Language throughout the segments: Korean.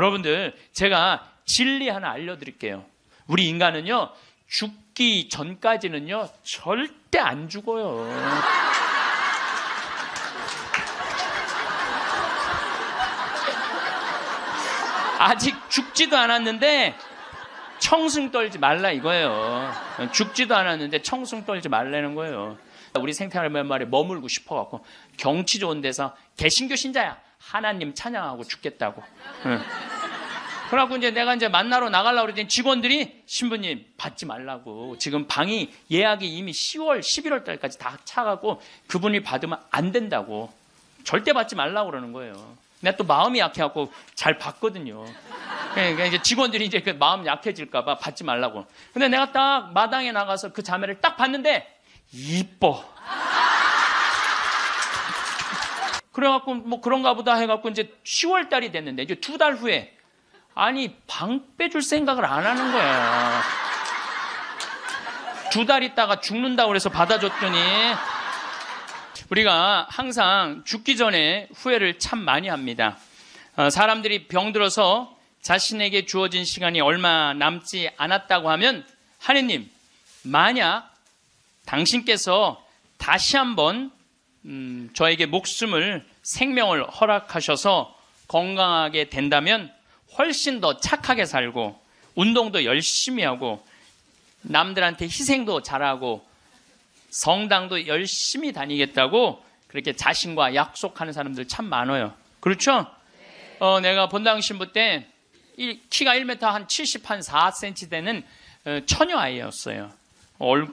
여러분들, 제가 진리 하나 알려드릴게요. 우리 인간은요, 죽기 전까지는요, 절대 안 죽어요. 아직 죽지도 않았는데 청승 떨지 말라 이거예요. 죽지도 않았는데 청승 떨지 말라는 거예요. 우리 생태할 말에 머물고 싶어갖고 경치 좋은 데서 개신교 신자야, 하나님 찬양하고 죽겠다고. 그래갖고 이제 내가 이제 만나러 나가려고 그랬더니 직원들이 신부님 받지 말라고, 지금 방이 예약이 이미 10월, 11월 달까지 다 차가고 그분이 받으면 안 된다고, 절대 받지 말라고 그러는 거예요. 내가 또 마음이 약해갖고 잘 받거든요. 그러니까 이제 직원들이 이제 그 마음 약해질까봐 받지 말라고. 근데 내가 딱 마당에 나가서 그 자매를 딱 봤는데 이뻐. 그래갖고 뭐 그런가 보다 해갖고 이제 10월 달이 됐는데 이제 2달 후에, 아니 방 빼줄 생각을 안 하는 거야. 2달 있다가 죽는다고 그래서 받아줬더니, 우리가 항상 죽기 전에 후회를 참 많이 합니다. 사람들이 병들어서 자신에게 주어진 시간이 얼마 남지 않았다고 하면, 하느님, 만약 당신께서 다시 한번 저에게 목숨을, 생명을 허락하셔서 건강하게 된다면 훨씬 더 착하게 살고 운동도 열심히 하고 남들한테 희생도 잘하고 성당도 열심히 다니겠다고 그렇게 자신과 약속하는 사람들 참 많아요. 그렇죠? 내가 본당 신부 때 키가 1m 한 74cm 되는 처녀 아이였어요.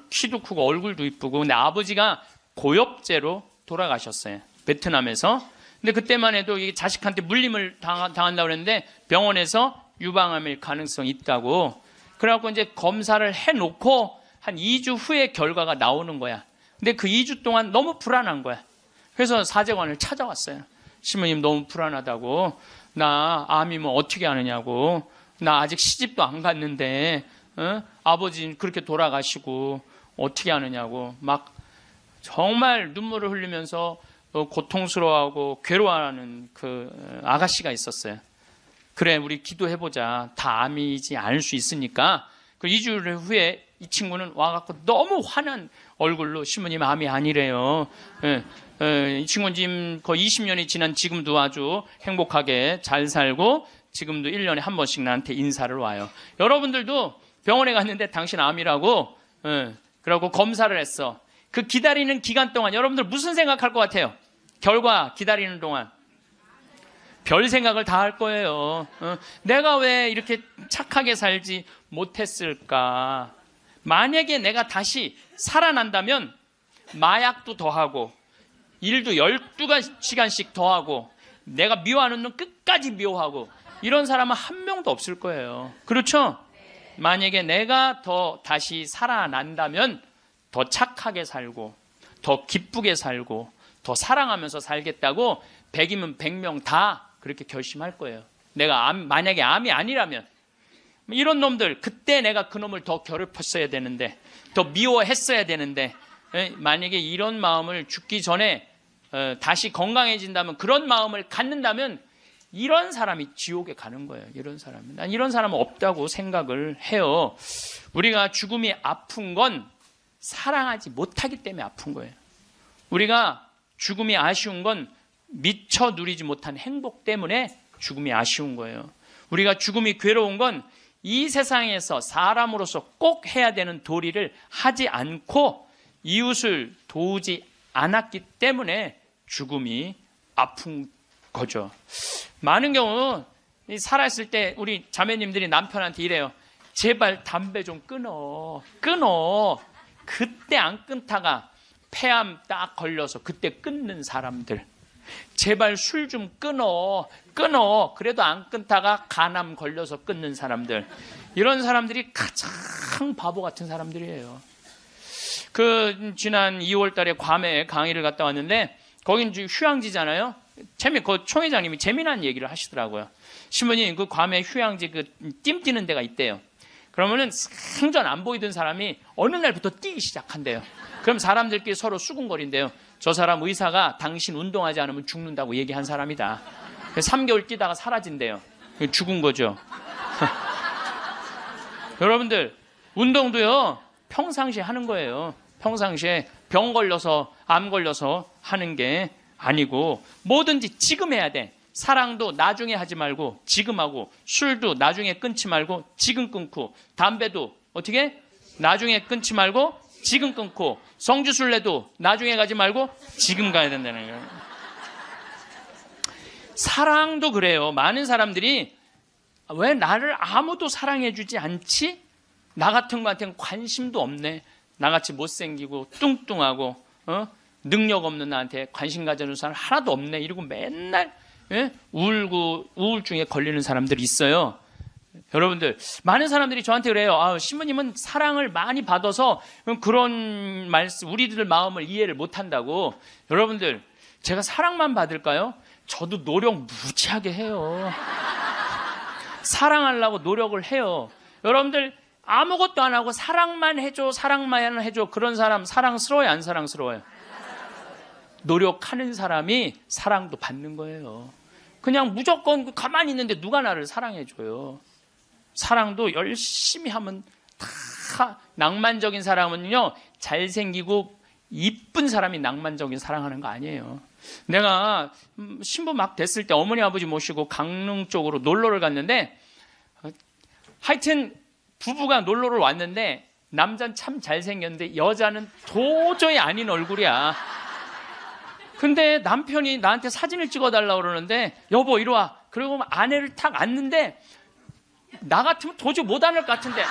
키도 크고 얼굴도 이쁘고. 근데 아버지가 고엽제로 돌아가셨어요, 베트남에서. 근데 그때만 해도 이 자식한테 물림을 당한다고 그랬는데 병원에서 유방암일 가능성이 있다고. 그래갖고 이제 검사를 해놓고 한 2주 후에 결과가 나오는 거야. 근데 그 2주 동안 너무 불안한 거야. 그래서 사제관을 찾아왔어요. 신부님 너무 불안하다고. 나 암이면 어떻게 하느냐고. 나 아직 시집도 안 갔는데 아버지 그렇게 돌아가시고 어떻게 하느냐고. 막 정말 눈물을 흘리면서 고통스러워하고 괴로워하는 그 아가씨가 있었어요. 그래, 우리 기도해보자. 다 암이지 않을 수 있으니까. 그 2주 후에 이 친구는 와갖고 너무 화난 얼굴로, 신부님 암이 아니래요. 이 친구는 지금 거의 20년이 지난 지금도 아주 행복하게 잘 살고 지금도 1년에 한 번씩 나한테 인사를 와요. 여러분들도 병원에 갔는데 당신 암이라고, 그러고 검사를 했어. 그 기다리는 기간 동안 여러분들 무슨 생각할 것 같아요? 결과 기다리는 동안 별 생각을 다 할 거예요. 내가 왜 이렇게 착하게 살지 못했을까? 만약에 내가 다시 살아난다면 마약도 더 하고 일도 12시간씩 더 하고 내가 미워하는 놈 끝까지 미워하고 이런 사람은 한 명도 없을 거예요. 그렇죠? 만약에 내가 더 다시 살아난다면 더 착하게 살고 더 기쁘게 살고 더 사랑하면서 살겠다고 100이면 100명 다 그렇게 결심할 거예요. 내가 만약에 암이 아니라면. 이런 놈들, 그때 내가 그 놈을 더 괴롭혔어야 되는데, 더 미워했어야 되는데, 만약에 이런 마음을 죽기 전에 다시 건강해진다면, 그런 마음을 갖는다면 이런 사람이 지옥에 가는 거예요. 이런 사람은. 난 이런 사람은 없다고 생각을 해요. 우리가 죽음이 아픈 건 사랑하지 못하기 때문에 아픈 거예요. 우리가 죽음이 아쉬운 건 미처 누리지 못한 행복 때문에 죽음이 아쉬운 거예요. 우리가 죽음이 괴로운 건 이 세상에서 사람으로서 꼭 해야 되는 도리를 하지 않고 이웃을 도우지 않았기 때문에 죽음이 아픈 거죠. 많은 경우 살아있을 때 우리 자매님들이 남편한테 이래요. 제발 담배 좀 끊어. 그때 안 끊다가 폐암 딱 걸려서 그때 끊는 사람들. 제발 술 좀 끊어. 그래도 안 끊다가 간암 걸려서 끊는 사람들. 이런 사람들이 가장 바보 같은 사람들이에요. 지난 2월 달에 괌에 강의를 갔다 왔는데, 거긴 휴양지잖아요. 그 총회장님이 재미난 얘기를 하시더라고요. 신부님, 그 괌에 휴양지 띠 뛰는 데가 있대요. 그러면은 생전 안 보이던 사람이 어느 날부터 뛰기 시작한대요. 그럼 사람들끼리 서로 수군거린대요. 저 사람 의사가 당신 운동하지 않으면 죽는다고 얘기한 사람이다. 3개월 뛰다가 사라진대요. 죽은 거죠. 여러분들, 운동도요, 평상시에 하는 거예요. 평상시에 병 걸려서, 암 걸려서 하는 게 아니고, 뭐든지 지금 해야 돼. 사랑도 나중에 하지 말고 지금 하고, 술도 나중에 끊지 말고 지금 끊고, 담배도 어떻게? 나중에 끊지 말고 지금 끊고, 성주순례도 나중에 가지 말고 지금 가야 된다는 거예요. 사랑도 그래요. 많은 사람들이 왜 나를 아무도 사랑해주지 않지? 나 같은 거한테는 관심도 없네. 나같이 못생기고 뚱뚱하고 능력 없는 나한테 관심 가져주는 사람 하나도 없네. 이러고 맨날 울고 우울증에 걸리는 사람들이 있어요. 여러분들, 많은 사람들이 저한테 그래요. 신부님은 사랑을 많이 받아서 그런 말씀, 우리들 마음을 이해를 못한다고. 여러분들, 제가 사랑만 받을까요? 저도 노력 무지하게 해요. 사랑하려고 노력을 해요. 여러분들, 아무것도 안 하고 사랑만 해줘, 사랑만 해줘. 그런 사람 사랑스러워요, 안 사랑스러워요? 노력하는 사람이 사랑도 받는 거예요. 그냥 무조건 가만히 있는데 누가 나를 사랑해줘요? 사랑도 열심히 하면 다, 낭만적인 사람은요, 잘생기고 이쁜 사람이 낭만적인 사랑하는 거 아니에요. 내가 신부 막 됐을 때 어머니 아버지 모시고 강릉 쪽으로 놀러를 갔는데, 하여튼 부부가 놀러를 왔는데 남자는 참 잘생겼는데 여자는 도저히 아닌 얼굴이야. 근데 남편이 나한테 사진을 찍어달라고 그러는데, 여보 이리 와. 그리고 아내를 탁 앉는데 나 같으면 도저히 못 앉을 것 같은데,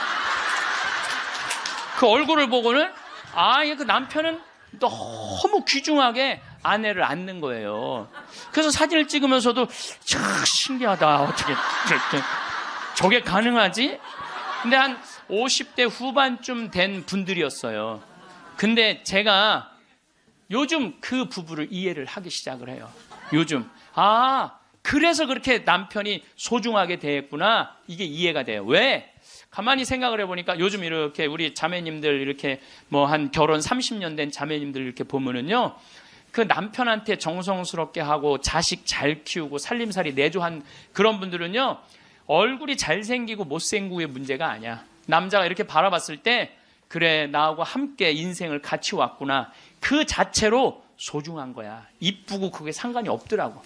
그 얼굴을 보고는 그 남편은 너무 귀중하게 아내를 앉는 거예요. 그래서 사진을 찍으면서도 참 신기하다. 어떻게 저게 가능하지? 근데 한 50대 후반쯤 된 분들이었어요. 근데 제가 요즘 그 부부를 이해를 하기 시작을 해요. 요즘 그래서 그렇게 남편이 소중하게 대했구나, 이게 이해가 돼요. 왜? 가만히 생각을 해보니까 요즘 이렇게 우리 자매님들 이렇게 뭐 한 결혼 30년 된 자매님들 이렇게 보면은요, 그 남편한테 정성스럽게 하고 자식 잘 키우고 살림살이 내조한 그런 분들은요, 얼굴이 잘생기고 못생기고의 문제가 아니야. 남자가 이렇게 바라봤을 때, 그래 나하고 함께 인생을 같이 왔구나, 그 자체로 소중한 거야. 이쁘고 그게 상관이 없더라고.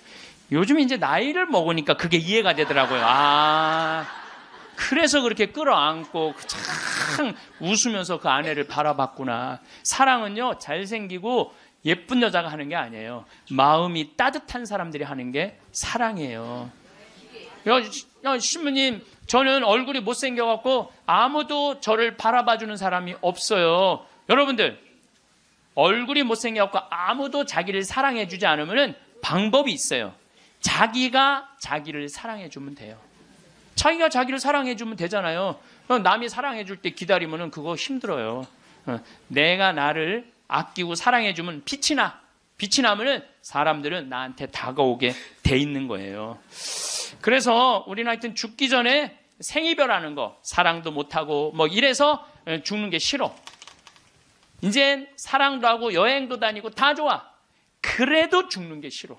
요즘 이제 나이를 먹으니까 그게 이해가 되더라고요. 그래서 그렇게 끌어안고 참 웃으면서 그 아내를 바라봤구나. 사랑은요, 잘생기고 예쁜 여자가 하는 게 아니에요. 마음이 따뜻한 사람들이 하는 게 사랑이에요. 신부님, 저는 얼굴이 못생겨갖고 아무도 저를 바라봐주는 사람이 없어요. 여러분들, 얼굴이 못생겨갖고 아무도 자기를 사랑해주지 않으면 방법이 있어요. 자기가 자기를 사랑해주면 돼요. 자기가 자기를 사랑해주면 되잖아요. 남이 사랑해줄 때 기다리면 그거 힘들어요. 내가 나를 아끼고 사랑해주면 빛이 나. 빛이 나면 사람들은 나한테 다가오게 돼 있는 거예요. 그래서 우리는 하여튼 죽기 전에 생이별하는 거, 사랑도 못하고 뭐 이래서 죽는 게 싫어. 이젠 사랑도 하고 여행도 다니고 다 좋아. 그래도 죽는 게 싫어.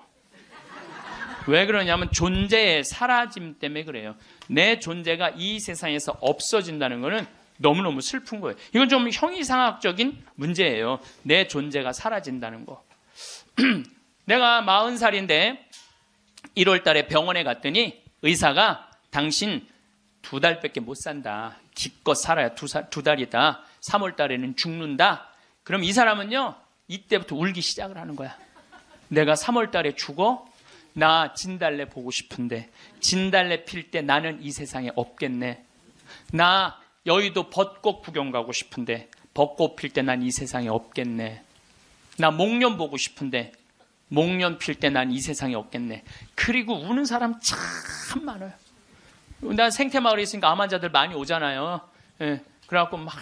왜 그러냐면 존재의 사라짐 때문에 그래요. 내 존재가 이 세상에서 없어진다는 것은 너무너무 슬픈 거예요. 이건 좀 형이상학적인 문제예요. 내 존재가 사라진다는 거. 내가 40살인데 1월 달에 병원에 갔더니 의사가 당신 2달밖에 못 산다. 기껏 살아야 두 달이다. 3월 달에는 죽는다. 그럼 이 사람은요, 이때부터 울기 시작을 하는 거야. 내가 3월 달에 죽어? 나 진달래 보고 싶은데, 진달래 필 때 나는 이 세상에 없겠네. 나 여의도 벚꽃 구경 가고 싶은데 벚꽃 필 때 난 이 세상에 없겠네. 나 목련 보고 싶은데 목련 필 때 난 이 세상에 없겠네. 그리고 우는 사람 참 많아요. 나 생태마을에 있으니까 암 환자들 많이 오잖아요. 그래갖고 막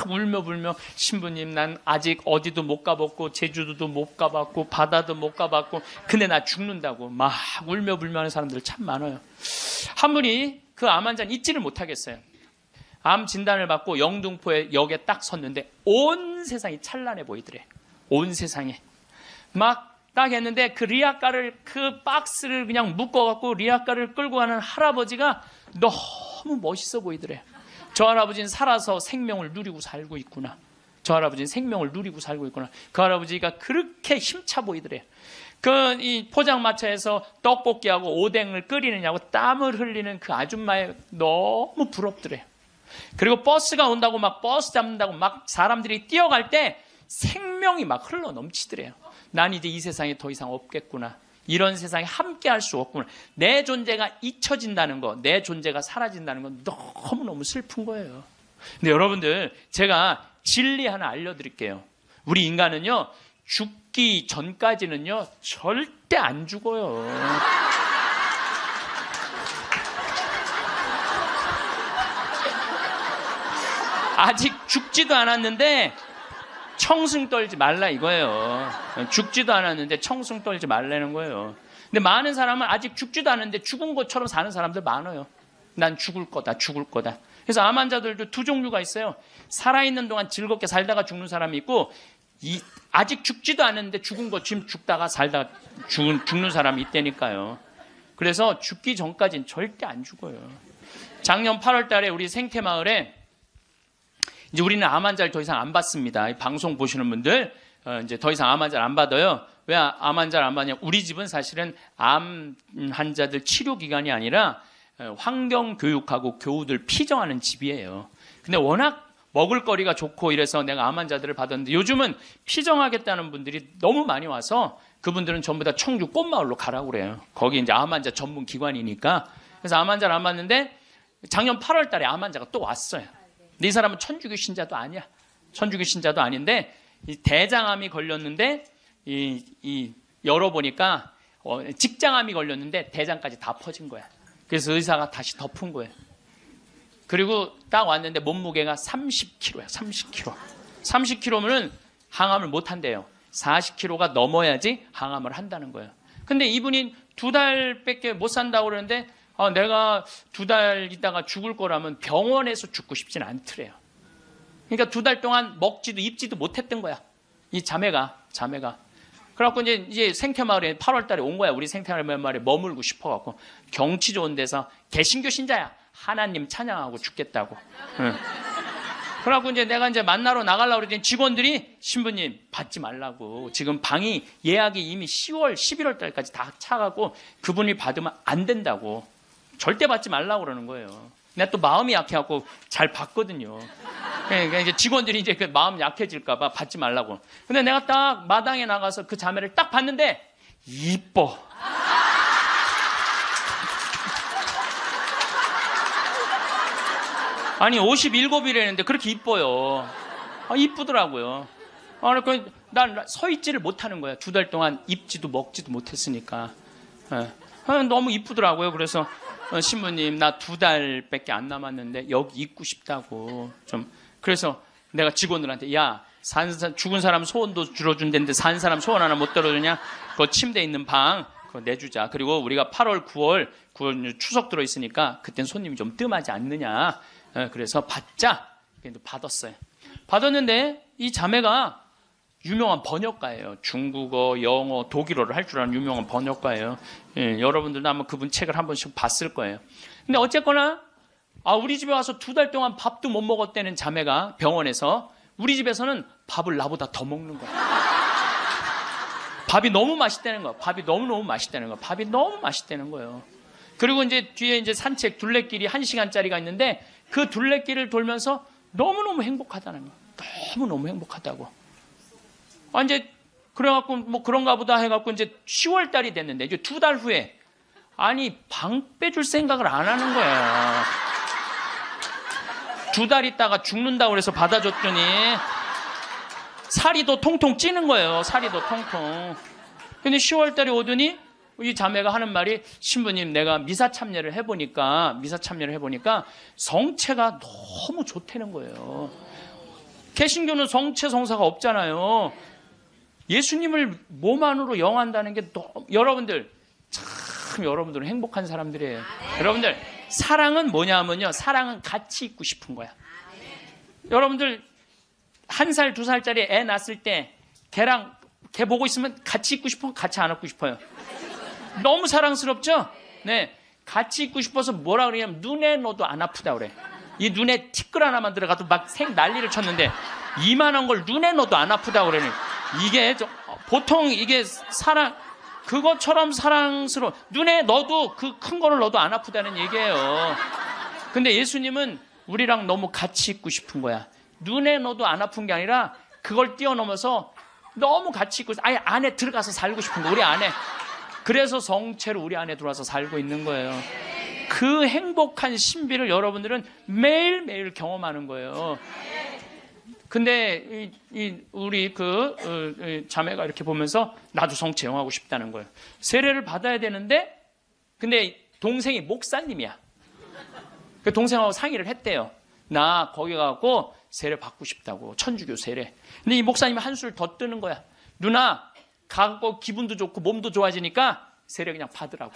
울며 불며, 신부님 난 아직 어디도 못 가봤고 제주도도 못 가봤고 바다도 못 가봤고 근데 나 죽는다고 막 울며 불며 하는 사람들 참 많아요. 한 분이 그 암 환자는 잊지를 못하겠어요. 암 진단을 받고 영등포에 역에 딱 섰는데 온 세상이 찬란해 보이더래. 온 세상에 막 딱 했는데 그 리아카를 그 박스를 그냥 묶어갖고 리아카를 끌고 가는 할아버지가 너무 멋있어 보이더래. 저 할아버지는 살아서 생명을 누리고 살고 있구나. 저 할아버지는 생명을 누리고 살고 있구나. 그 할아버지가 그렇게 힘차 보이더래. 이 포장마차에서 떡볶이하고 오뎅을 끓이느냐고 땀을 흘리는 그 아줌마에 너무 부럽더래. 그리고 버스가 온다고 막 버스 잡는다고 막 사람들이 뛰어갈 때 생명이 막 흘러 넘치더래요. 난 이제 이 세상에 더 이상 없겠구나. 이런 세상에 함께 할 수 없구나. 내 존재가 잊혀진다는 거, 내 존재가 사라진다는 건 너무너무 슬픈 거예요. 근데 여러분들, 제가 진리 하나 알려드릴게요. 우리 인간은요, 죽기 전까지는요, 절대 안 죽어요. 아직 죽지도 않았는데 청승 떨지 말라 이거예요. 죽지도 않았는데 청승 떨지 말라는 거예요. 근데 많은 사람은 아직 죽지도 않았는데 죽은 것처럼 사는 사람들 많아요. 난 죽을 거다, 죽을 거다. 그래서 암 환자들도 두 종류가 있어요. 살아있는 동안 즐겁게 살다가 죽는 사람이 있고, 아직 죽지도 않았는데 죽은 거 지금 죽다가 살다가 죽는 사람이 있다니까요. 그래서 죽기 전까지는 절대 안 죽어요. 작년 8월 달에 우리 생태마을에 이제 우리는 암 환자를 더 이상 안 받습니다. 이 방송 보시는 분들 이제 더 이상 암 환자를 안 받아요. 왜 암 환자를 안 받냐? 우리 집은 사실은 암 환자들 치료 기관이 아니라 환경 교육하고 교우들 피정하는 집이에요. 근데 워낙 먹을거리가 좋고 이래서 내가 암 환자들을 받았는데 요즘은 피정하겠다는 분들이 너무 많이 와서 그분들은 전부 다 청주 꽃마을로 가라고 그래요. 거기 이제 암 환자 전문 기관이니까. 그래서 암 환자를 안 받는데 작년 8월 달에 암 환자가 또 왔어요. 근데 이 사람은 천주교 신자도 아니야. 천주교 신자도 아닌데 이 대장암이 걸렸는데 열어보니까 직장암이 걸렸는데 대장까지 다 퍼진 거야. 그래서 의사가 다시 덮은 거예요. 그리고 딱 왔는데 몸무게가 30kg야. 30kg. 30kg면은 항암을 못 한대요. 40kg가 넘어야지 항암을 한다는 거예요. 근데 이분이 2달밖에 못 산다고 그러는데 내가 2달 있다가 죽을 거라면 병원에서 죽고 싶진 않더래요. 그러니까 2달 동안 먹지도 입지도 못했던 거야. 이 자매가. 그래갖고 이제 생태마을에 8월 달에 온 거야. 우리 생태마을에 머물고 싶어갖고. 경치 좋은 데서 개신교 신자야. 하나님 찬양하고 죽겠다고. 응. 그래갖고 이제 내가 이제 만나러 나가려고 그랬더니 직원들이 신부님 받지 말라고. 지금 방이 예약이 이미 10월, 11월 달까지 다 차가고 그분이 받으면 안 된다고. 절대 받지 말라고 그러는 거예요. 내가 또 마음이 약해갖고 잘 받거든요. 그러니까 이제 직원들이 이제 그 마음 약해질까봐 받지 말라고. 근데 내가 딱 마당에 나가서 그 자매를 딱 봤는데 이뻐. 아니 57이라는데 그렇게 이뻐요. 이쁘더라고요. 난 서 있지를 못하는 거야. 2달 동안 입지도 먹지도 못했으니까. 너무 이쁘더라고요. 그래서 신부님 나 2달밖에 안 남았는데 여기 있고 싶다고 좀. 그래서 내가 직원들한테 야 죽은 사람 소원도 들어준다는데 산 사람 소원 하나 못 들어주냐? 그 침대 있는 방 그거 내주자. 그리고 우리가 8월 9월 추석 들어있으니까 그땐 손님이 좀 뜸하지 않느냐. 그래서 받자. 받았어요. 받았는데 이 자매가 유명한 번역가예요. 중국어, 영어, 독일어를 할 줄 아는 유명한 번역가예요. 여러분들도 아마 그분 책을 한 번씩 봤을 거예요. 근데 어쨌거나 우리 집에 와서 2달 동안 밥도 못 먹었다는 자매가 병원에서 우리 집에서는 밥을 나보다 더 먹는 거야. 밥이 너무 맛있다는 거야. 밥이 너무 맛있다는 거예요. 그리고 이제 뒤에 이제 산책 둘레길이 1시간짜리가 있는데 그 둘레길을 돌면서 너무너무 행복하다는 거야. 너무너무 행복하다고. 이제 그래갖고 뭐 그런가 보다 해갖고 이제 10월 달이 됐는데 이제 2달 후에 방 빼줄 생각을 안 하는 거야. 2달 있다가 죽는다고 그래서 받아줬더니 살이 더 통통 찌는 거예요. 살이 더 통통. 근데 10월 달에 오더니 이 자매가 하는 말이 신부님 내가 미사 참여를 해보니까 성체가 너무 좋다는 거예요. 개신교는 성체 성사가 없잖아요. 예수님을 몸 안으로 영한다는 게 여러분들 참 여러분들은 행복한 사람들이에요. 여러분들 사랑은 뭐냐면요. 사랑은 같이 있고 싶은 거야. 여러분들 1살, 2살짜리 애 낳았을 때 걔랑 걔 보고 있으면 같이 있고 싶어, 같이 안 있고 싶어요. 너무 사랑스럽죠? 네. 같이 있고 싶어서 뭐라 그러냐면 눈에 넣어도 안 아프다 그래. 이 눈에 티끌 하나만 들어가도 막 난리를 쳤는데 이만한 걸 눈에 넣어도 안 아프다 그러니 이게 보통 이게 그것처럼 사랑스러워. 눈에 넣어도 그 큰 거를 넣어도 안 아프다는 얘기예요. 근데 예수님은 우리랑 너무 같이 있고 싶은 거야. 눈에 넣어도 안 아픈 게 아니라 그걸 뛰어넘어서 너무 같이 있고 아예 안에 들어가서 살고 싶은 거, 우리 안에. 그래서 성체로 우리 안에 들어와서 살고 있는 거예요. 그 행복한 신비를 여러분들은 매일매일 경험하는 거예요. 근데 우리 자매가 이렇게 보면서 나도 성체 영하고 싶다는 거예요. 세례를 받아야 되는데, 근데 동생이 목사님이야. 그 동생하고 상의를 했대요. 나 거기 가고 세례 받고 싶다고, 천주교 세례. 근데 이 목사님이 한술 더 뜨는 거야. 누나 가고 기분도 좋고 몸도 좋아지니까 세례 그냥 받으라고.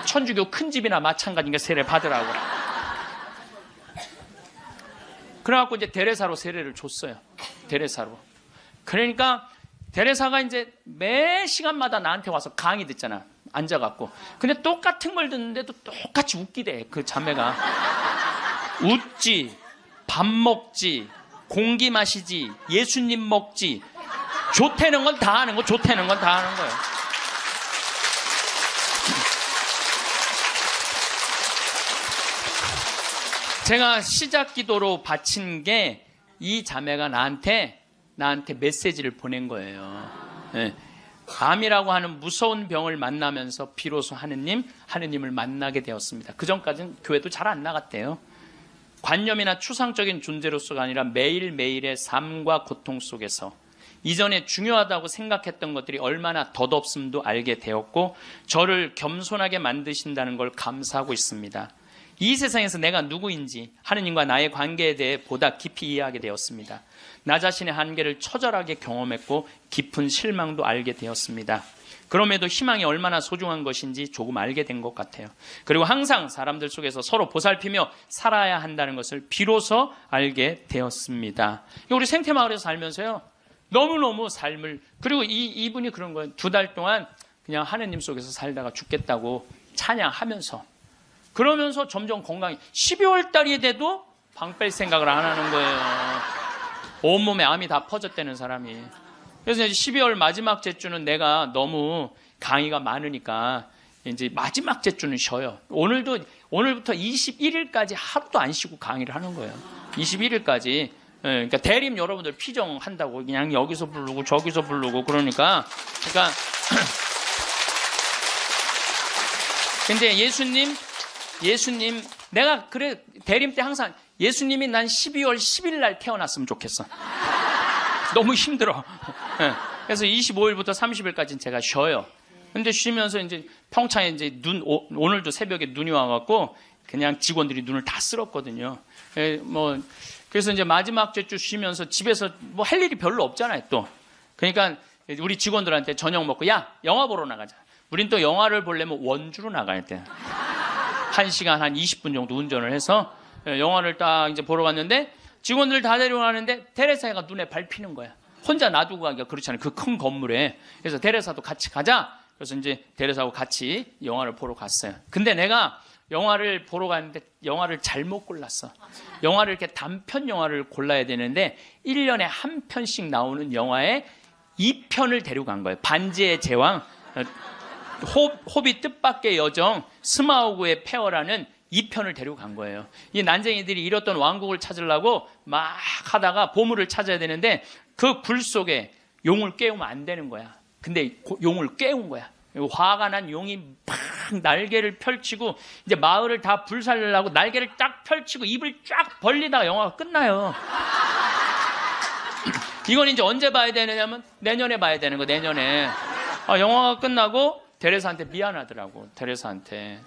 천주교 큰 집이나 마찬가지니까 세례 받으라고. 그래갖고 이제 데레사로 세례를 줬어요. 데레사로. 그러니까 데레사가 이제 매 시간마다 나한테 와서 강의 듣잖아. 앉아갖고. 근데 똑같은 걸 듣는데도 똑같이 웃기대, 그 자매가. 웃지, 밥 먹지, 공기 마시지, 예수님 먹지. 좋다는 건 다 하는 거, 좋다는 건 다 하는 거예요. 제가 시작 기도로 바친 게 이 자매가 나한테 메시지를 보낸 거예요. 네. 암이라고 하는 무서운 병을 만나면서 비로소 하느님을 만나게 되었습니다. 그 전까지는 교회도 잘 안 나갔대요. 관념이나 추상적인 존재로서가 아니라 매일매일의 삶과 고통 속에서 이전에 중요하다고 생각했던 것들이 얼마나 덧없음도 알게 되었고 저를 겸손하게 만드신다는 걸 감사하고 있습니다. 이 세상에서 내가 누구인지 하느님과 나의 관계에 대해 보다 깊이 이해하게 되었습니다. 나 자신의 한계를 처절하게 경험했고 깊은 실망도 알게 되었습니다. 그럼에도 희망이 얼마나 소중한 것인지 조금 알게 된 것 같아요. 그리고 항상 사람들 속에서 서로 보살피며 살아야 한다는 것을 비로소 알게 되었습니다. 우리 생태마을에서 살면서요, 너무너무 삶을, 그리고 이분이 그런 거예요. 2달 동안 그냥 하느님 속에서 살다가 죽겠다고 찬양하면서, 그러면서 점점 건강이, 12월 달이 돼도 방 뺄 생각을 안 하는 거예요. 온몸에 암이 다 퍼졌다는 사람이. 그래서 이제 12월 마지막 제주는 내가 너무 강의가 많으니까 이제 마지막 제주는 쉬어요. 오늘부터 21일까지 하루도 안 쉬고 강의를 하는 거예요. 21일까지. 그러니까 대림 여러분들 피정한다고 그냥 여기서 부르고 저기서 부르고 그러니까 근데 예수님 내가 그래 대림 때 항상 예수님이 난 12월 10일 날 태어났으면 좋겠어. 너무 힘들어. 그래서 25일부터 30일까지는 제가 쉬어요. 근데 쉬면서 이제 평창에 이제 오늘도 새벽에 눈이 와갖고 그냥 직원들이 눈을 다 쓸었거든요. 그래서 이제 마지막 주 쉬면서 집에서 뭐 할 일이 별로 없잖아요, 또. 그러니까 우리 직원들한테 저녁 먹고, 야, 영화 보러 나가자. 우린 또 영화를 보려면 원주로 나가야 돼. 1시간 한 20분 정도 운전을 해서 영화를 딱 이제 보러 갔는데 직원들 다 데려가는데 테레사가 눈에 밟히는 거야. 혼자 놔두고 가기가 그렇잖아요. 그 큰 건물에. 그래서 테레사도 같이 가자. 그래서 이제 테레사하고 같이 영화를 보러 갔어요. 근데 내가 영화를 보러 갔는데 영화를 잘못 골랐어. 영화를 이렇게 단편 영화를 골라야 되는데 1년에 한 편씩 나오는 영화에 2편을 데려간 거예요. 반지의 제왕, 호빗 뜻밖의 여정, 스마우그의 폐허라는 2편을 데려간 거예요. 이 난쟁이들이 잃었던 왕국을 찾으려고 막 하다가 보물을 찾아야 되는데 그 굴 속에 용을 깨우면 안 되는 거야. 근데 용을 깨운 거야. 화가 난 용이 막 날개를 펼치고 이제 마을을 다 불살려고 날개를 딱 펼치고 입을 쫙 벌리다가 영화가 끝나요. 이건 이제 언제 봐야 되느냐면 내년에 봐야 되는 거, 내년에. 영화가 끝나고 데레사한테 미안하더라고. 데레사한테.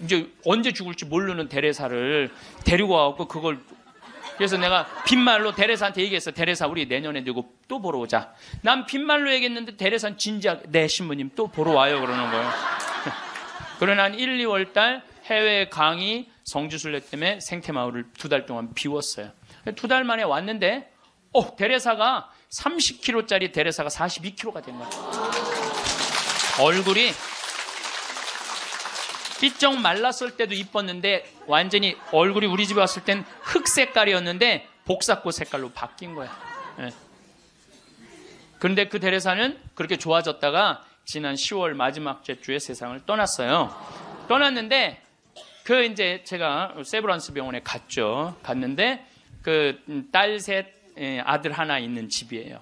이제 언제 죽을지 모르는 데레사를 데리고 와갖고 그걸. 그래서 내가 빈말로 데레사한테 얘기했어. 데레사, 우리 내년에 누구 또 보러 오자. 난 빈말로 얘기했는데 데레사는 진지하게, 네, 신부님 또 보러 와요. 그러는 거예요. 그러나 한 1, 2월 달 해외 강의 성지순례 때문에 생태마을을 2달 동안 비웠어요. 2달 만에 왔는데, 데레사가 30kg짜리 데레사가 42kg가 된 거야. 얼굴이 삐쩍 말랐을 때도 이뻤는데 완전히 얼굴이 우리 집에 왔을 땐 흑 색깔이었는데 복사꽃 색깔로 바뀐 거야. 예. 그런데 그 데레사는 그렇게 좋아졌다가 지난 10월 마지막 주에 세상을 떠났어요. 떠났는데 이제 제가 세브란스 병원에 갔는데 딸 셋, 아들 하나 있는 집이에요.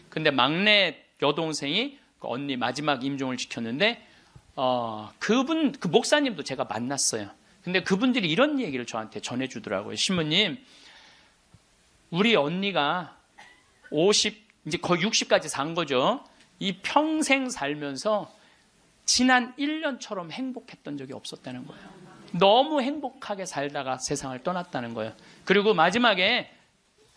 근데 막내 여동생이 그 언니 마지막 임종을 지켰는데 그 목사님도 제가 만났어요. 근데 그분들이 이런 얘기를 저한테 전해주더라고요. 신부님, 우리 언니가 50, 이제 거의 60까지 산 거죠. 이 평생 살면서 지난 1년처럼 행복했던 적이 없었다는 거예요. 너무 행복하게 살다가 세상을 떠났다는 거예요. 그리고 마지막에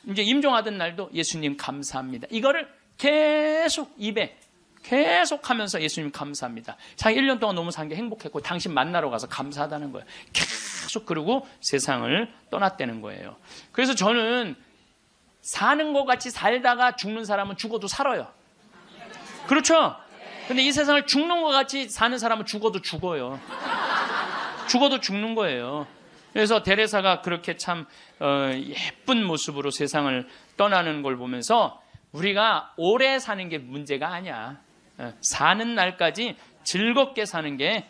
이제 임종하던 날도 예수님 감사합니다. 이거를 계속 입에 계속 하면서 예수님 감사합니다. 자기 1년 동안 너무 산 게 행복했고 당신 만나러 가서 감사하다는 거예요. 계속 그러고 세상을 떠났다는 거예요. 그래서 저는 사는 것 같이 살다가 죽는 사람은 죽어도 살아요. 그렇죠? 근데 이 세상을 죽는 것 같이 사는 사람은 죽어도 죽어요. 죽어도 죽는 거예요. 그래서 데레사가 그렇게 참 예쁜 모습으로 세상을 떠나는 걸 보면서 우리가 오래 사는 게 문제가 아니야. 사는 날까지 즐겁게 사는 게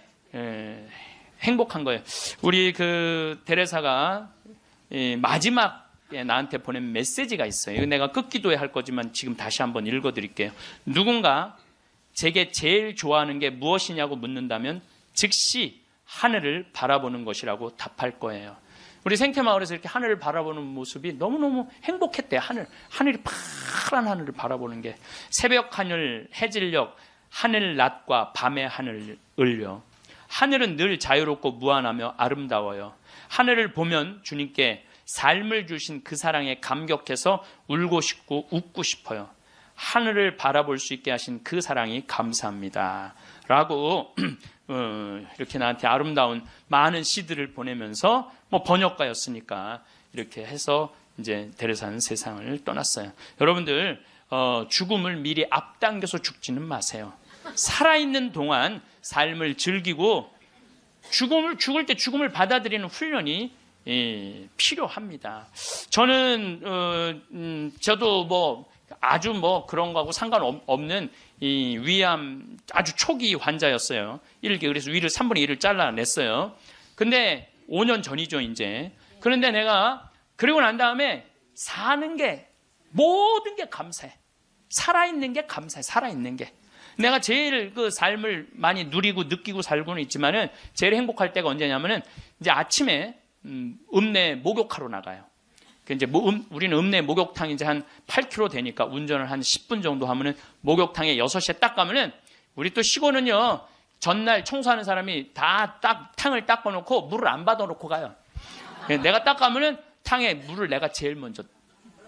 행복한 거예요. 우리 그 데레사가 마지막에 나한테 보낸 메시지가 있어요. 이거 내가 끝기도에 할 거지만 지금 다시 한번 읽어드릴게요. 누군가 제게 제일 좋아하는 게 무엇이냐고 묻는다면 즉시 하늘을 바라보는 것이라고 답할 거예요. 우리 생태마을에서 이렇게 하늘을 바라보는 모습이 너무너무 행복했대요. 하늘이 파란 하늘을 바라보는 게. 새벽 하늘, 해질녘, 하늘 낮과 밤의 하늘을요. 하늘은 늘 자유롭고 무한하며 아름다워요. 하늘을 보면 주님께 삶을 주신 그 사랑에 감격해서 울고 싶고 웃고 싶어요. 하늘을 바라볼 수 있게 하신 그 사랑이 감사합니다. 라고 이렇게 나한테 아름다운 많은 시들을 보내면서 번역가였으니까 이렇게 해서 이제 데레사는 세상을 떠났어요. 여러분들 죽음을 미리 앞당겨서 죽지는 마세요. 살아있는 동안 삶을 즐기고 죽을 때 죽음을 받아들이는 훈련이 필요합니다. 저는 저도 아주 그런 거하고 상관없는 이 위암 아주 초기 환자였어요. 그래서 위를 3분의 1을 잘라냈어요. 근데 5년 전이죠, 이제. 그런데 내가 그러고 난 다음에 사는 게 모든 게 감사해. 살아있는 게 감사해. 살아있는 게. 내가 제일 그 삶을 많이 누리고 느끼고 살고는 있지만은 제일 행복할 때가 언제냐면은 이제 아침에 읍내 목욕하러 나가요. 이제 우리는 읍내 목욕탕 이제 한 8km 되니까 운전을 한 10분 정도 하면은 목욕탕에 6시에 딱 가면은 우리 또 시골은요, 전날 청소하는 사람이 다 탕을 닦아놓고 물을 안 받아놓고 가요. 내가 딱 가면은 탕에 물을 내가 제일 먼저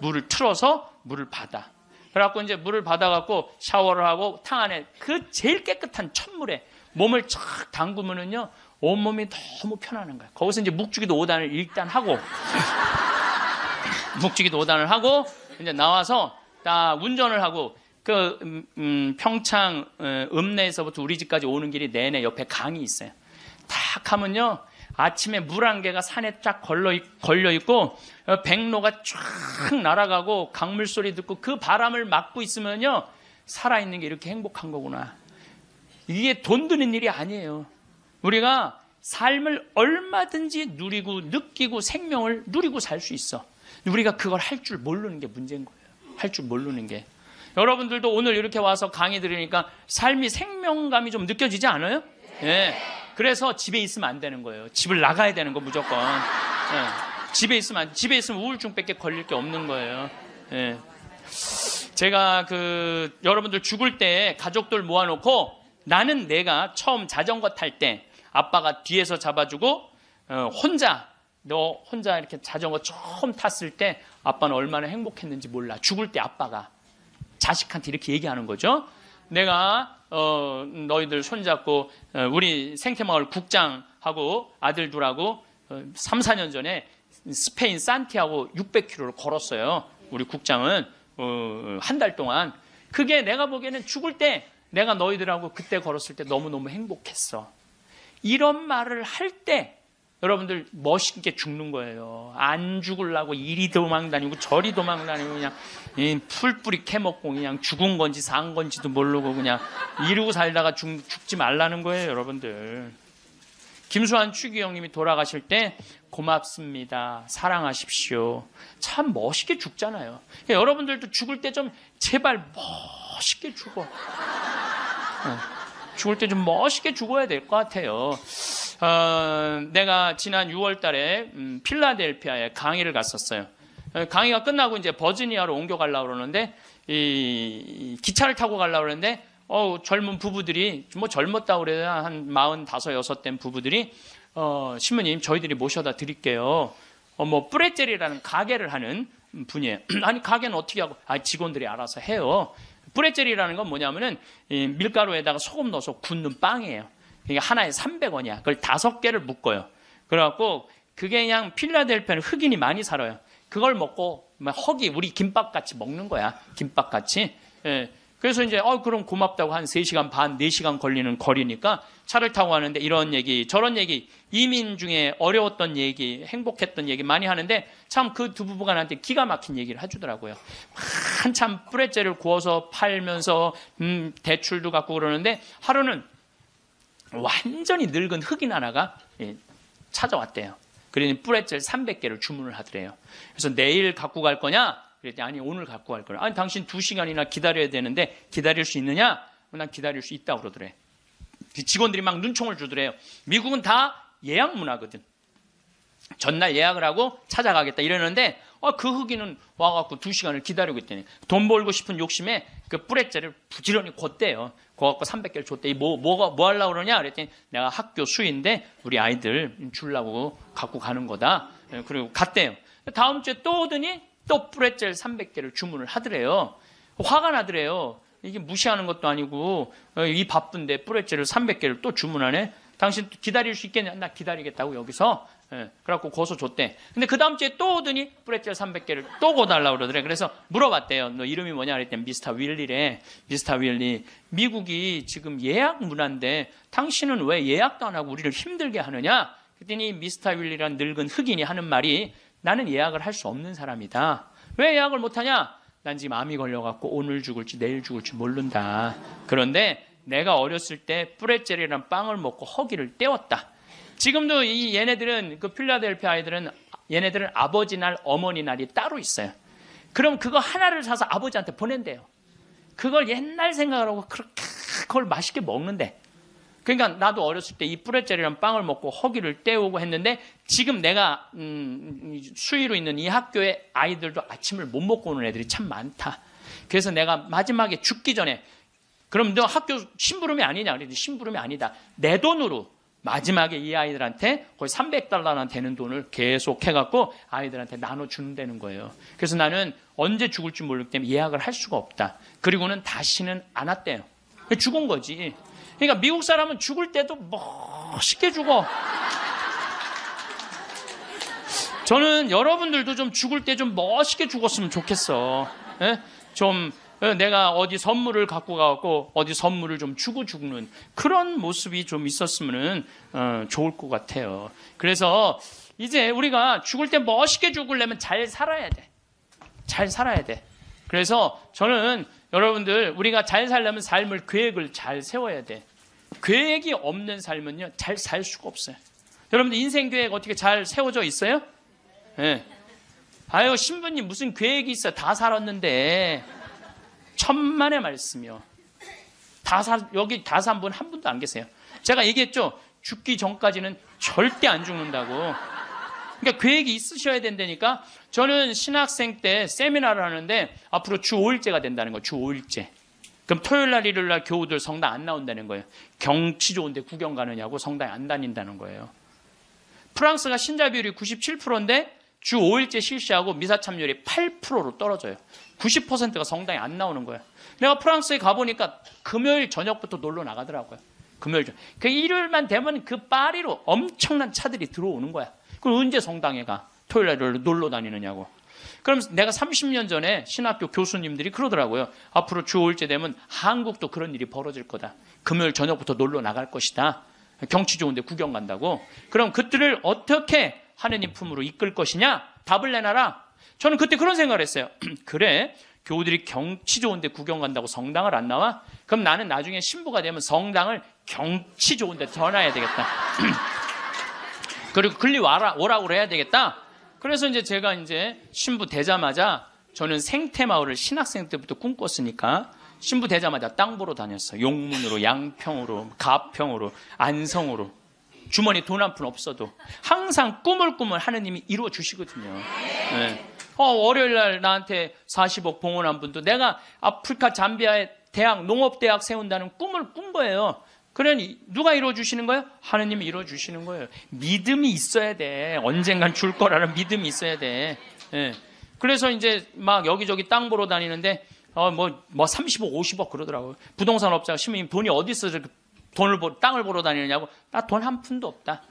물을 틀어서 물을 받아. 그래갖고 이제 물을 받아갖고 샤워를 하고 탕 안에 그 제일 깨끗한 첫물에 몸을 쫙 담그면은요, 온몸이 너무 편안한 거야. 거기서 이제 묵주기도 5단을 일단 하고 묵주기도 5단을 하고 이제 나와서 딱 운전을 하고 평창 읍내에서부터 우리 집까지 오는 길이 내내 옆에 강이 있어요. 딱 하면요, 아침에 물 한 개가 산에 쫙 걸려 있고 백로가 쫙 날아가고 강물 소리 듣고 그 바람을 맞고 있으면요, 살아있는 게 이렇게 행복한 거구나. 이게 돈 드는 일이 아니에요. 우리가 삶을 얼마든지 누리고 느끼고 생명을 누리고 살 수 있어. 우리가 그걸 할 줄 모르는 게 문제인 거예요. 할 줄 모르는 게. 여러분들도 오늘 이렇게 와서 강의 들으니까 삶이 생명감이 좀 느껴지지 않아요? 네. 그래서 집에 있으면 안 되는 거예요. 집을 나가야 되는 거 무조건. 네. 집에 있으면 우울증밖에 걸릴 게 없는 거예요. 네. 제가 여러분들 죽을 때 가족들 모아놓고 나는 내가 처음 자전거 탈 때 아빠가 뒤에서 잡아주고 너 혼자 이렇게 자전거 처음 탔을 때 아빠는 얼마나 행복했는지 몰라. 죽을 때 아빠가 자식한테 이렇게 얘기하는 거죠. 내가 너희들 손잡고 우리 생태마을 국장하고 아들 둘하고 3, 4년 전에 스페인 산티아고 600km를 걸었어요. 우리 국장은 한 달 동안. 그게 내가 보기에는 죽을 때 내가 너희들하고 그때 걸었을 때 너무너무 행복했어. 이런 말을 할 때 여러분들 멋있게 죽는 거예요. 안 죽으려고 이리 도망다니고 저리 도망다니고 그냥 풀뿌리 캐먹고 그냥 죽은 건지 산 건지도 모르고 그냥 이러고 살다가 죽지 말라는 거예요, 여러분들. 김수환 추기경님이 돌아가실 때 고맙습니다. 사랑하십시오. 참 멋있게 죽잖아요. 여러분들도 죽을 때 좀 제발 멋있게 죽어. 죽을 때 좀 멋있게 죽어야 될 것 같아요. 내가 지난 6월 달에 필라델피아에 강의를 갔었어요. 강의가 끝나고 이제 버지니아로 옮겨가려고 그러는데, 기차를 타고 가려고 그러는데, 젊은 부부들이, 뭐 젊었다고 그래야 한 45, 6 된 부부들이, 신부님, 저희들이 모셔다 드릴게요. 뿌레젤이라는 가게를 하는 분이에요. 아니, 가게는 어떻게 하고? 직원들이 알아서 해요. 뿌레젤이라는 건 뭐냐면은, 밀가루에다가 소금 넣어서 굽는 빵이에요. 이게 하나에 300원이야. 그걸 5개를 묶어요. 그래갖고, 그게 그냥 필라델피아는 흑인이 많이 살아요. 그걸 먹고, 허기, 우리 김밥같이 먹는 거야. 김밥같이. 예. 그래서 이제, 그럼 고맙다고 한 3시간 반, 4시간 걸리는 거리니까 차를 타고 가는데 이런 얘기, 저런 얘기, 이민 중에 어려웠던 얘기, 행복했던 얘기 많이 하는데 참 그 두 부부가 나한테 기가 막힌 얘기를 해주더라고요. 한참 뿌레째를 구워서 팔면서, 대출도 갖고 그러는데 하루는 완전히 늙은 흑인 하나가 찾아왔대요. 그러니 뿌레젤 300개를 주문을 하더래요. 그래서 내일 갖고 갈 거냐? 그랬더니 아니 오늘 갖고 갈 거야. 아니 당신 2시간이나 기다려야 되는데 기다릴 수 있느냐? 난 기다릴 수 있다고 그러더래. 직원들이 막 눈총을 주더래요. 미국은 다 예약 문화거든. 전날 예약을 하고 찾아가겠다 이러는데 그 흑인은 와갖고 2시간을 기다리고 있더니 돈 벌고 싶은 욕심에 그 뿌레젤을 부지런히 걷대요. 거갖고 300개를 줬대. 뭐 하려고 그러냐? 그랬더니 내가 학교 수인데 우리 아이들 주려고 갖고 가는 거다. 그리고 갔대요. 다음 주에 또 오더니 또 뿌레젤 300개를 주문을 하더래요. 화가 나더래요. 이게 무시하는 것도 아니고 이 바쁜데 뿌레젤을 300개를 또 주문하네. 당신 기다릴 수 있겠냐? 나 기다리겠다고 여기서. 그래갖고 고소 줬대. 근데 그 다음 주에 또 오더니 뿌레젤 300개를 또 고달라고 그러더래. 그래서 물어봤대요. 너 이름이 뭐냐? 그랬더니 미스터 윌리래. 미스터 윌리. 미국이 지금 예약 문화인데 당신은 왜 예약도 안 하고 우리를 힘들게 하느냐? 그랬더니 미스터 윌리란 늙은 흑인이 하는 말이 나는 예약을 할 수 없는 사람이다. 왜 예약을 못하냐? 난 지금 암이 걸려갖고 오늘 죽을지 내일 죽을지 모른다. 그런데 내가 어렸을 때 뿌레젤이란 빵을 먹고 허기를 때웠다. 지금도 이 얘네들은 그 필라델피아 아이들은 얘네들은 아버지 날, 어머니 날이 따로 있어요. 그럼 그거 하나를 사서 아버지한테 보낸대요. 그걸 옛날 생각을 하고 그렇게 그걸 맛있게 먹는데. 그러니까 나도 어렸을 때 이 뿌레젤이란 빵을 먹고 허기를 때우고 했는데 지금 내가 수의로 있는 이 학교에 아이들도 아침을 못 먹고 오는 애들이 참 많다. 그래서 내가 마지막에 죽기 전에 그럼 너 학교 심부름이 아니냐? 그랬더니 심부름이 아니다. 내 돈으로 마지막에 이 아이들한테 거의 $300나 되는 돈을 계속 해갖고 아이들한테 나눠주는다는 거예요. 그래서 나는 언제 죽을지 모르기 때문에 예약을 할 수가 없다. 그리고는 다시는 안 왔대요. 죽은 거지. 그러니까 미국 사람은 죽을 때도 멋있게 죽어. 저는 여러분들도 좀 죽을 때 좀 멋있게 죽었으면 좋겠어. 좀 내가 어디 선물을 갖고 가고 어디 선물을 좀 주고 죽는 그런 모습이 좀 있었으면 좋을 것 같아요. 그래서 이제 우리가 죽을 때 멋있게 죽으려면 잘 살아야 돼. 잘 살아야 돼. 그래서 저는 여러분들 우리가 잘 살려면 삶을 계획을 잘 세워야 돼. 계획이 없는 삶은요 잘 살 수가 없어요. 여러분들 인생 계획 어떻게 잘 세워져 있어요? 네. 아유 신부님 무슨 계획이 있어? 다 살았는데. 천만의 말씀이요. 여기 다 산 분 한 분도 안 계세요. 제가 얘기했죠. 죽기 전까지는 절대 안 죽는다고. 그러니까 계획이 있으셔야 된다니까. 저는 신학생 때 세미나를 하는데 앞으로 주 5일제가 된다는 거예요. 주 5일제. 그럼 토요일 날 일요일 날 교우들 성당 안 나온다는 거예요. 경치 좋은데 구경 가느냐고 성당에 안 다닌다는 거예요. 프랑스가 신자 비율이 97%인데 주 5일제 실시하고 미사 참여율이 8%로 떨어져요. 90%가 성당에 안 나오는 거예요. 내가 프랑스에 가보니까 금요일 저녁부터 놀러 나가더라고요. 금요일 저녁. 그 일요일만 되면 그 파리로 엄청난 차들이 들어오는 거야. 그럼 언제 성당에 가? 토요일 날 놀러 다니느냐고. 그럼 내가 30년 전에 신학교 교수님들이 그러더라고요. 앞으로 주 5일째 되면 한국도 그런 일이 벌어질 거다. 금요일 저녁부터 놀러 나갈 것이다. 경치 좋은데 구경 간다고. 그럼 그들을 어떻게 하느님 품으로 이끌 것이냐? 답을 내놔라. 저는 그때 그런 생각을 했어요. 그래, 교우들이 경치 좋은데 구경 간다고 성당을 안 나와? 그럼 나는 나중에 신부가 되면 성당을 경치 좋은데 전화해야 되겠다. 그리고 글리 오라고 해야 되겠다. 그래서 이제 제가 이제 신부 되자마자 저는 생태마을을 신학생 때부터 꿈꿨으니까 신부 되자마자 땅 보러 다녔어요. 용문으로, 양평으로, 가평으로, 안성으로. 주머니 돈 한 푼 없어도 항상 꿈을 하느님이 이루어 주시거든요. 네. 월요일 날 나한테 40억 봉헌한 분도 내가 아프리카 잠비아에 대학, 농업대학 세운다는 꿈을 꾼 거예요. 그러니 누가 이루어 주시는 거예요? 하느님이 이루어 주시는 거예요. 믿음이 있어야 돼. 언젠간 줄 거라는 믿음이 있어야 돼. 네. 그래서 이제 막 여기저기 땅 보러 다니는데 뭐 30억, 50억 그러더라고요. 부동산 업자가 신부님 돈이 어디 있어 땅을 보러 다니느냐고. 나 돈 한 푼도 없다.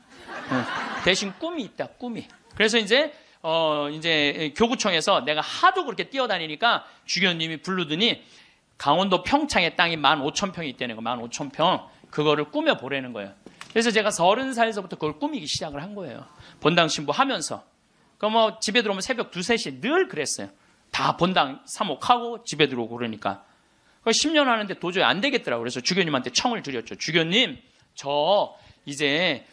대신 꿈이 있다, 꿈이. 그래서 이제 교구청에서 내가 하도 그렇게 뛰어다니니까 주교님이 부르더니 강원도 평창에 땅이 15,000평이 있다는 거, 15,000평. 그거를 꾸며보라는 거예요. 그래서 제가 30살에서부터 그걸 꾸미기 시작을 한 거예요. 본당 신부 하면서. 그럼 집에 들어오면 새벽 2, 3시에 늘 그랬어요. 다 본당 사목하고 집에 들어오고 그러니까. 10년 하는데 도저히 안 되겠더라고요. 그래서 주교님한테 청을 드렸죠. 주교님, 저 이제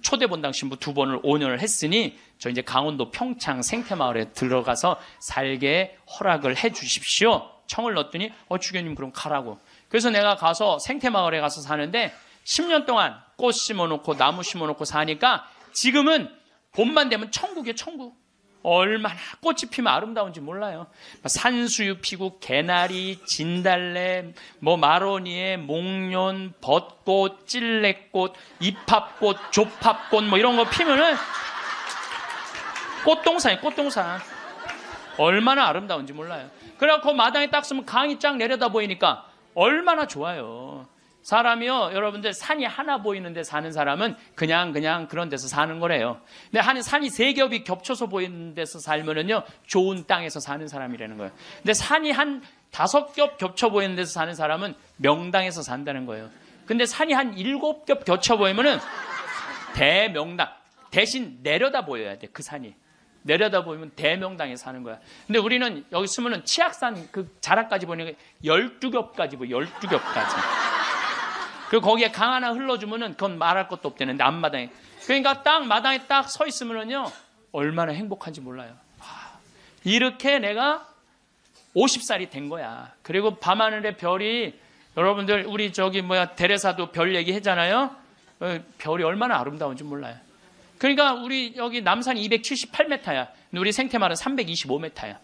초대 본당 신부 2번을 5년을 했으니 저 이제 강원도 평창 생태마을에 들어가서 살게 허락을 해 주십시오. 청을 넣었더니 주교님 그럼 가라고. 그래서 내가 가서 생태마을에 가서 사는데 10년 동안 꽃 심어놓고 나무 심어놓고 사니까 지금은 봄만 되면 천국이에요, 천국. 얼마나 꽃이 피면 아름다운지 몰라요. 산수유 피고 개나리, 진달래, 마로니에, 목련, 벚꽃, 찔레꽃, 이팝꽃, 조팝꽃 이런 거 피면은 꽃동산이에요, 꽃동산. 얼마나 아름다운지 몰라요. 그래갖고 마당에 딱 서면 강이 쫙 내려다 보이니까 얼마나 좋아요. 사람이요, 여러분들 산이 하나 보이는 데 사는 사람은 그냥 그런 데서 사는 거래요. 근데 산이 3겹이 겹쳐서 보이는 데서 살면은요, 좋은 땅에서 사는 사람이라는 거예요. 근데 산이 한 5겹 겹쳐 보이는 데서 사는 사람은 명당에서 산다는 거예요. 근데 산이 한 7겹 겹쳐 보이면은 대명당. 대신 내려다 보여야 돼, 그 산이. 내려다 보면 대명당에 사는 거야. 근데 우리는 여기 쓰면은 치악산 그 자락까지 보니까 12겹까지 보여, 12겹까지. 그리고 거기에 강 하나 흘러주면은 그건 말할 것도 없대는데 앞마당에. 그러니까 딱 마당에 딱 서 있으면은요, 얼마나 행복한지 몰라요. 이렇게 내가 50살이 된 거야. 그리고 밤하늘의 별이, 여러분들 우리 데레사도 별 얘기 했잖아요. 별이 얼마나 아름다운지 몰라요. 그러니까 우리 여기 남산이 278m야. 근데 우리 생태마을은 325m야.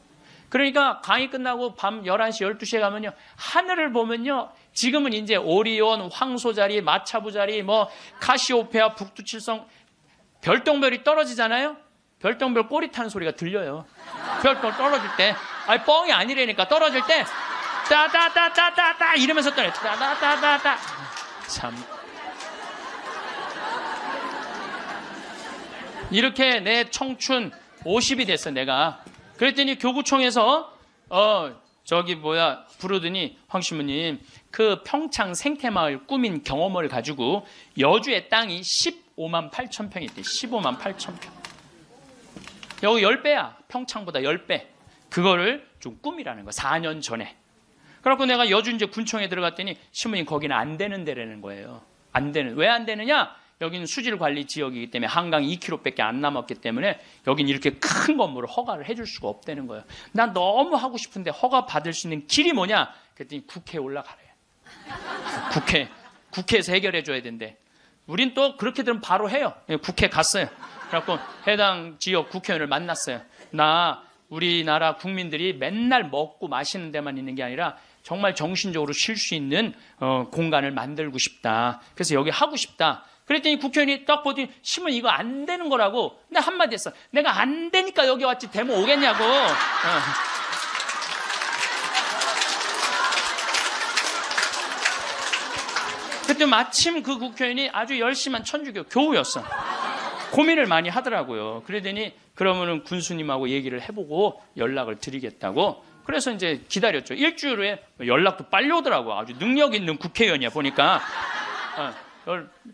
그러니까 강의 끝나고 밤 11시, 12시에 가면요, 하늘을 보면요, 지금은 이제 오리온, 황소자리, 마차부자리, 카시오페아, 북두칠성, 별똥별이 떨어지잖아요? 별똥별 꼬리 타는 소리가 들려요. 별똥별 떨어질 때. 뻥이 아니라니까. 떨어질 때, 따따따따따따 이러면서 떨어요. 따따따따따. 참. 이렇게 내 청춘 50이 됐어, 내가. 그랬더니 교구청에서 부르더니 황 신부님, 그 평창 생태마을 꾸민 경험을 가지고 여주의 땅이 15만 8천 평이 있대. 15만 8천 평. 여기 10배야. 평창보다 10배. 그거를 좀 꾸미라는 거. 4년 전에. 그래갖고 내가 여주 이제 군청에 들어갔더니 신부님 거기는 안 되는 데라는 거예요. 안 되는. 왜 안 되느냐? 여기는 수질관리 지역이기 때문에 한강 2km밖에 안 남았기 때문에 여긴 이렇게 큰 건물을 허가를 해줄 수가 없다는 거예요. 난 너무 하고 싶은데 허가 받을 수 있는 길이 뭐냐? 그랬더니 국회에 올라가래. 국회에서 해결해 줘야 된대. 우린 또 그렇게 되면 바로 해요. 국회 갔어요. 그래갖고 해당 지역 국회의원을 만났어요. 나 우리나라 국민들이 맨날 먹고 마시는 데만 있는 게 아니라 정말 정신적으로 쉴 수 있는 공간을 만들고 싶다. 그래서 여기 하고 싶다. 그랬더니 국회의원이 딱 보더니 신문 이거 안 되는 거라고. 근데 한마디 했어. 내가 안 되니까 여기 왔지 되면 오겠냐고. 그때 마침 그 국회의원이 아주 열심한 천주교 교우였어. 고민을 많이 하더라고요. 그러더니 그러면은 군수님하고 얘기를 해보고 연락을 드리겠다고. 그래서 이제 기다렸죠. 일주일 후에 연락도 빨리 오더라고. 아주 능력 있는 국회의원이야 보니까.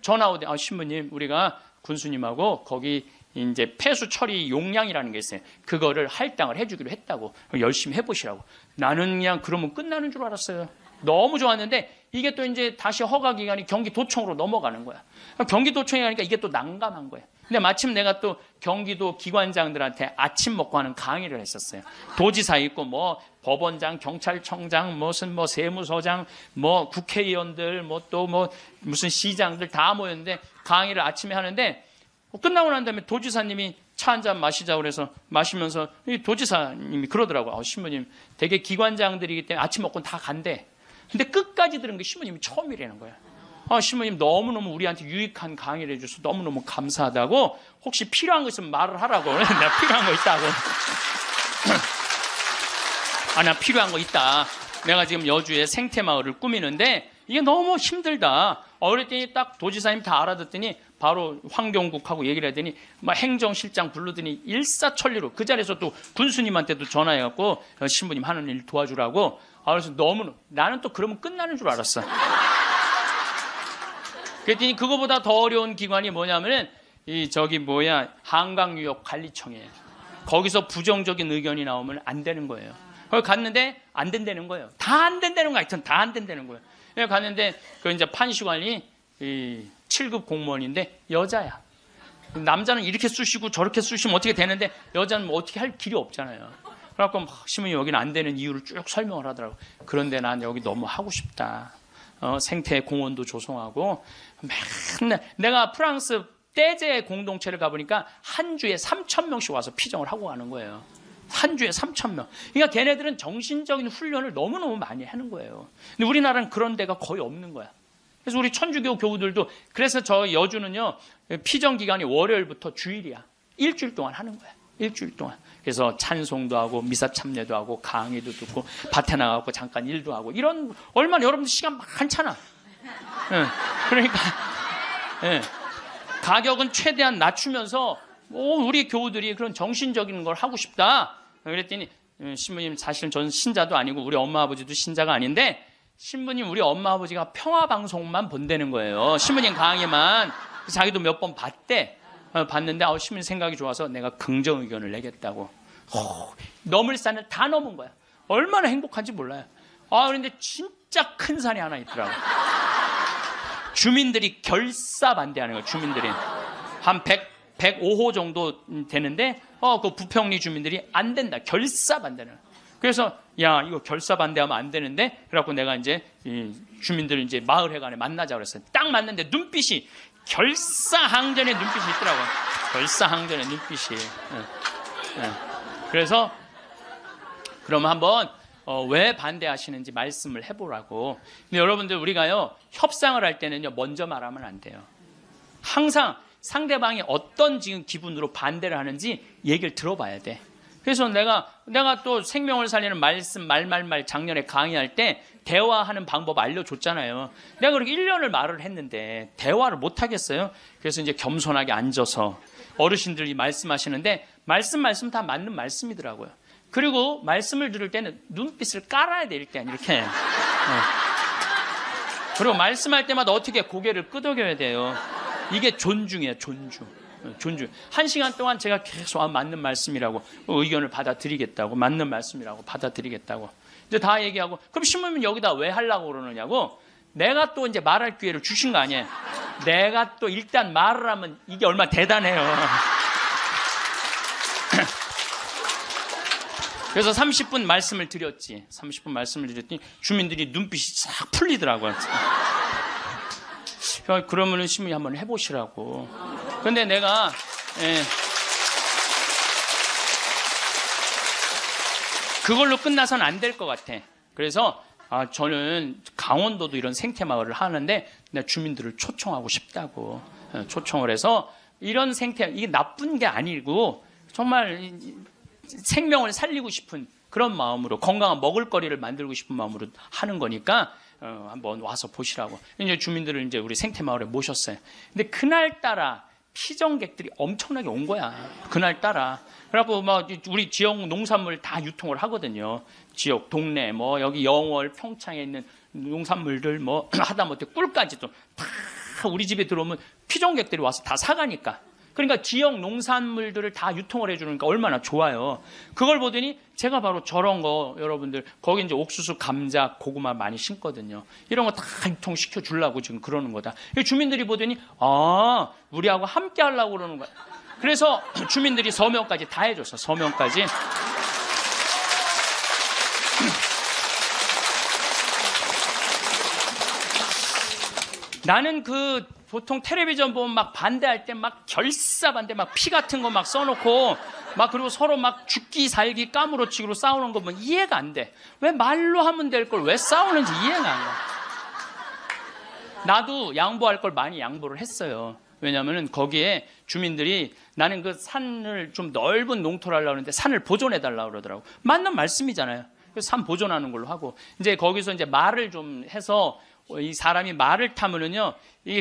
전화 오대. 신부님, 우리가 군수님하고 거기 이제 폐수 처리 용량이라는 게 있어요. 그거를 할당을 해주기로 했다고. 열심히 해보시라고. 나는 그냥 그러면 끝나는 줄 알았어요. 너무 좋았는데 이게 또 이제 다시 허가 기간이 경기도청으로 넘어가는 거야. 경기도청에 가니까 이게 또 난감한 거야. 근데 마침 내가 또 경기도 기관장들한테 아침 먹고 하는 강의를 했었어요. 도지사 있고 뭐 법원장, 경찰청장, 무슨 뭐 세무서장, 뭐 국회의원들, 뭐 또 뭐 무슨 시장들 다 모였는데 강의를 아침에 하는데 끝나고 난 다음에 도지사님이 차 한 잔 마시자고 그래서 마시면서 이 도지사님이 그러더라고요. 신부님, 되게 기관장들이기 때문에 아침 먹고는 다 간대. 근데 끝까지 들은 게 신부님이 처음이라는 거야. 신부님 너무너무 우리한테 유익한 강의를 해줘서 너무너무 감사하다고. 혹시 필요한 거 있으면 말을 하라고. 내가 필요한 거 있다고. 나 필요한 거 있다. 내가 지금 여주에 생태마을을 꾸미는데 이게 너무 힘들다. 그랬더니 딱 도지사님 다 알아듣더니 바로 환경국하고 얘기를 하더니 막 행정실장 부르더니 일사천리로 그 자리에서 또 군수님한테도 전화해갖고 신부님 하는 일 도와주라고. 그래서 너무 나는 또 그러면 끝나는 줄 알았어. 그랬더니 그거보다 더 어려운 기관이 뭐냐면은 한강유역관리청이에요. 거기서 부정적인 의견이 나오면 안 되는 거예요. 거기 갔는데 안 된다는 거예요. 다 안 된다는 거 하여튼 다 안 된다는 거예요. 갔는데 그 이제 판시관이 7급 공무원인데 여자야. 남자는 이렇게 쑤시고 저렇게 쑤시면 어떻게 되는데 여자는 뭐 어떻게 할 길이 없잖아요. 그래갖고 신부님 여기는 안 되는 이유를 쭉 설명을 하더라고. 그런데 난 여기 너무 하고 싶다. 생태 공원도 조성하고 맨날 내가 프랑스 떼제 공동체를 가보니까 한 주에 3,000명씩 와서 피정을 하고 가는 거예요. 한 주에 3,000명. 그러니까 걔네들은 정신적인 훈련을 너무너무 많이 하는 거예요. 근데 우리나라는 그런 데가 거의 없는 거야. 그래서 우리 천주교 교우들도 그래서 저 여주는요 피정 기간이 월요일부터 주일이야. 일주일 동안 하는 거야. 일주일 동안. 그래서 찬송도 하고 미사 참례도 하고 강의도 듣고 밭에 나가고 잠깐 일도 하고 이런 얼마나 여러분들 시간 많잖아. 그러니까 가격은 최대한 낮추면서 우리 교우들이 그런 정신적인 걸 하고 싶다. 그랬더니 신부님 사실은 저는 신자도 아니고 우리 엄마 아버지도 신자가 아닌데 신부님 우리 엄마 아버지가 평화방송만 본다는 거예요. 신부님 강의만. 자기도 몇 번 봤대. 봤는데 신부님 생각이 좋아서 내가 긍정 의견을 내겠다고. 넘을 산을 다 넘은 거야. 얼마나 행복한지 몰라요. 그런데 진짜 큰 산이 하나 있더라고. 주민들이 결사 반대하는 거예요. 주민들이 한 105호 정도 되는데 그 부평리 주민들이 안 된다. 결사 반대는. 그래서 야 이거 결사 반대하면 안 되는데 그래갖고 내가 이제 주민들을 이제 마을회관에 만나자 그랬어요. 딱 만났는데 눈빛이 결사항전의 눈빛이 있더라고요. 결사항전의 눈빛이. 그래서 그러면 한번 왜 반대하시는지 말씀을 해보라고. 근데 여러분들 우리가요 협상을 할 때는요 먼저 말하면 안 돼요. 항상 상대방이 어떤 지금 기분으로 반대를 하는지 얘기를 들어봐야 돼. 그래서 내가 또 생명을 살리는 말씀 말 작년에 강의할 때 대화하는 방법 알려줬잖아요. 내가 그렇게 1년을 말을 했는데 대화를 못 하겠어요. 그래서 이제 겸손하게 앉아서 어르신들이 말씀하시는데 말씀 다 맞는 말씀이더라고요. 그리고 말씀을 들을 때는 눈빛을 깔아야 돼. 일단 이렇게. 그리고 말씀할 때마다 어떻게 고개를 끄덕여야 돼요. 이게 존중이에요. 존중. 1시간 동안 제가 계속 맞는 말씀이라고 의견을 받아들이겠다고 맞는 말씀이라고 받아들이겠다고 이제 다 얘기하고 그럼 신부님 여기다 왜 하려고 그러느냐고 내가 또 이제 말할 기회를 주신 거 아니에요. 내가 또 일단 말을 하면 이게 얼마나 대단해요. 그래서 30분 말씀을 드렸지. 30분 말씀을 드렸더니 주민들이 눈빛이 싹 풀리더라고요. 그러면은 신부님 한번 해보시라고. 근데 내가 그걸로 끝나서는 안 될 것 같아. 그래서 저는 강원도도 이런 생태마을을 하는데 내가 주민들을 초청하고 싶다고 초청을 해서 이런 생태 이게 나쁜 게 아니고 정말 생명을 살리고 싶은 그런 마음으로 건강한 먹을거리를 만들고 싶은 마음으로 하는 거니까 한번 와서 보시라고. 이제 주민들을 이제 우리 생태마을에 모셨어요. 근데 그날따라 피정객들이 엄청나게 온 거야. 그날따라. 그래갖고 막 우리 지역 농산물 다 유통을 하거든요. 지역, 동네, 뭐 여기 영월, 평창에 있는 농산물들 뭐 하다못해 꿀까지도 다 우리 집에 들어오면 피정객들이 와서 다 사가니까. 그러니까 지역 농산물들을 다 유통을 해주니까 얼마나 좋아요. 그걸 보더니 제가 바로 저런 거 여러분들 거기 이제 옥수수, 감자, 고구마 많이 심거든요. 이런 거 다 유통시켜 주려고 지금 그러는 거다. 주민들이 보더니 우리하고 함께 하려고 그러는 거야. 그래서 주민들이 서명까지 다 해줬어. 서명까지. 나는 보통 텔레비전 보면 막 반대할 때 막 결사 반대 막 피 같은 거 막 써놓고 막 그리고 서로 막 죽기 살기 까무러치기로 싸우는 거 보면 이해가 안 돼. 왜 말로 하면 될 걸 왜 싸우는지 이해가 안 가. 나도 양보할 걸 많이 양보를 했어요. 왜냐하면 거기에 주민들이 나는 그 산을 좀 넓은 농토를 하려고 하는데 산을 보존해달라고 그러더라고. 맞는 말씀이잖아요. 그래서 산 보존하는 걸로 하고 이제 거기서 이제 말을 좀 해서 이 사람이 말을 타면은요,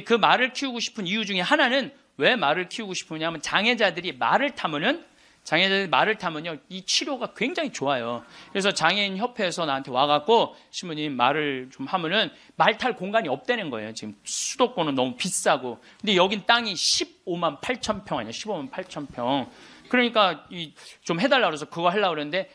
그 말을 키우고 싶은 이유 중에 하나는 왜 말을 키우고 싶으냐면 장애자들이 말을 타면은 이 치료가 굉장히 좋아요. 그래서 장애인 협회에서 나한테 와갖고 신부님 말을 좀 하면은 말 탈 공간이 없다는 거예요. 지금 수도권은 너무 비싸고. 근데 여긴 땅이 15만 8천 평 아니야. 15만 8천 평. 그러니까 좀 해달라고 그래서 그거 하려고 그러는데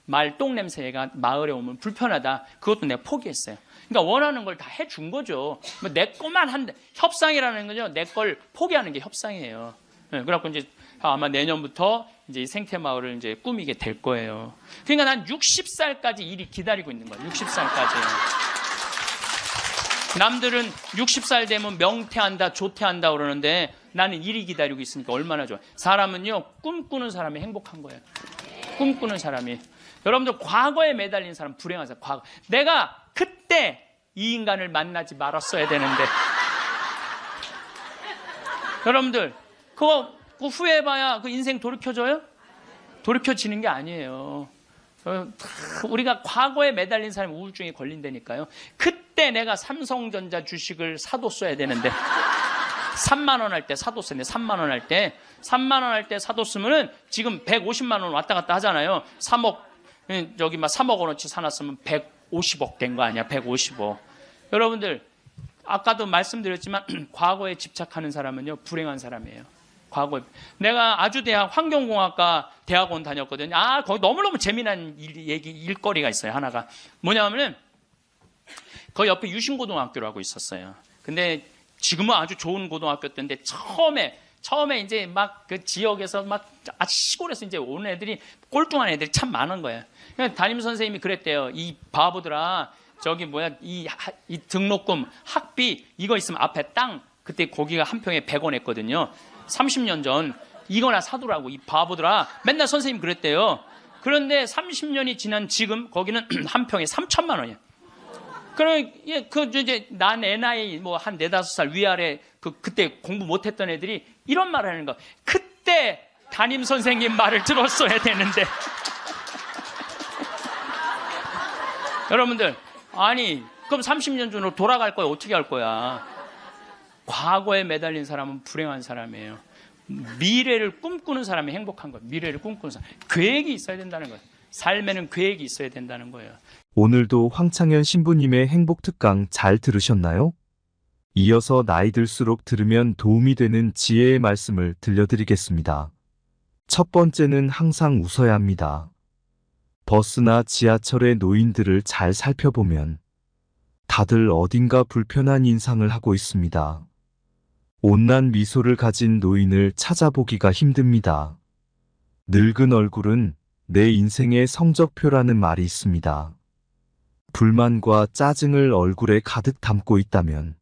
말 똥 냄새가 마을에 오면 불편하다. 그것도 내가 포기했어요. 그러니까 원하는 걸 다 해준 거죠. 내 것만 한데 협상이라는 거죠. 내 걸 포기하는 게 협상이에요. 네, 그래갖고 이제 아마 내년부터 이제 이 생태마을을 이제 꾸미게 될 거예요. 그러니까 난 60살까지 일이 기다리고 있는 거예요. 60살까지. 남들은 60살 되면 명퇴한다, 조퇴한다 그러는데 나는 일이 기다리고 있으니까 얼마나 좋아. 사람은요, 꿈꾸는 사람이 행복한 거예요. 꿈꾸는 사람이. 여러분들 과거에 매달린 사람 불행한 사람. 과거. 내가 그때 이 인간을 만나지 말았어야 되는데. 여러분들 그거 후회해봐야 그 인생 돌이켜져요? 돌이켜지는 게 아니에요. 우리가 과거에 매달린 사람이 우울증에 걸린다니까요. 그때 내가 삼성전자 주식을 사뒀어야 되는데 3만 원 할 때 사뒀어야 돼. 3만 원 할 때 3만 원 할 때 사뒀으면은 지금 150만 원 왔다 갔다 하잖아요. 3억 여기 막 3억 원어치 사놨으면 150억 된 거 아니야. 150억. 여러분들 아까도 말씀드렸지만 과거에 집착하는 사람은요 불행한 사람이에요. 과거에 내가 아주대학 환경공학과 대학원 다녔거든요. 거기 너무너무 재미난 일거리가 있어요. 하나가 뭐냐면은 그 옆에 유신고등학교라고 있었어요. 근데 지금은 아주 좋은 고등학교 때인데 처음에 이제 막 그 지역에서 막 시골에서 이제 온 애들이 꼴뚱한 애들이 참 많은 거예요. 담임 선생님이 그랬대요. 이 바보들아, 저기 이 등록금, 학비 이거 있으면 앞에 땅, 그때 거기가 한 평에 100원 했거든요. 30년 전 이거나 사두라고. 이 바보들아, 맨날 선생님 그랬대요. 그런데 30년이 지난 지금 거기는 한 평에 3천만 원이야. 그럼 이제 난 애 나이 뭐 한 4-5살 위아래 그때 공부 못했던 애들이 이런 말을 하는 거. 그때 담임 선생님 말을 들었어야 되는데. 여러분들 그럼 30년 전으로 돌아갈 거야? 어떻게 할 거야? 과거에 매달린 사람은 불행한 사람이에요. 미래를 꿈꾸는 사람이 행복한 거예요. 미래를 꿈꾸는 사람. 계획이 있어야 된다는 거예요. 삶에는 계획이 있어야 된다는 거예요. 오늘도 황창현 신부님의 행복특강 잘 들으셨나요? 이어서 나이 들수록 들으면 도움이 되는 지혜의 말씀을 들려드리겠습니다. 첫 번째는 항상 웃어야 합니다. 버스나 지하철의 노인들을 잘 살펴보면 다들 어딘가 불편한 인상을 하고 있습니다. 온난 미소를 가진 노인을 찾아보기가 힘듭니다. 늙은 얼굴은 내 인생의 성적표라는 말이 있습니다. 불만과 짜증을 얼굴에 가득 담고 있다면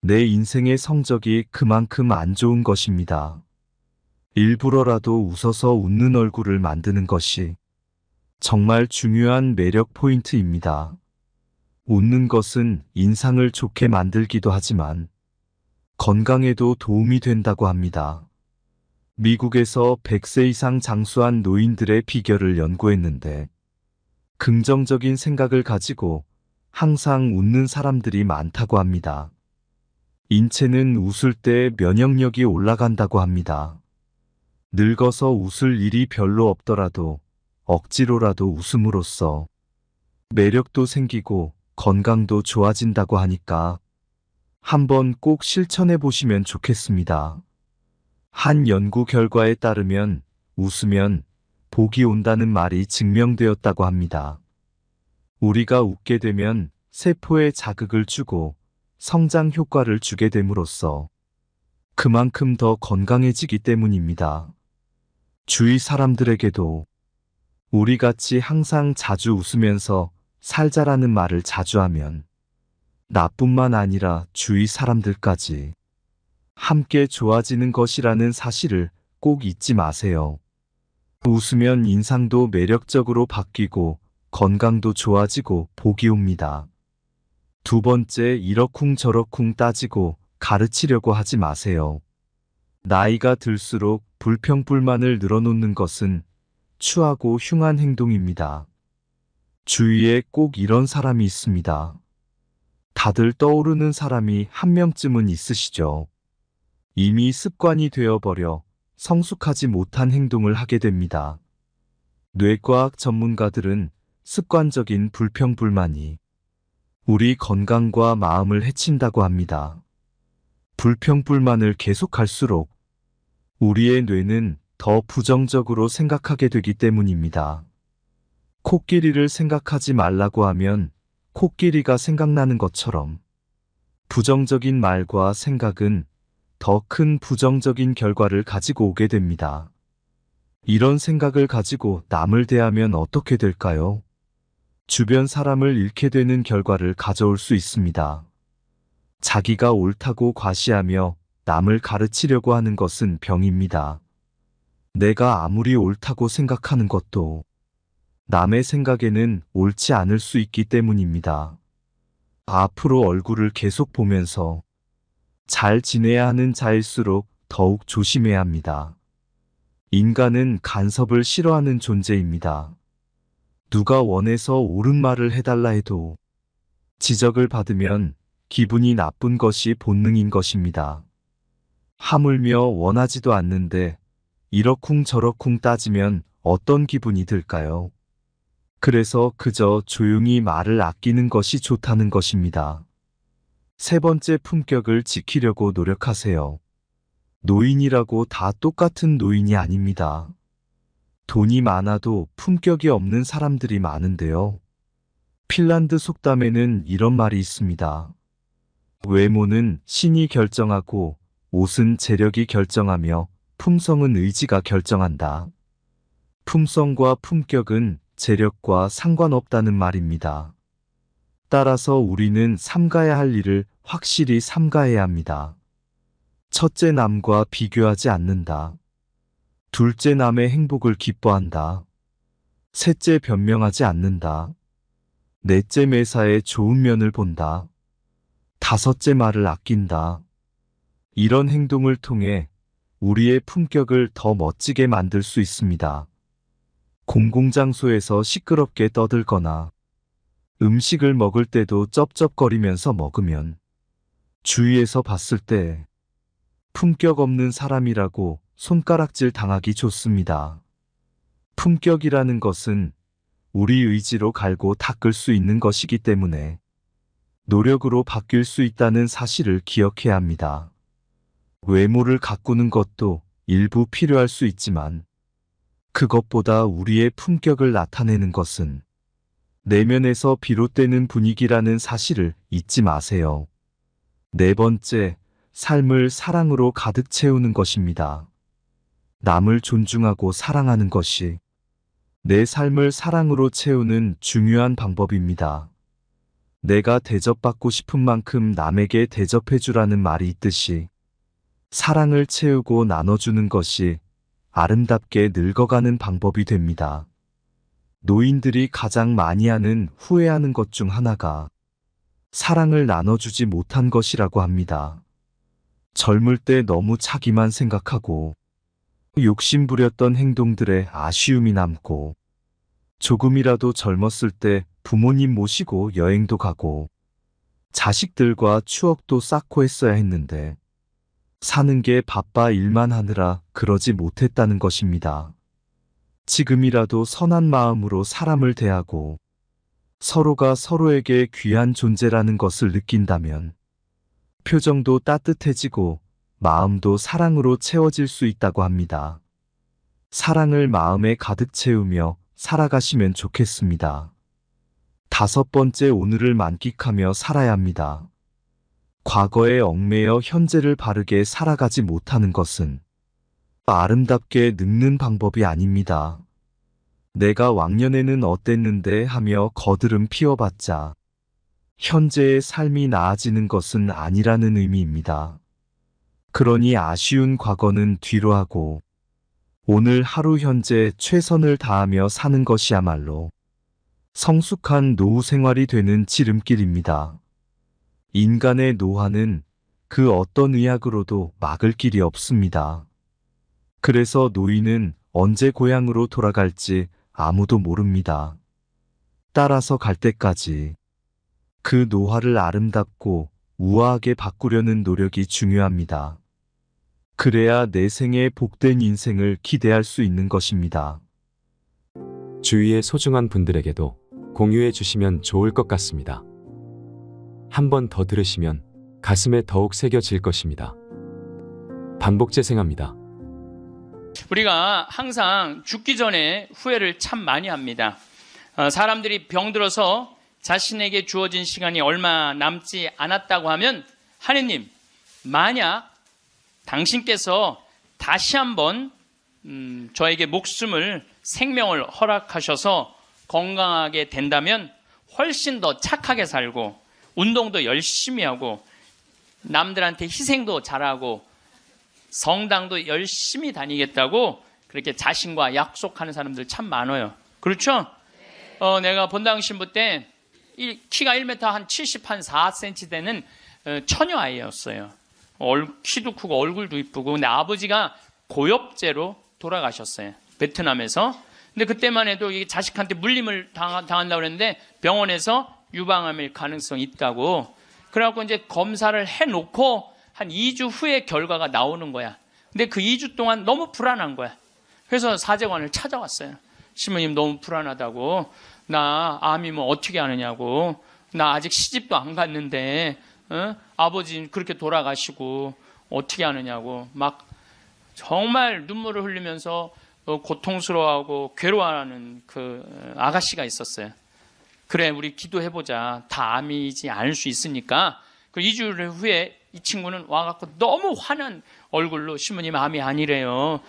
내 인생의 성적이 그만큼 안 좋은 것입니다. 일부러라도 웃어서 웃는 얼굴을 만드는 것이 정말 중요한 매력 포인트입니다. 웃는 것은 인상을 좋게 만들기도 하지만 건강에도 도움이 된다고 합니다. 미국에서 100세 이상 장수한 노인들의 비결을 연구했는데 긍정적인 생각을 가지고 항상 웃는 사람들이 많다고 합니다. 인체는 웃을 때 면역력이 올라간다고 합니다. 늙어서 웃을 일이 별로 없더라도 억지로라도 웃음으로써 매력도 생기고 건강도 좋아진다고 하니까 한번 꼭 실천해 보시면 좋겠습니다. 한 연구 결과에 따르면 웃으면 복이 온다는 말이 증명되었다고 합니다. 우리가 웃게 되면 세포에 자극을 주고 성장 효과를 주게 됨으로써 그만큼 더 건강해지기 때문입니다. 주위 사람들에게도 우리같이 항상 자주 웃으면서 살자라는 말을 자주 하면 나뿐만 아니라 주위 사람들까지 함께 좋아지는 것이라는 사실을 꼭 잊지 마세요. 웃으면 인상도 매력적으로 바뀌고 건강도 좋아지고 복이 옵니다. 두 번째, 이러쿵저러쿵 따지고 가르치려고 하지 마세요. 나이가 들수록 불평불만을 늘어놓는 것은 추하고 흉한 행동입니다. 주위에 꼭 이런 사람이 있습니다. 다들 떠오르는 사람이 한 명쯤은 있으시죠. 이미 습관이 되어버려 성숙하지 못한 행동을 하게 됩니다. 뇌과학 전문가들은 습관적인 불평불만이 우리 건강과 마음을 해친다고 합니다. 불평불만을 계속할수록 우리의 뇌는 더 부정적으로 생각하게 되기 때문입니다. 코끼리를 생각하지 말라고 하면 코끼리가 생각나는 것처럼 부정적인 말과 생각은 더 큰 부정적인 결과를 가지고 오게 됩니다. 이런 생각을 가지고 남을 대하면 어떻게 될까요? 주변 사람을 잃게 되는 결과를 가져올 수 있습니다. 자기가 옳다고 과시하며 남을 가르치려고 하는 것은 병입니다. 내가 아무리 옳다고 생각하는 것도 남의 생각에는 옳지 않을 수 있기 때문입니다. 앞으로 얼굴을 계속 보면서 잘 지내야 하는 자일수록 더욱 조심해야 합니다. 인간은 간섭을 싫어하는 존재입니다. 누가 원해서 옳은 말을 해달라 해도 지적을 받으면 기분이 나쁜 것이 본능인 것입니다. 하물며 원하지도 않는데 이러쿵저러쿵 따지면 어떤 기분이 들까요? 그래서 그저 조용히 말을 아끼는 것이 좋다는 것입니다. 세 번째, 품격을 지키려고 노력하세요. 노인이라고 다 똑같은 노인이 아닙니다. 돈이 많아도 품격이 없는 사람들이 많은데요. 핀란드 속담에는 이런 말이 있습니다. 외모는 신이 결정하고 옷은 재력이 결정하며 품성은 의지가 결정한다. 품성과 품격은 재력과 상관없다는 말입니다. 따라서 우리는 삼가야 할 일을 확실히 삼가해야 합니다. 첫째, 남과 비교하지 않는다. 둘째, 남의 행복을 기뻐한다. 셋째, 변명하지 않는다. 넷째, 매사에 좋은 면을 본다. 다섯째, 말을 아낀다. 이런 행동을 통해 우리의 품격을 더 멋지게 만들 수 있습니다. 공공장소에서 시끄럽게 떠들거나 음식을 먹을 때도 쩝쩝거리면서 먹으면 주위에서 봤을 때 품격 없는 사람이라고 손가락질 당하기 좋습니다. 품격이라는 것은 우리 의지로 갈고 닦을 수 있는 것이기 때문에 노력으로 바뀔 수 있다는 사실을 기억해야 합니다. 외모를 가꾸는 것도 일부 필요할 수 있지만 그것보다 우리의 품격을 나타내는 것은 내면에서 비롯되는 분위기라는 사실을 잊지 마세요. 네 번째, 삶을 사랑으로 가득 채우는 것입니다. 남을 존중하고 사랑하는 것이 내 삶을 사랑으로 채우는 중요한 방법입니다. 내가 대접받고 싶은 만큼 남에게 대접해주라는 말이 있듯이 사랑을 채우고 나눠주는 것이 아름답게 늙어가는 방법이 됩니다. 노인들이 가장 많이 하는 후회하는 것 중 하나가 사랑을 나눠주지 못한 것이라고 합니다. 젊을 때 너무 자기만 생각하고 욕심부렸던 행동들에 아쉬움이 남고 조금이라도 젊었을 때 부모님 모시고 여행도 가고 자식들과 추억도 쌓고 했어야 했는데 사는 게 바빠 일만 하느라 그러지 못했다는 것입니다. 지금이라도 선한 마음으로 사람을 대하고 서로가 서로에게 귀한 존재라는 것을 느낀다면 표정도 따뜻해지고 마음도 사랑으로 채워질 수 있다고 합니다. 사랑을 마음에 가득 채우며 살아가시면 좋겠습니다. 5번째, 오늘을 만끽하며 살아야 합니다. 과거에 얽매여 현재를 바르게 살아가지 못하는 것은 아름답게 늙는 방법이 아닙니다. 내가 왕년에는 어땠는데 하며 거드름 피워봤자 현재의 삶이 나아지는 것은 아니라는 의미입니다. 그러니 아쉬운 과거는 뒤로 하고 오늘 하루 현재 최선을 다하며 사는 것이야말로 성숙한 노후 생활이 되는 지름길입니다. 인간의 노화는 그 어떤 의학으로도 막을 길이 없습니다. 그래서 노인은 언제 고향으로 돌아갈지 아무도 모릅니다. 따라서 갈 때까지 그 노화를 아름답고 우아하게 바꾸려는 노력이 중요합니다. 그래야 내 생에 복된 인생을 기대할 수 있는 것입니다. 주위의 소중한 분들에게도 공유해 주시면 좋을 것 같습니다. 한 번 더 들으시면 가슴에 더욱 새겨질 것입니다. 반복 재생합니다. 우리가 항상 죽기 전에 후회를 참 많이 합니다. 사람들이 병들어서 자신에게 주어진 시간이 얼마 남지 않았다고 하면 하느님, 만약 당신께서 다시 한번 저에게 목숨을, 생명을 허락하셔서 건강하게 된다면 훨씬 더 착하게 살고 운동도 열심히 하고 남들한테 희생도 잘하고 성당도 열심히 다니겠다고 그렇게 자신과 약속하는 사람들 참 많아요. 그렇죠? 내가 본당 신부 때 키가 1m 한 70, 한 4cm 되는 처녀 아이였어요. 키도 크고 얼굴도 이쁘고. 근데 아버지가 고엽제로 돌아가셨어요. 베트남에서. 근데 그때만 해도 이게 자식한테 물림을 당한다고 그랬는데 병원에서 유방암일 가능성이 있다고. 그래갖고 이제 검사를 해놓고 한 2주 후에 결과가 나오는 거야. 근데 그 2주 동안 너무 불안한 거야. 그래서 사제관을 찾아왔어요. 신부님 너무 불안하다고. 나 암이면 어떻게 하느냐고. 나 아직 시집도 안 갔는데 아버지 그렇게 돌아가시고 어떻게 하느냐고. 막 정말 눈물을 흘리면서 고통스러워하고 괴로워하는 그 아가씨가 있었어요. 그래, 우리 기도해보자. 다 암이지 않을 수 있으니까. 그 2주 후에 이 친구는 와갖고 너무 화난 얼굴로 신부님 암이 아니래요.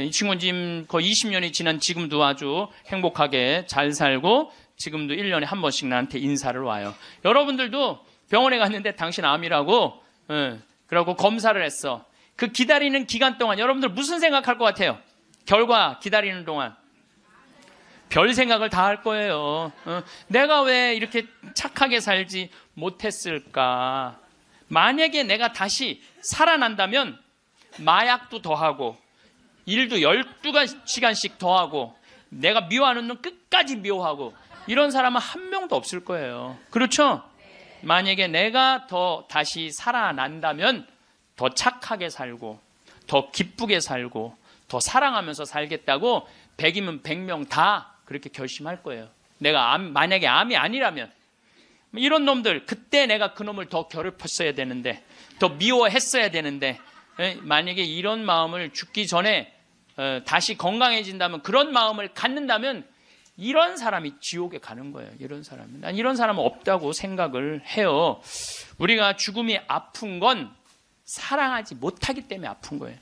이 친구는 지금 거의 20년이 지난 지금도 아주 행복하게 잘 살고 지금도 1년에 한 번씩 나한테 인사를 와요. 여러분들도 병원에 갔는데 당신 암이라고 그러고 검사를 했어. 그 기다리는 기간 동안 여러분들 무슨 생각할 것 같아요? 결과 기다리는 동안 별 생각을 다 할 거예요. 내가 왜 이렇게 착하게 살지 못했을까? 만약에 내가 다시 살아난다면 마약도 더 하고 일도 12시간씩 더 하고 내가 미워하는 놈 끝까지 미워하고 이런 사람은 한 명도 없을 거예요. 그렇죠? 만약에 내가 더 다시 살아난다면 더 착하게 살고 더 기쁘게 살고 더 사랑하면서 살겠다고 100이면 100명 다 그렇게 결심할 거예요. 내가 만약에 암이 아니라면 이런 놈들 그때 내가 그 놈을 더 괴롭혔어야 되는데 더 미워했어야 되는데 만약에 이런 마음을 죽기 전에 다시 건강해진다면 그런 마음을 갖는다면 이런 사람이 지옥에 가는 거예요. 이런 사람은. 난 이런 사람은 없다고 생각을 해요. 우리가 죽음이 아픈 건 사랑하지 못하기 때문에 아픈 거예요.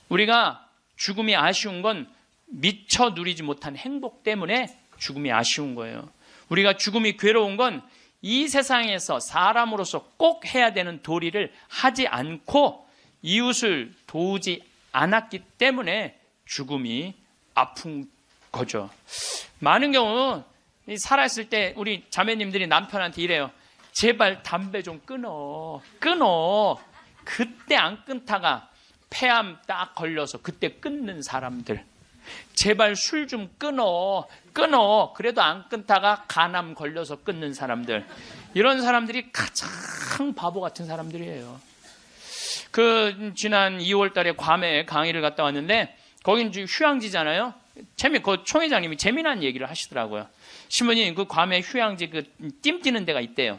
우리가 죽음이 아쉬운 건 미처 누리지 못한 행복 때문에 죽음이 아쉬운 거예요. 우리가 죽음이 괴로운 건 이 세상에서 사람으로서 꼭 해야 되는 도리를 하지 않고 이웃을 도우지 않았기 때문에 죽음이 아픈 거죠. 많은 경우 살아있을 때 우리 자매님들이 남편한테 이래요. 제발 담배 좀 끊어. 그때 안 끊다가 폐암 딱 걸려서 그때 끊는 사람들. 제발 술 좀 끊어. 그래도 안 끊다가 간암 걸려서 끊는 사람들. 이런 사람들이 가장 바보 같은 사람들이에요. 지난 2월 달에 괌에 강의를 갔다 왔는데, 거긴 휴양지잖아요. 그 총회장님이 재미난 얘기를 하시더라고요. 신부님, 그 괌에 휴양지 띠 뛰는 데가 있대요.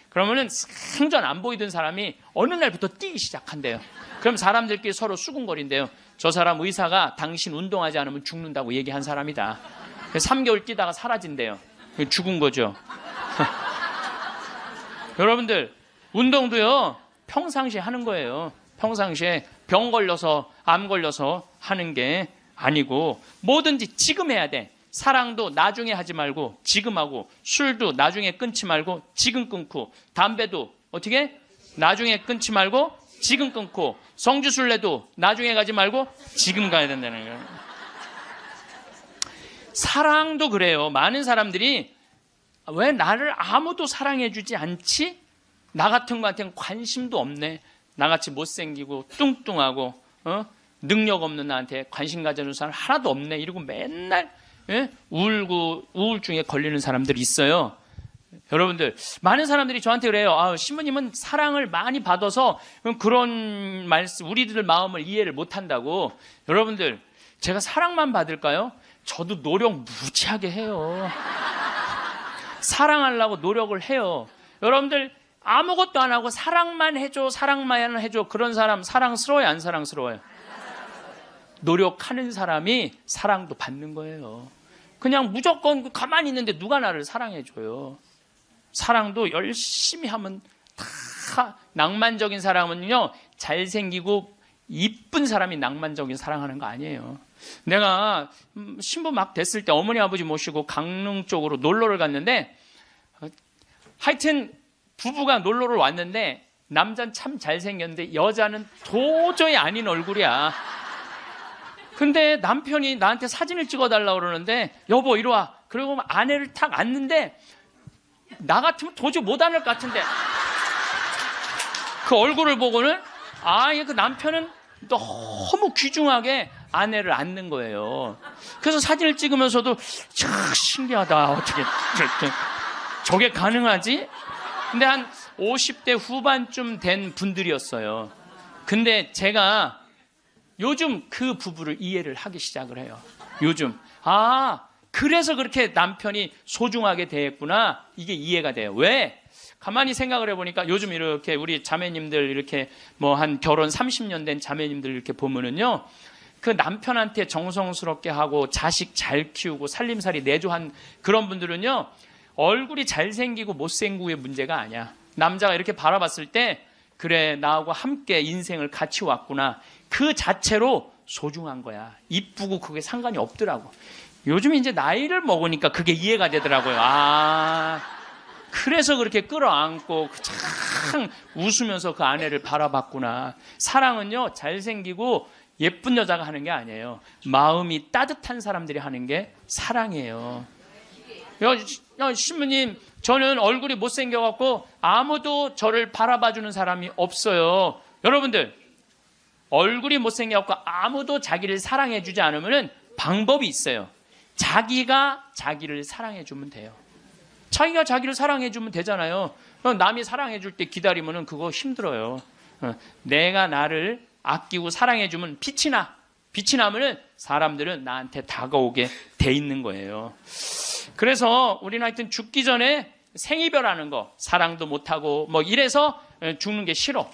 그러면은 생전 안 보이던 사람이 어느 날부터 뛰기 시작한대요. 그럼 사람들끼리 서로 수군거린대요. 저 사람 의사가 당신 운동하지 않으면 죽는다고 얘기한 사람이다. 3개월 뛰다가 사라진대요. 죽은 거죠. 여러분들, 운동도요, 평상시에 하는 거예요. 평상시에 병 걸려서, 암 걸려서 하는 게 아니고, 뭐든지 지금 해야 돼. 사랑도 나중에 하지 말고 지금 하고, 술도 나중에 끊지 말고 지금 끊고, 담배도 어떻게? 나중에 끊지 말고 지금 끊고, 성주순례도 나중에 가지 말고 지금 가야 된다는 거예요. 사랑도 그래요. 많은 사람들이 왜 나를 아무도 사랑해주지 않지? 나 같은 거한테는 관심도 없네. 나같이 못생기고 뚱뚱하고 능력 없는 나한테 관심 가져주는 사람 하나도 없네. 이러고 맨날 울고 우울증에 걸리는 사람들이 있어요. 여러분들, 많은 사람들이 저한테 그래요. 신부님은 사랑을 많이 받아서 그런 말씀, 우리들 마음을 이해를 못한다고. 여러분들, 제가 사랑만 받을까요? 저도 노력 무지하게 해요. 사랑하려고 노력을 해요. 여러분들, 아무것도 안 하고 사랑만 해줘, 사랑만 해줘. 그런 사람 사랑스러워요, 안 사랑스러워요? 노력하는 사람이 사랑도 받는 거예요. 그냥 무조건 가만히 있는데 누가 나를 사랑해줘요? 사랑도 열심히 하면 다, 낭만적인 사람은요, 잘생기고 이쁜 사람이 낭만적인 사랑하는 거 아니에요. 내가 신부 막 됐을 때 어머니 아버지 모시고 강릉 쪽으로 놀러를 갔는데, 하여튼 부부가 놀러를 왔는데 남자는 참 잘생겼는데 여자는 도저히 아닌 얼굴이야. 근데 남편이 나한테 사진을 찍어달라고 그러는데, 여보 이리 와. 그리고 아내를 탁 앉는데 나 같으면 도저히 못 앉을 것 같은데, 그 얼굴을 보고는 그 남편은 너무 귀중하게 아내를 앉는 거예요. 그래서 사진을 찍으면서도 참 신기하다. 어떻게 저게 가능하지? 근데 한 50대 후반쯤 된 분들이었어요. 근데 제가 요즘 그 부부를 이해를 하기 시작을 해요. 요즘 그래서 그렇게 남편이 소중하게 대했구나, 이게 이해가 돼요. 왜? 가만히 생각을 해보니까 요즘 이렇게 우리 자매님들 이렇게 뭐 한 결혼 30년 된 자매님들 이렇게 보면은요, 그 남편한테 정성스럽게 하고 자식 잘 키우고 살림살이 내조한 그런 분들은요, 얼굴이 잘생기고 못생기고의 문제가 아니야. 남자가 이렇게 바라봤을 때, 그래 나하고 함께 인생을 같이 왔구나, 그 자체로 소중한 거야. 이쁘고 그게 상관이 없더라고. 요즘 이제 나이를 먹으니까 그게 이해가 되더라고요. 그래서 그렇게 끌어안고 참 웃으면서 그 아내를 바라봤구나. 사랑은요, 잘생기고 예쁜 여자가 하는 게 아니에요. 마음이 따뜻한 사람들이 하는 게 사랑이에요. 신부님, 저는 얼굴이 못생겨갖고 아무도 저를 바라봐주는 사람이 없어요. 여러분들, 얼굴이 못생겨갖고 아무도 자기를 사랑해주지 않으면 방법이 있어요. 자기가 자기를 사랑해주면 돼요. 자기가 자기를 사랑해주면 되잖아요. 남이 사랑해줄 때 기다리면 그거 힘들어요. 내가 나를 아끼고 사랑해주면 빛이 나. 빛이 나면은 사람들은 나한테 다가오게 돼 있는 거예요. 그래서 우리는 하여튼 죽기 전에 생이별하는 거, 사랑도 못하고 뭐 이래서 죽는 게 싫어.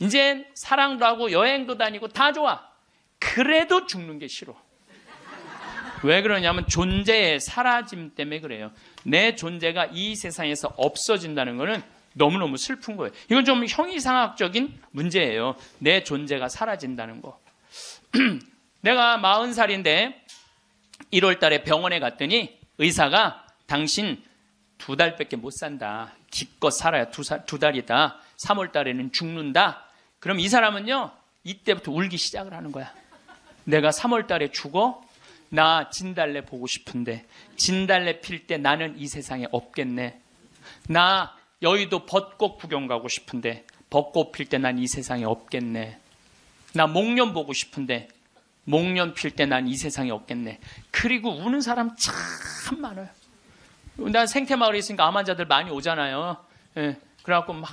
이제 사랑도 하고 여행도 다니고 다 좋아. 그래도 죽는 게 싫어. 왜 그러냐면 존재의 사라짐 때문에 그래요. 내 존재가 이 세상에서 없어진다는 것은 너무너무 슬픈 거예요. 이건 좀 형이상학적인 문제예요. 내 존재가 사라진다는 거. 내가 40살인데 1월 달에 병원에 갔더니 의사가 당신 2달밖에 못 산다. 기껏 살아야 두 달이다. 3월 달에는 죽는다. 그럼 이 사람은요, 이때부터 울기 시작을 하는 거야. 내가 3월 달에 죽어? 나 진달래 보고 싶은데, 진달래 필 때 나는 이 세상에 없겠네. 나 여의도 벚꽃 구경 가고 싶은데 벚꽃 필 때 난 이 세상에 없겠네. 나 목련 보고 싶은데 목련 필 때 난 이 세상에 없겠네. 그리고 우는 사람 참 많아요. 난 생태마을에 있으니까 암 환자들 많이 오잖아요. 예. 그래갖고 막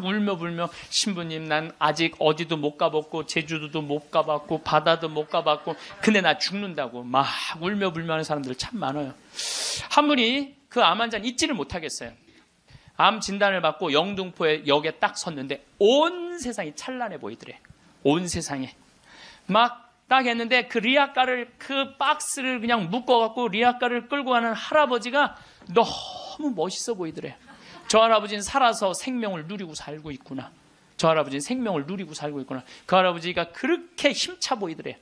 울며 불며 신부님 난 아직 어디도 못 가봤고 제주도도 못 가봤고 바다도 못 가봤고 근데 나 죽는다고 막 울며 불며 하는 사람들 참 많아요. 한 분이 그 암 환자는 잊지를 못하겠어요. 암 진단을 받고 영등포에 역에 딱 섰는데 온 세상이 찬란해 보이더래. 온 세상에 막 딱 했는데 그 리아카를 그 박스를 그냥 묶어갖고 리아카를 끌고 가는 할아버지가 너무 멋있어 보이더래. 저 할아버지는 살아서 생명을 누리고 살고 있구나. 저 할아버지는 생명을 누리고 살고 있구나. 그 할아버지가 그렇게 힘차 보이더래.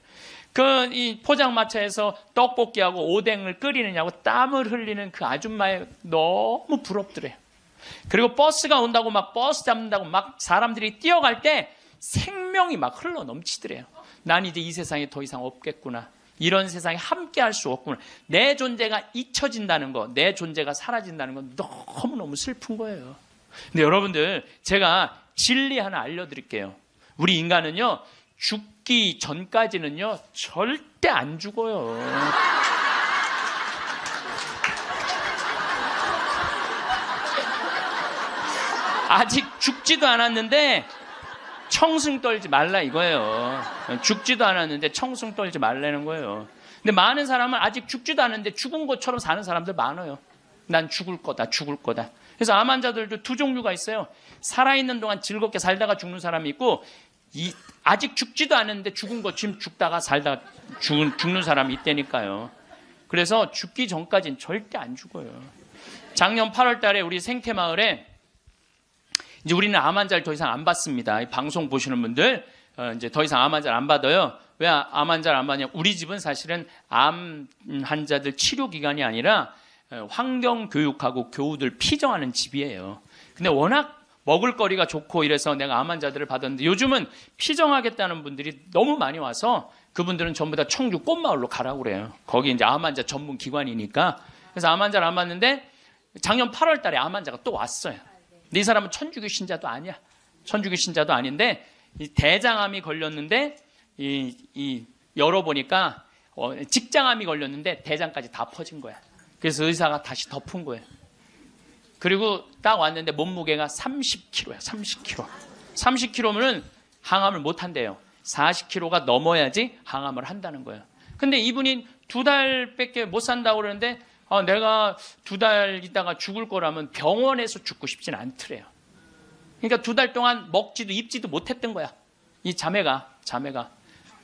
그 이 포장마차에서 떡볶이하고 오뎅을 끓이느냐고 땀을 흘리는 그 아줌마에 너무 부럽더래. 그리고 버스가 온다고 막 버스 잡는다고 막 사람들이 뛰어갈 때 생명이 막 흘러 넘치더래요. 난 이제 이 세상에 더 이상 없겠구나. 이런 세상에 함께 할 수 없구나. 내 존재가 잊혀진다는 거, 내 존재가 사라진다는 건 너무너무 슬픈 거예요. 근데 여러분들, 제가 진리 하나 알려드릴게요. 우리 인간은요, 죽기 전까지는요, 절대 안 죽어요. 아직 죽지도 않았는데, 청승 떨지 말라 이거예요. 죽지도 않았는데 청승 떨지 말라는 거예요. 근데 많은 사람은 아직 죽지도 않았는데 죽은 것처럼 사는 사람들 많아요. 난 죽을 거다, 죽을 거다. 그래서 암 환자들도 두 종류가 있어요. 살아있는 동안 즐겁게 살다가 죽는 사람이 있고, 아직 죽지도 않았는데 죽은 거 지금 죽다가 살다가 죽는 사람이 있다니까요. 그래서 죽기 전까지는 절대 안 죽어요. 작년 8월 달에 우리 생태마을에 이제 우리는 암 환자를 더 이상 안 받습니다. 이 방송 보시는 분들 이제 더 이상 암 환자를 안 받아요. 왜 암 환자를 안 받냐? 우리 집은 사실은 암 환자들 치료 기관이 아니라 환경 교육하고 교우들 피정하는 집이에요. 근데 워낙 먹을거리가 좋고 이래서 내가 암 환자들을 받았는데 요즘은 피정하겠다는 분들이 너무 많이 와서 그분들은 전부 다 청주 꽃마을로 가라고 그래요. 거기 이제 암 환자 전문 기관이니까. 그래서 암 환자를 안 받는데 작년 8월 달에 암 환자가 또 왔어요. 근데 이 사람은 천주교 신자도 아니야. 천주교 신자도 아닌데 이 대장암이 걸렸는데 열어보니까 직장암이 걸렸는데 대장까지 다 퍼진 거야. 그래서 의사가 다시 덮은 거예요. 그리고 딱 왔는데 몸무게가 30kg야. 30kg. 30kg면은 항암을 못 한대요. 40kg가 넘어야지 항암을 한다는 거예요. 근데 이분이 2달밖에 못 산다고 그러는데 내가 2달 있다가 죽을 거라면 병원에서 죽고 싶진 않더래요. 그러니까 2달 동안 먹지도 입지도 못했던 거야. 이 자매가.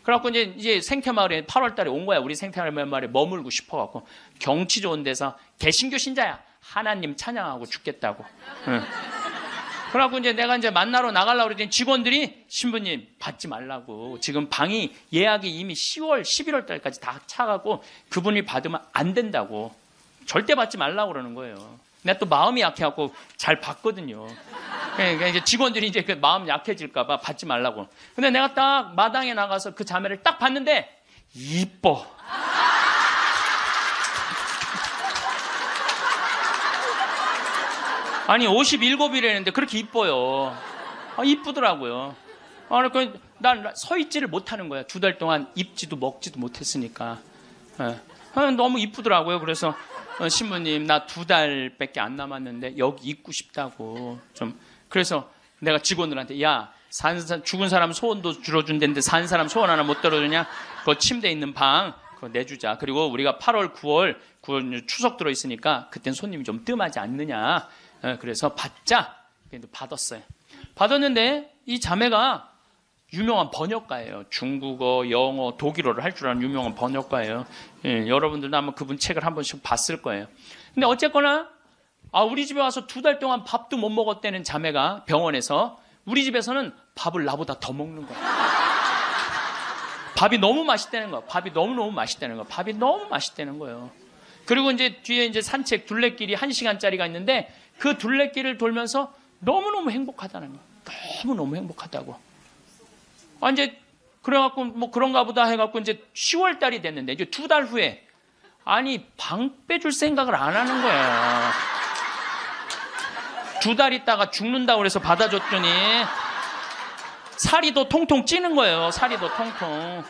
그래갖고 이제 생태마을에 8월 달에 온 거야. 우리 생태마을에 머물고 싶어갖고. 경치 좋은 데서 개신교 신자야. 하나님 찬양하고 죽겠다고. 응. 그래갖고 이제 내가 이제 만나러 나가려고 그랬더니 직원들이 신부님 받지 말라고. 지금 방이 예약이 이미 10월, 11월 달까지 다 차가고 그분이 받으면 안 된다고. 절대 받지 말라고 그러는 거예요. 내가 또 마음이 약해갖고 잘 받거든요. 그러니까 이제 직원들이 이제 그 마음 약해질까봐 받지 말라고. 근데 내가 딱 마당에 나가서 그 자매를 딱 봤는데 이뻐. 아니 57이라는데 그렇게 이뻐요. 이쁘더라고요. 그러니까 난 서 있지를 못하는 거야. 2달 동안 입지도 먹지도 못했으니까. 너무 이쁘더라고요. 그래서 신부님 나 2달밖에 안 남았는데 여기 있고 싶다고 좀. 그래서 내가 직원들한테 야 죽은 사람 소원도 들어준다는데 산 사람 소원 하나 못 들어주냐? 그 침대 있는 방 그거 내주자. 그리고 우리가 8월 9월 추석 들어있으니까 그땐 손님이 좀 뜸하지 않느냐. 그래서 받자. 받았어요. 받았는데 이 자매가 유명한 번역가예요. 중국어, 영어, 독일어를 할 줄 아는 유명한 번역가예요. 여러분들도 아마 그분 책을 한 번씩 봤을 거예요. 근데 어쨌거나 우리 집에 와서 2달 동안 밥도 못 먹었다는 자매가 병원에서 우리 집에서는 밥을 나보다 더 먹는 거야. 밥이 너무 맛있다는 거야. 밥이 너무 맛있다는 거예요. 그리고 이제 뒤에 이제 산책 둘레길이 1시간짜리가 있는데 그 둘레길을 돌면서 너무너무 행복하다는 거야. 너무너무 행복하다고. 이제 그래갖고 뭐 그런가 보다 해갖고 이제 10월 달이 됐는데 이제 2달 후에 방 빼줄 생각을 안 하는 거야. 2달 있다가 죽는다고 그래서 받아줬더니 살이 더 통통 찌는 거예요. 살이 더 통통.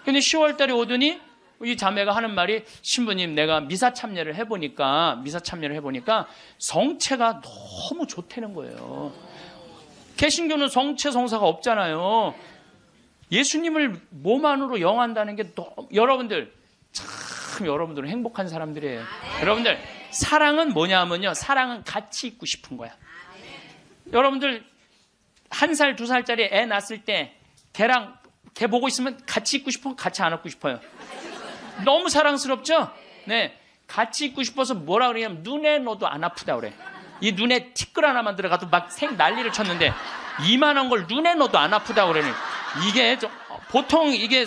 근데 10월 달에 오더니 이 자매가 하는 말이 신부님 내가 미사 참여를 해보니까 성체가 너무 좋다는 거예요. 개신교는 성체 성사가 없잖아요. 예수님을 몸 안으로 영한다는 게 여러분들 참 여러분들은 행복한 사람들이에요. 여러분들 사랑은 뭐냐면요. 사랑은 같이 있고 싶은 거야. 여러분들 1살, 2살짜리 애 낳았을 때 걔 보고 있으면 같이 있고 싶어? 같이 안 있고 싶어요? 너무 사랑스럽죠? 네. 같이 있고 싶어서 뭐라 그러냐면 눈에 넣어도 안 아프다 그래. 이 눈에 티끌 하나만 들어가도 막 난리를 쳤는데 이만한 걸 눈에 넣어도 안 아프다 그러니 이게 보통 이게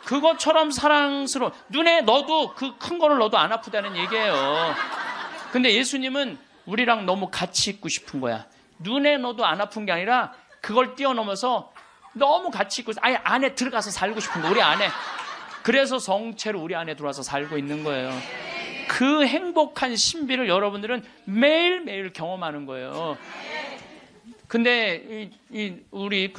그것처럼 사랑스러워. 눈에 넣어도 그 큰 거를 넣어도 안 아프다는 얘기예요. 근데 예수님은 우리랑 너무 같이 있고 싶은 거야. 눈에 넣어도 안 아픈 게 아니라 그걸 뛰어넘어서 너무 같이 있고 아예 안에 들어가서 살고 싶은 거 우리 안에. 그래서 성체로 우리 안에 들어와서 살고 있는 거예요. 그 행복한 신비를 여러분들은 매일매일 경험하는 거예요. 근데 우리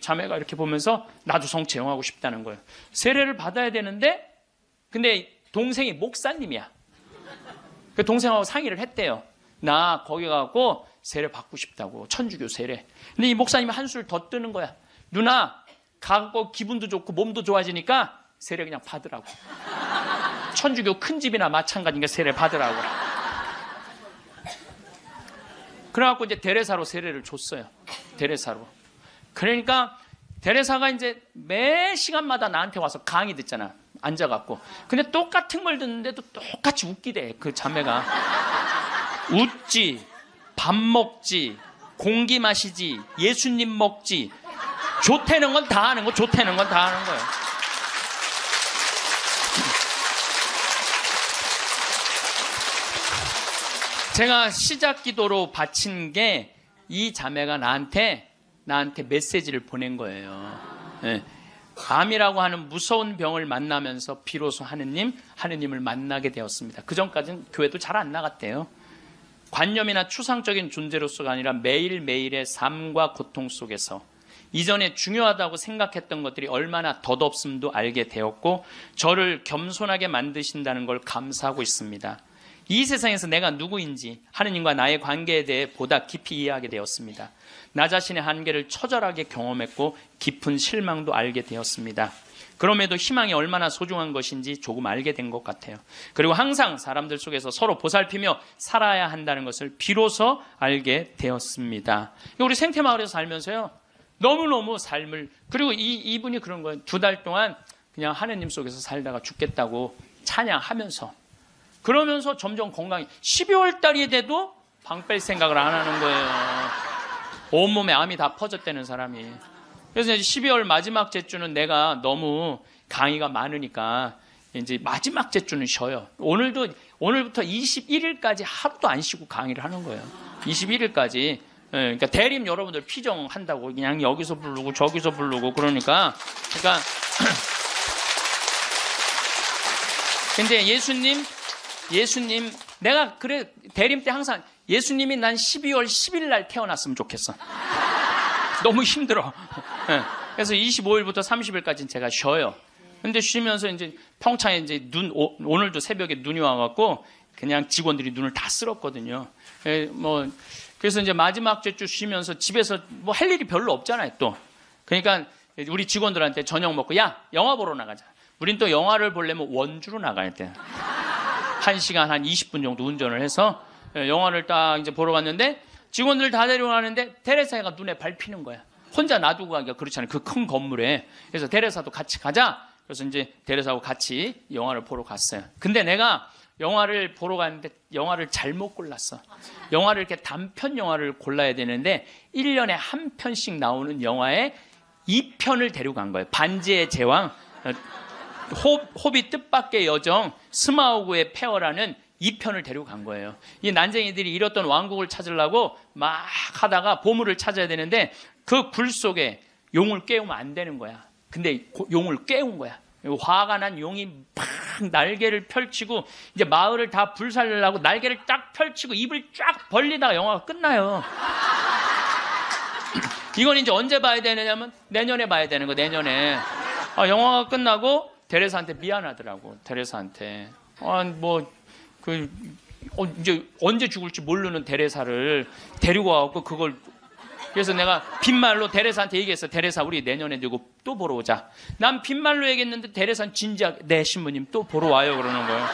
자매가 이렇게 보면서 나도 성체 영하고 싶다는 거예요. 세례를 받아야 되는데 근데 동생이 목사님이야. 그 동생하고 상의를 했대요. 나 거기 가고 세례 받고 싶다고. 천주교 세례. 근데 이 목사님이 한술 더 뜨는 거야. 누나 가고 기분도 좋고 몸도 좋아지니까 세례 그냥 받으라고. 천주교 큰 집이나 마찬가지니까 세례 받으라고. 그래갖고 이제 데레사로 세례를 줬어요. 데레사로. 그러니까 데레사가 이제 매 시간마다 나한테 와서 강의 듣잖아. 앉아갖고. 근데 똑같은 걸 듣는데도 똑같이 웃기대. 그 자매가. 웃지, 밥 먹지, 공기 마시지, 예수님 먹지. 좋다는 건 다 하는 거, 좋다는 건 다 하는 거예요. 제가 시작 기도로 바친 게 이 자매가 나한테 메시지를 보낸 거예요. 네. 암이라고 하는 무서운 병을 만나면서 비로소 하느님을 만나게 되었습니다. 그 전까지는 교회도 잘 안 나갔대요. 관념이나 추상적인 존재로서가 아니라 매일매일의 삶과 고통 속에서 이전에 중요하다고 생각했던 것들이 얼마나 덧없음도 알게 되었고 저를 겸손하게 만드신다는 걸 감사하고 있습니다. 이 세상에서 내가 누구인지 하느님과 나의 관계에 대해 보다 깊이 이해하게 되었습니다. 나 자신의 한계를 처절하게 경험했고 깊은 실망도 알게 되었습니다. 그럼에도 희망이 얼마나 소중한 것인지 조금 알게 된 것 같아요. 그리고 항상 사람들 속에서 서로 보살피며 살아야 한다는 것을 비로소 알게 되었습니다. 우리 생태마을에서 살면서요. 너무너무 삶을 그리고 이분이 그런 거예요. 2달 동안 그냥 하느님 속에서 살다가 죽겠다고 찬양하면서 그러면서 점점 건강이 12월 달이 돼도 방 뺄 생각을 안 하는 거예요. 온몸에 암이 다 퍼졌다는 사람이. 그래서 이제 12월 마지막 제주는 내가 너무 강의가 많으니까 이제 마지막 제주는 쉬어요. 오늘부터 21일까지 하루도 안 쉬고 강의를 하는 거예요. 21일까지. 그러니까 대림 여러분들 피정한다고 그냥 여기서 부르고 저기서 부르고 그러니까 근데 예수님 내가 그래 대림 때 항상 예수님이 난 12월 10일 날 태어났으면 좋겠어. 너무 힘들어. 그래서 25일부터 30일까지는 제가 쉬어요. 근데 쉬면서 이제 평창에 이제 오늘도 새벽에 눈이 와갖고 그냥 직원들이 눈을 다 쓸었거든요. 그래서 이제 마지막 주 쉬면서 집에서 뭐 할 일이 별로 없잖아요, 또. 그러니까 우리 직원들한테 저녁 먹고, 야, 영화 보러 나가자. 우린 또 영화를 보려면 원주로 나가야 돼. 1시간 한 20분 정도 운전을 해서 영화를 딱 이제 보러 갔는데 직원들 다 데려가는데 테레사가 눈에 밟히는 거야. 혼자 놔두고 가기가 그렇잖아요. 그 큰 건물에. 그래서 테레사도 같이 가자. 그래서 이제 테레사하고 같이 영화를 보러 갔어요. 근데 내가 영화를 보러 갔는데 영화를 잘못 골랐어. 영화를 이렇게 단편 영화를 골라야 되는데 1년에 한 편씩 나오는 영화에 2편을 데려간 거예요. 반지의 제왕, 호빗 뜻밖의 여정, 스마우그의 폐허라는 2편을 데려간 거예요. 이 난쟁이들이 잃었던 왕국을 찾으려고 막 하다가 보물을 찾아야 되는데 그 굴 속에 용을 깨우면 안 되는 거야. 근데 용을 깨운 거야. 화가 난 용이 막 날개를 펼치고 이제 마을을 다 불살려고 날개를 딱 펼치고 입을 쫙 벌리다가 영화가 끝나요. 이건 이제 언제 봐야 되느냐면 내년에 봐야 되는 거, 내년에. 영화가 끝나고 데레사한테 미안하더라고. 데레사한테. 이제 언제 죽을지 모르는 데레사를 데리고 와갖고 그걸. 그래서 내가 빈말로 데레사한테 얘기했어. 데레사, 우리 내년에 누구 또 보러 오자. 난 빈말로 얘기했는데 데레사는 진지하게, 네, 신부님 또 보러 와요. 그러는 거예요.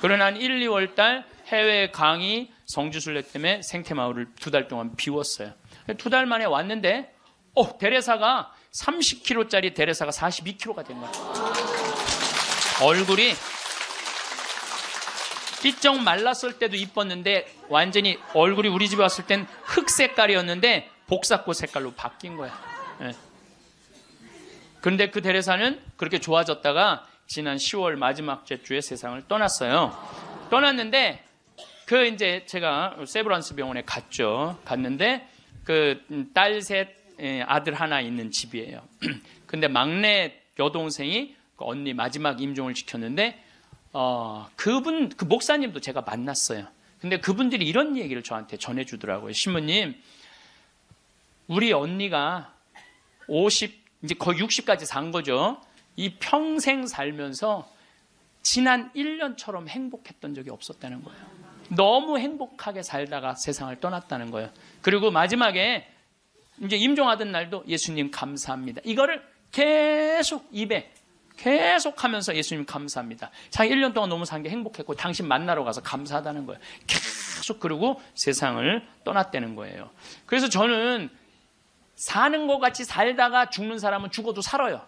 그러나 한 1, 2월 달 해외 강의 성지순례 때문에 생태마을을 2달 동안 비웠어요. 2달 만에 왔는데, 데레사가 30kg짜리 데레사가 42kg가 된 거야. 얼굴이 삐쩍 말랐을 때도 이뻤는데 완전히 얼굴이 우리 집에 왔을 땐 흑 색깔이었는데 복사꽃 색깔로 바뀐 거야. 예. 그런데 그 데레사는 그렇게 좋아졌다가 지난 10월 마지막 주에 세상을 떠났어요. 떠났는데 이제 제가 세브란스 병원에 갔는데 딸 셋, 아들 하나 있는 집이에요. 근데 막내 여동생이 그 언니 마지막 임종을 지켰는데 그 목사님도 제가 만났어요. 근데 그분들이 이런 얘기를 저한테 전해주더라고요. 신부님, 우리 언니가 50, 이제 거의 60까지 산 거죠. 이 평생 살면서 지난 1년처럼 행복했던 적이 없었다는 거예요. 너무 행복하게 살다가 세상을 떠났다는 거예요. 그리고 마지막에 이제 임종하던 날도 예수님 감사합니다. 이거를 계속 입에 계속 하면서 예수님 감사합니다. 자기 1년 동안 너무 산 게 행복했고 당신 만나러 가서 감사하다는 거예요. 계속 그러고 세상을 떠났다는 거예요. 그래서 저는 사는 것 같이 살다가 죽는 사람은 죽어도 살아요.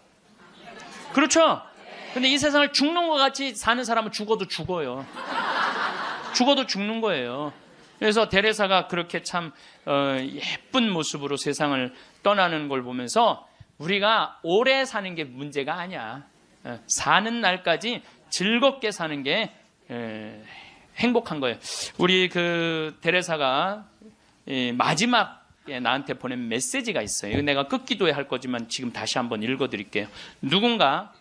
그렇죠? 근데 이 세상을 죽는 것 같이 사는 사람은 죽어도 죽어요. 죽어도 죽는 거예요. 그래서 데레사가 그렇게 참 예쁜 모습으로 세상을 떠나는 걸 보면서 우리가 오래 사는 게 문제가 아니야. 사는 날까지 즐겁게 사는 게 행복한 거예요. 우리 그 데레사가 마지막에 나한테 보낸 메시지가 있어요. 이거 내가 끝기도에 할 거지만 지금 다시 한번 읽어드릴게요. 누군가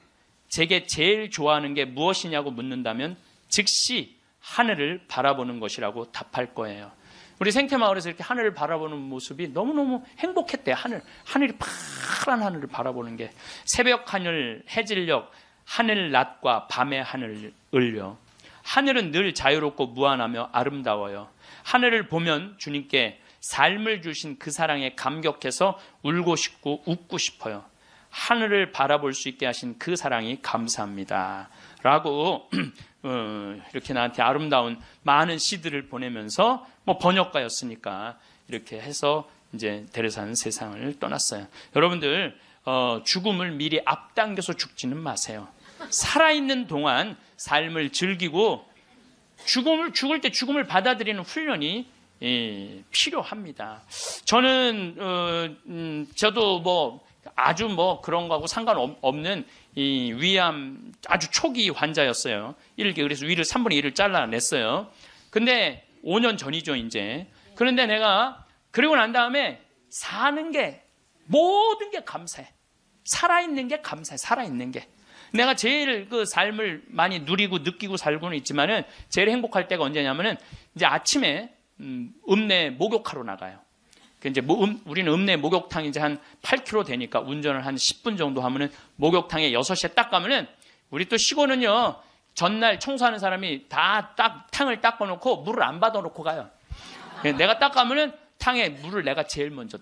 제게 제일 좋아하는 게 무엇이냐고 묻는다면 즉시 하늘을 바라보는 것이라고 답할 거예요. 우리 생태마을에서 이렇게 하늘을 바라보는 모습이 너무너무 행복했대요. 하늘이 파란 하늘을 바라보는 게. 새벽 하늘, 해질녘, 하늘 낮과 밤의 하늘을요. 하늘은 늘 자유롭고 무한하며 아름다워요. 하늘을 보면 주님께 삶을 주신 그 사랑에 감격해서 울고 싶고 웃고 싶어요. 하늘을 바라볼 수 있게 하신 그 사랑이 감사합니다. 라고 이렇게 나한테 아름다운 많은 시들을 보내면서 번역가였으니까 이렇게 해서 이제 데레사는 세상을 떠났어요. 여러분들 죽음을 미리 앞당겨서 죽지는 마세요. 살아있는 동안 삶을 즐기고 죽을 때 죽음을 받아들이는 훈련이 필요합니다. 저는 저도 아주 그런 거하고 상관없는 이 위암 아주 초기 환자였어요. 그래서 위를 3분의 1을 잘라냈어요. 근데 5년 전이죠, 이제. 그런데 내가 그러고 난 다음에 사는 게 모든 게 감사해. 살아있는 게 감사해. 살아있는 게. 내가 제일 그 삶을 많이 누리고 느끼고 살고는 있지만은 제일 행복할 때가 언제냐면은 이제 아침에 읍내 목욕하러 나가요. 이제 우리는 읍내 목욕탕이 이제 한 8km 되니까 운전을 한 10분 정도 하면은 목욕탕에 6시에 딱 가면은 우리 또 시골은요, 전날 청소하는 사람이 다 탕을 닦아놓고 물을 안 받아놓고 가요. 내가 딱 가면은 탕에 물을 내가 제일 먼저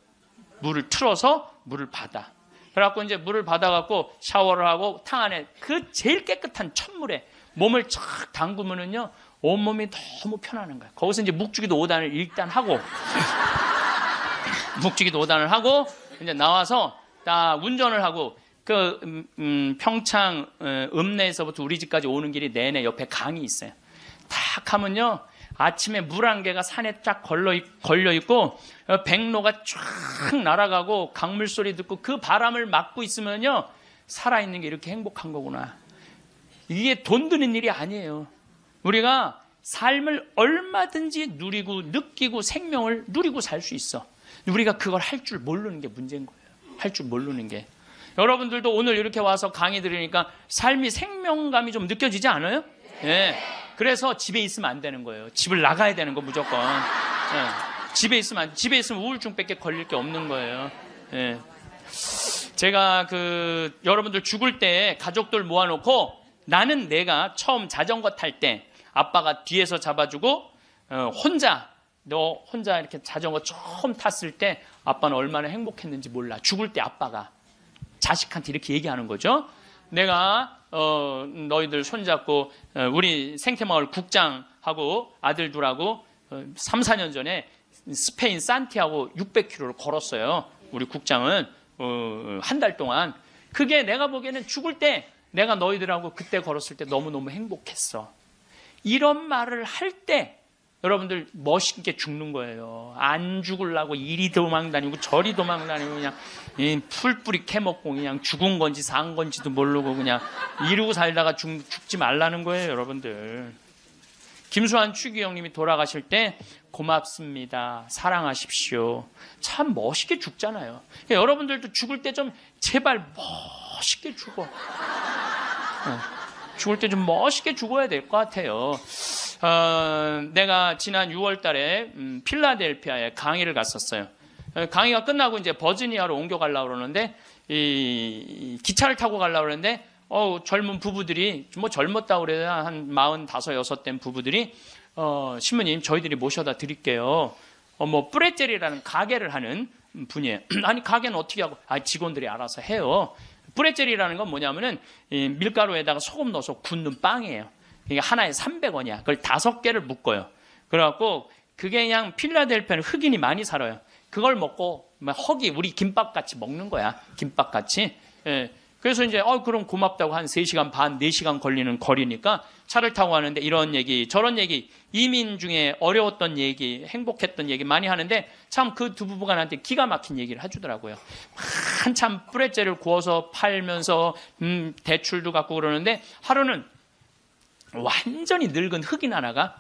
물을 틀어서 물을 받아. 그래갖고 이제 물을 받아갖고 샤워를 하고 탕 안에 그 제일 깨끗한 찬물에 몸을 쫙 담그면은요, 온몸이 너무 편안한 거야. 거기서 이제 묵주기도 5단을 일단 하고 묵주기도 5단을 하고 이제 나와서 딱 운전을 하고 평창 읍내에서부터 우리 집까지 오는 길이 내내 옆에 강이 있어요. 딱 하면요, 아침에 물 한 개가 산에 쫙 걸려 있고 백로가 쫙 날아가고 강물 소리 듣고 그 바람을 맞고 있으면요, 살아있는 게 이렇게 행복한 거구나. 이게 돈 드는 일이 아니에요. 우리가 삶을 얼마든지 누리고 느끼고 생명을 누리고 살 수 있어. 우리가 그걸 할 줄 모르는 게 문제인 거예요. 할 줄 모르는 게. 여러분들도 오늘 이렇게 와서 강의 들으니까 삶이 생명감이 좀 느껴지지 않아요? 네. 그래서 집에 있으면 안 되는 거예요. 집을 나가야 되는 거 무조건. 네. 집에 있으면 우울증밖에 걸릴 게 없는 거예요. 네. 제가 여러분들 죽을 때 가족들 모아놓고 나는 내가 처음 자전거 탈 때 아빠가 뒤에서 잡아주고 너 혼자 이렇게 자전거 처음 탔을 때 아빠는 얼마나 행복했는지 몰라. 죽을 때 아빠가 자식한테 이렇게 얘기하는 거죠. 내가 너희들 손잡고 우리 생태마을 국장하고 아들 둘하고 3, 4년 전에 스페인 산티아고 600km를 걸었어요. 우리 국장은 한 달 동안. 그게 내가 보기에는 죽을 때 내가 너희들하고 그때 걸었을 때 너무너무 행복했어. 이런 말을 할 때 여러분들 멋있게 죽는 거예요. 안 죽으려고 이리 도망다니고 저리 도망다니고 그냥 풀뿌리 캐먹고 그냥 죽은 건지 산 건지도 모르고 그냥 이러고 살다가 죽지 말라는 거예요, 여러분들. 김수환 추기경님이 돌아가실 때 고맙습니다. 사랑하십시오. 참 멋있게 죽잖아요. 그러니까 여러분들도 죽을 때 좀 제발 멋있게 죽어. 죽을 때 좀 멋있게 죽어야 될 것 같아요. 내가 지난 6월 달에 필라델피아에 강의를 갔었어요. 강의가 끝나고 이제 버지니아로 옮겨가려고 그러는데 이 기차를 타고 가려고 그러는데 젊은 부부들이 뭐 젊었다고 그래야 한 45, 6 된 부부들이 신부님 저희들이 모셔다 드릴게요. 뭐 뿌레젤이라는 가게를 하는 분이에요. 아니 가게는 어떻게 하고? 직원들이 알아서 해요. 뿌레젤이라는 건 뭐냐면은 밀가루에다가 소금 넣어서 굽는 빵이에요. 이게 하나에 300원이야. 그걸 5개를 묶어요. 그래갖고 그게 그냥 필라델피아는 흑인이 많이 살아요. 그걸 먹고 허기 우리 김밥같이 먹는 거야. 김밥같이. 예. 그래서 이제 그럼 고맙다고 한 3시간 반, 4시간 걸리는 거리니까 차를 타고 가는데 이런 얘기 저런 얘기 이민 중에 어려웠던 얘기 행복했던 얘기 많이 하는데 참 그 두 부부가 나한테 기가 막힌 얘기를 해주더라고요. 한참 뿌레째를 구워서 팔면서 대출도 갖고 그러는데 하루는 완전히 늙은 흑인 하나가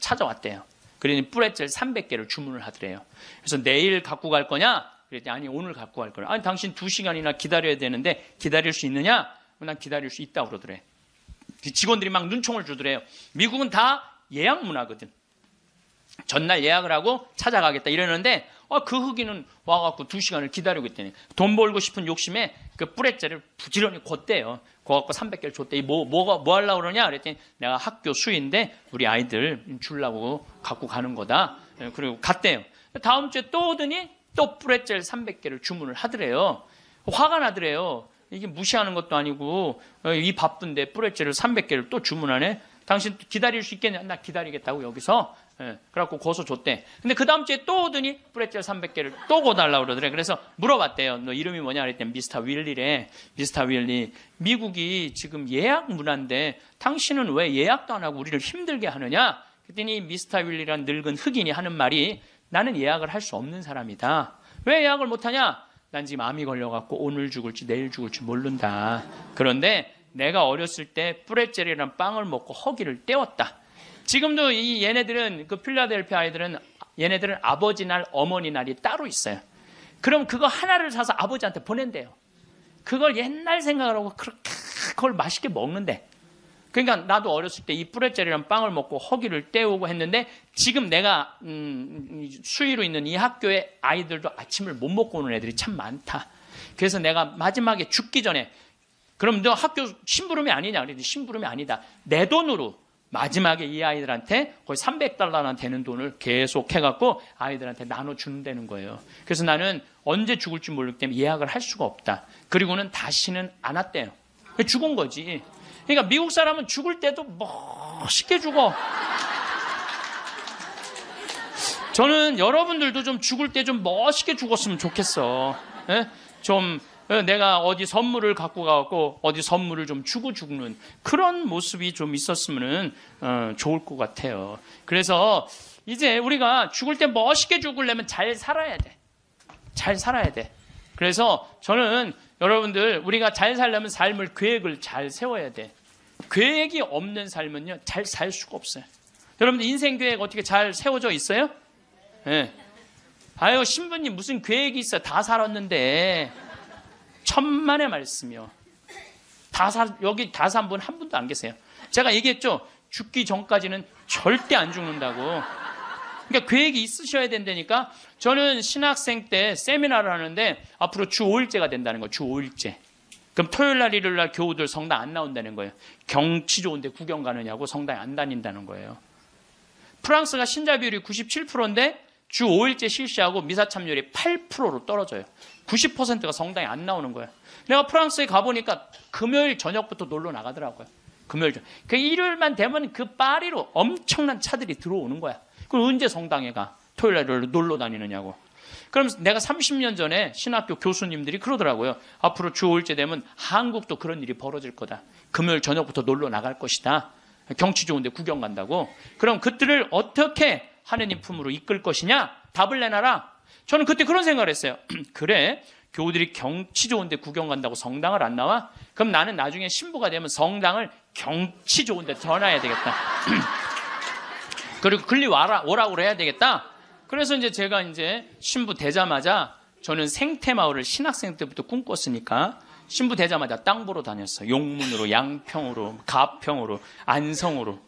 찾아왔대요. 그러니 뿌레젤 300개를 주문을 하더래요. 그래서 내일 갖고 갈 거냐? 그랬더니 아니 오늘 갖고 갈 거야. 아니 당신 2시간이나 기다려야 되는데 기다릴 수 있느냐? 난 기다릴 수 있다고 그러더래. 직원들이 막 눈총을 주더래요. 미국은 다 예약 문화거든. 전날 예약을 하고 찾아가겠다 이러는데 그 흑인은 와갖고 2시간을 기다리고 있더니 돈 벌고 싶은 욕심에 그 뿌레젤을 부지런히 걷대요. 거갖고 300개를 줬대. 뭐 하려고 그러냐? 그랬더니 내가 학교 수인데 우리 아이들 주려고 갖고 가는 거다. 그리고 갔대요. 다음 주에 또 오더니 또 뿌레젤 300개를 주문을 하더래요. 화가 나더래요. 이게 무시하는 것도 아니고 이 바쁜데 뿌레젤을 300개를 또 주문하네. 당신 기다릴 수 있겠냐? 나 기다리겠다고 여기서. 그래갖고 고소 줬대. 근데 그 다음 주에 또 오더니 뿌레젤 300개를 또 고달라고 그러더래. 그래서 물어봤대요. 너 이름이 뭐냐? 그랬더니 미스터 윌리래. 미스터 윌리. 미국이 지금 예약 문화인데 당신은 왜 예약도 안 하고 우리를 힘들게 하느냐? 그랬더니 미스터 윌리란 늙은 흑인이 하는 말이 나는 예약을 할 수 없는 사람이다. 왜 예약을 못하냐? 난 지금 암이 걸려갖고 오늘 죽을지 내일 죽을지 모른다. 그런데 내가 어렸을 때 뿌레젤이라는 빵을 먹고 허기를 때웠다. 지금도 이 얘네들은 그 필라델피아 아이들은 얘네들은 아버지 날 어머니 날이 따로 있어요. 그럼 그거 하나를 사서 아버지한테 보낸대요. 그걸 옛날 생각을 하고 그걸 맛있게 먹는데. 그러니까 나도 어렸을 때 이 뿌레젤이라는 빵을 먹고 허기를 때우고 했는데 지금 내가 수위로 있는 이 학교에 아이들도 아침을 못 먹고 오는 애들이 참 많다. 그래서 내가 마지막에 죽기 전에 그럼 너 학교 심부름이 아니냐? 그랬더니 심부름이 아니다. 내 돈으로 마지막에 이 아이들한테 거의 $300나 되는 돈을 계속 해갖고 아이들한테 나눠주는다는 거예요. 그래서 나는 언제 죽을지 모르기 때문에 예약을 할 수가 없다. 그리고는 다시는 안 왔대요. 죽은 거지. 그러니까 미국 사람은 죽을 때도 멋있게 죽어. 저는 여러분들도 좀 죽을 때 좀 멋있게 죽었으면 좋겠어. 좀 내가 어디 선물을 갖고 가고 어디 선물을 좀 주고 죽는 그런 모습이 좀 있었으면 좋을 것 같아요. 그래서 이제 우리가 죽을 때 멋있게 죽으려면 잘 살아야 돼. 잘 살아야 돼. 그래서 저는 여러분들 우리가 잘 살려면 삶을 계획을 잘 세워야 돼. 계획이 없는 삶은요 잘 살 수가 없어요. 여러분들 인생 계획 어떻게 잘 세워져 있어요? 네. 아유 신부님 무슨 계획이 있어? 다 살았는데. 천만의 말씀이요. 여기 다 산 분 한 분도 안 계세요. 제가 얘기했죠. 죽기 전까지는 절대 안 죽는다고. 그러니까 계획이 있으셔야 된다니까. 저는 신학생 때 세미나를 하는데 앞으로 주 5일제가 된다는 거예요. 주 5일제. 그럼 토요일 날 일요일 날 교우들 성당 안 나온다는 거예요. 경치 좋은데 구경 가느냐고 성당에 안 다닌다는 거예요. 프랑스가 신자 비율이 97%인데 주 5일제 실시하고 미사 참여율이 8%로 떨어져요. 90%가 성당에 안 나오는 거예요. 내가 프랑스에 가보니까 금요일 저녁부터 놀러 나가더라고요. 금요일 저녁. 그 일요일만 되면 그 파리로 엄청난 차들이 들어오는 거야. 그럼 언제 성당에 가? 토요일 날 놀러 다니느냐고. 그럼 내가 30년 전에 신학교 교수님들이 그러더라고요. 앞으로 주 5일째 되면 한국도 그런 일이 벌어질 거다. 금요일 저녁부터 놀러 나갈 것이다. 경치 좋은데 구경 간다고. 그럼 그들을 어떻게 하느님 품으로 이끌 것이냐? 답을 내놔라. 저는 그때 그런 생각을 했어요. 그래, 교우들이 경치 좋은데 구경 간다고 성당을 안 나와? 그럼 나는 나중에 신부가 되면 성당을 경치 좋은데 전화해야 되겠다. 그리고 글리 오라고 해야 되겠다. 그래서 이제 제가 이제 신부 되자마자 저는 생태마을을 신학생 때부터 꿈꿨으니까 신부 되자마자 땅 보러 다녔어요. 용문으로, 양평으로, 가평으로, 안성으로.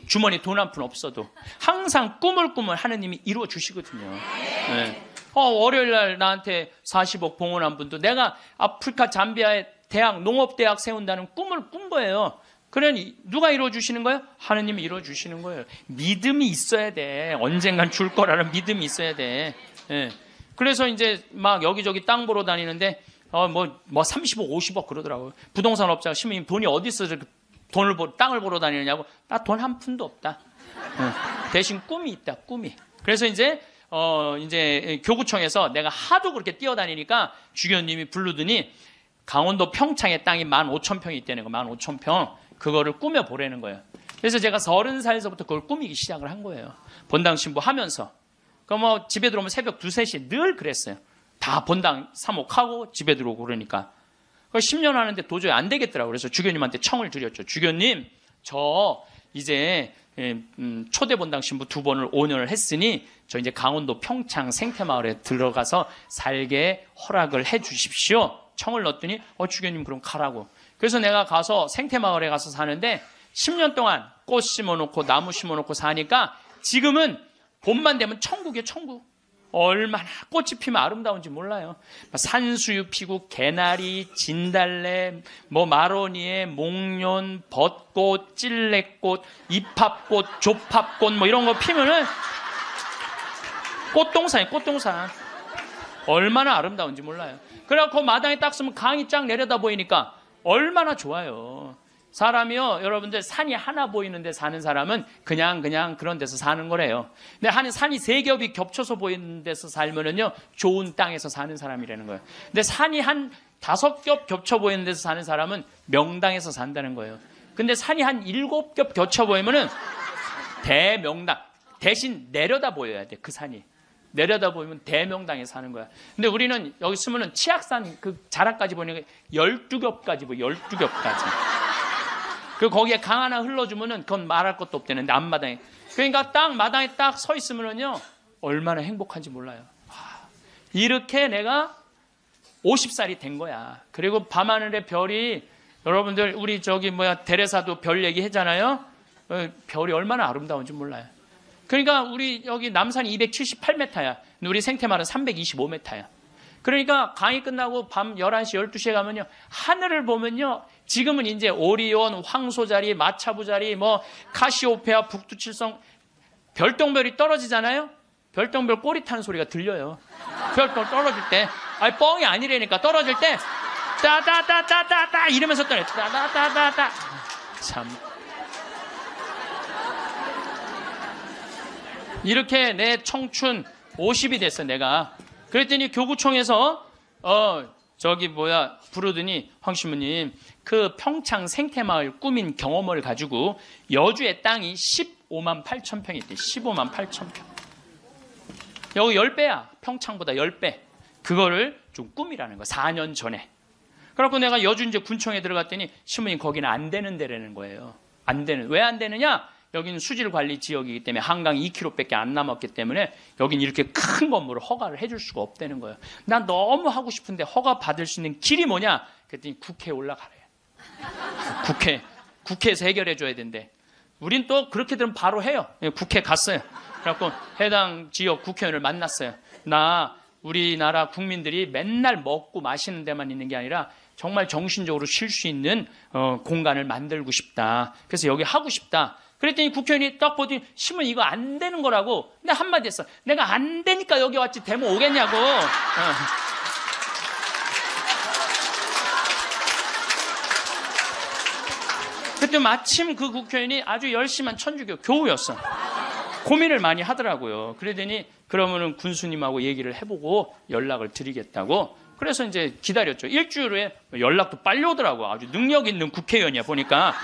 주머니 돈 한 푼 없어도 항상 꿈을 하느님이 이루어 주시거든요. 네. 월요일 날 나한테 40억 봉헌한 분도 내가 아프리카 잠비아에 대학, 농업대학 세운다는 꿈을 꾼 거예요. 그러니 누가 이루어 주시는 거예요? 하느님이 이루어 주시는 거예요. 믿음이 있어야 돼. 언젠간 줄 거라는 믿음이 있어야 돼. 예. 그래서 이제 막 여기저기 땅 보러 다니는데 뭐 30억, 50억 그러더라고요. 부동산 업자가 시민님 돈이 어디 있어 땅을 보러 다니느냐고. 나 돈 한 푼도 없다. 예. 대신 꿈이 있다. 꿈이. 그래서 이제 교구청에서 내가 하도 그렇게 뛰어다니니까 주교님이 부르더니 강원도 평창에 땅이 15,000평이 있다는 거. 15,000평. 그거를 꾸며보라는 거예요. 그래서 제가 30살에서부터 그걸 꾸미기 시작을 한 거예요. 본당 신부 하면서. 그럼 집에 들어오면 새벽 2, 3시 늘 그랬어요. 다 본당 사목하고 집에 들어오고 그러니까. 10년 하는데 도저히 안 되겠더라고요. 그래서 주교님한테 청을 드렸죠. 주교님, 저 이제 초대 본당 신부 2번을 5년을 했으니 저 이제 강원도 평창 생태마을에 들어가서 살게 허락을 해 주십시오. 청을 넣었더니 주교님 그럼 가라고. 그래서 내가 가서 생태마을에 가서 사는데 10년 동안 꽃 심어놓고 나무 심어놓고 사니까 지금은 봄만 되면 천국이에요. 천국. 얼마나 꽃이 피면 아름다운지 몰라요. 산수유 피고 개나리, 진달래, 마로니에, 목련, 벚꽃, 찔레꽃, 이팝꽃, 조팝꽃 이런 거 피면은 꽃동산이에요. 꽃동산. 얼마나 아름다운지 몰라요. 그래갖고 마당에 딱 서면 강이 쫙 내려다 보이니까 얼마나 좋아요. 사람이요, 여러분들 산이 하나 보이는 데 사는 사람은 그냥 그런 데서 사는 거래요. 근데 산이 3겹이 겹쳐서 보이는 데서 살면은요, 좋은 땅에서 사는 사람이라는 거예요. 근데 산이 한 5겹 겹쳐 보이는 데서 사는 사람은 명당에서 산다는 거예요. 근데 산이 한 7겹 겹쳐 보이면은 대명당. 대신 내려다 보여야 돼, 그 산이. 내려다 보면 대명당에 사는 거야. 근데 우리는 여기 쓰면은 치악산 그 자락까지 보니까 12겹까지 보여, 12겹까지. 그리고 거기에 강 하나 흘러주면은 그건 말할 것도 없대는데 앞마당에. 그러니까 딱 마당에 딱 서 있으면은요, 얼마나 행복한지 몰라요. 이렇게 내가 50살이 된 거야. 그리고 밤하늘의 별이, 여러분들 우리 대레사도 별 얘기 했잖아요. 별이 얼마나 아름다운지 몰라요. 그러니까 우리 여기 남산이 278m야. 우리 생태마을은 325m야. 그러니까 강의 끝나고 밤 11시, 12시에 가면요, 하늘을 보면요, 지금은 이제 오리온, 황소자리, 마차부자리, 카시오페아, 북두칠성, 별똥별이 떨어지잖아요? 별똥별 꼬리 타는 소리가 들려요. 별똥별 떨어질 때. 뻥이 아니라니까. 떨어질 때, 따따따따따따 이러면서 떨어요. 따따따따따. 참. 이렇게 내 청춘 50이 됐어, 내가. 그랬더니 교구청에서 부르더니 황 신부님, 그 평창 생태마을 꾸민 경험을 가지고 여주의 땅이 15만 8천 평이 있대. 15만 8천 평. 여기 10배야. 평창보다 10배. 그거를 좀 꾸미라는 거. 4년 전에. 그래갖고 내가 여주 이제 군청에 들어갔더니 신부님 거기는 안 되는 데라는 거예요. 안 되는. 왜 안 되느냐? 여기는 수질관리 지역이기 때문에 한강이 2km밖에 안 남았기 때문에 여기는 이렇게 큰 건물을 허가를 해줄 수가 없다는 거예요. 난 너무 하고 싶은데 허가 받을 수 있는 길이 뭐냐? 그랬더니 국회에 올라가래요. 국회에서 해결해 줘야 된대. 우린 또 그렇게 되면 바로 해요. 국회 갔어요. 그래갖고 해당 지역 국회의원을 만났어요. 나 우리나라 국민들이 맨날 먹고 마시는 데만 있는 게 아니라 정말 정신적으로 쉴 수 있는 공간을 만들고 싶다. 그래서 여기 하고 싶다. 그랬더니 국회의원이 딱 보더니 신문 이거 안 되는 거라고. 근데 한마디 했어. 내가 안 되니까 여기 왔지 되면 오겠냐고. 그때 마침 그 국회의원이 아주 열심한 천주교 교우였어. 고민을 많이 하더라고요. 그러더니 그러면은 군수님하고 얘기를 해보고 연락을 드리겠다고. 그래서 이제 기다렸죠. 일주일 후에 연락도 빨리 오더라고. 아주 능력 있는 국회의원이야 보니까.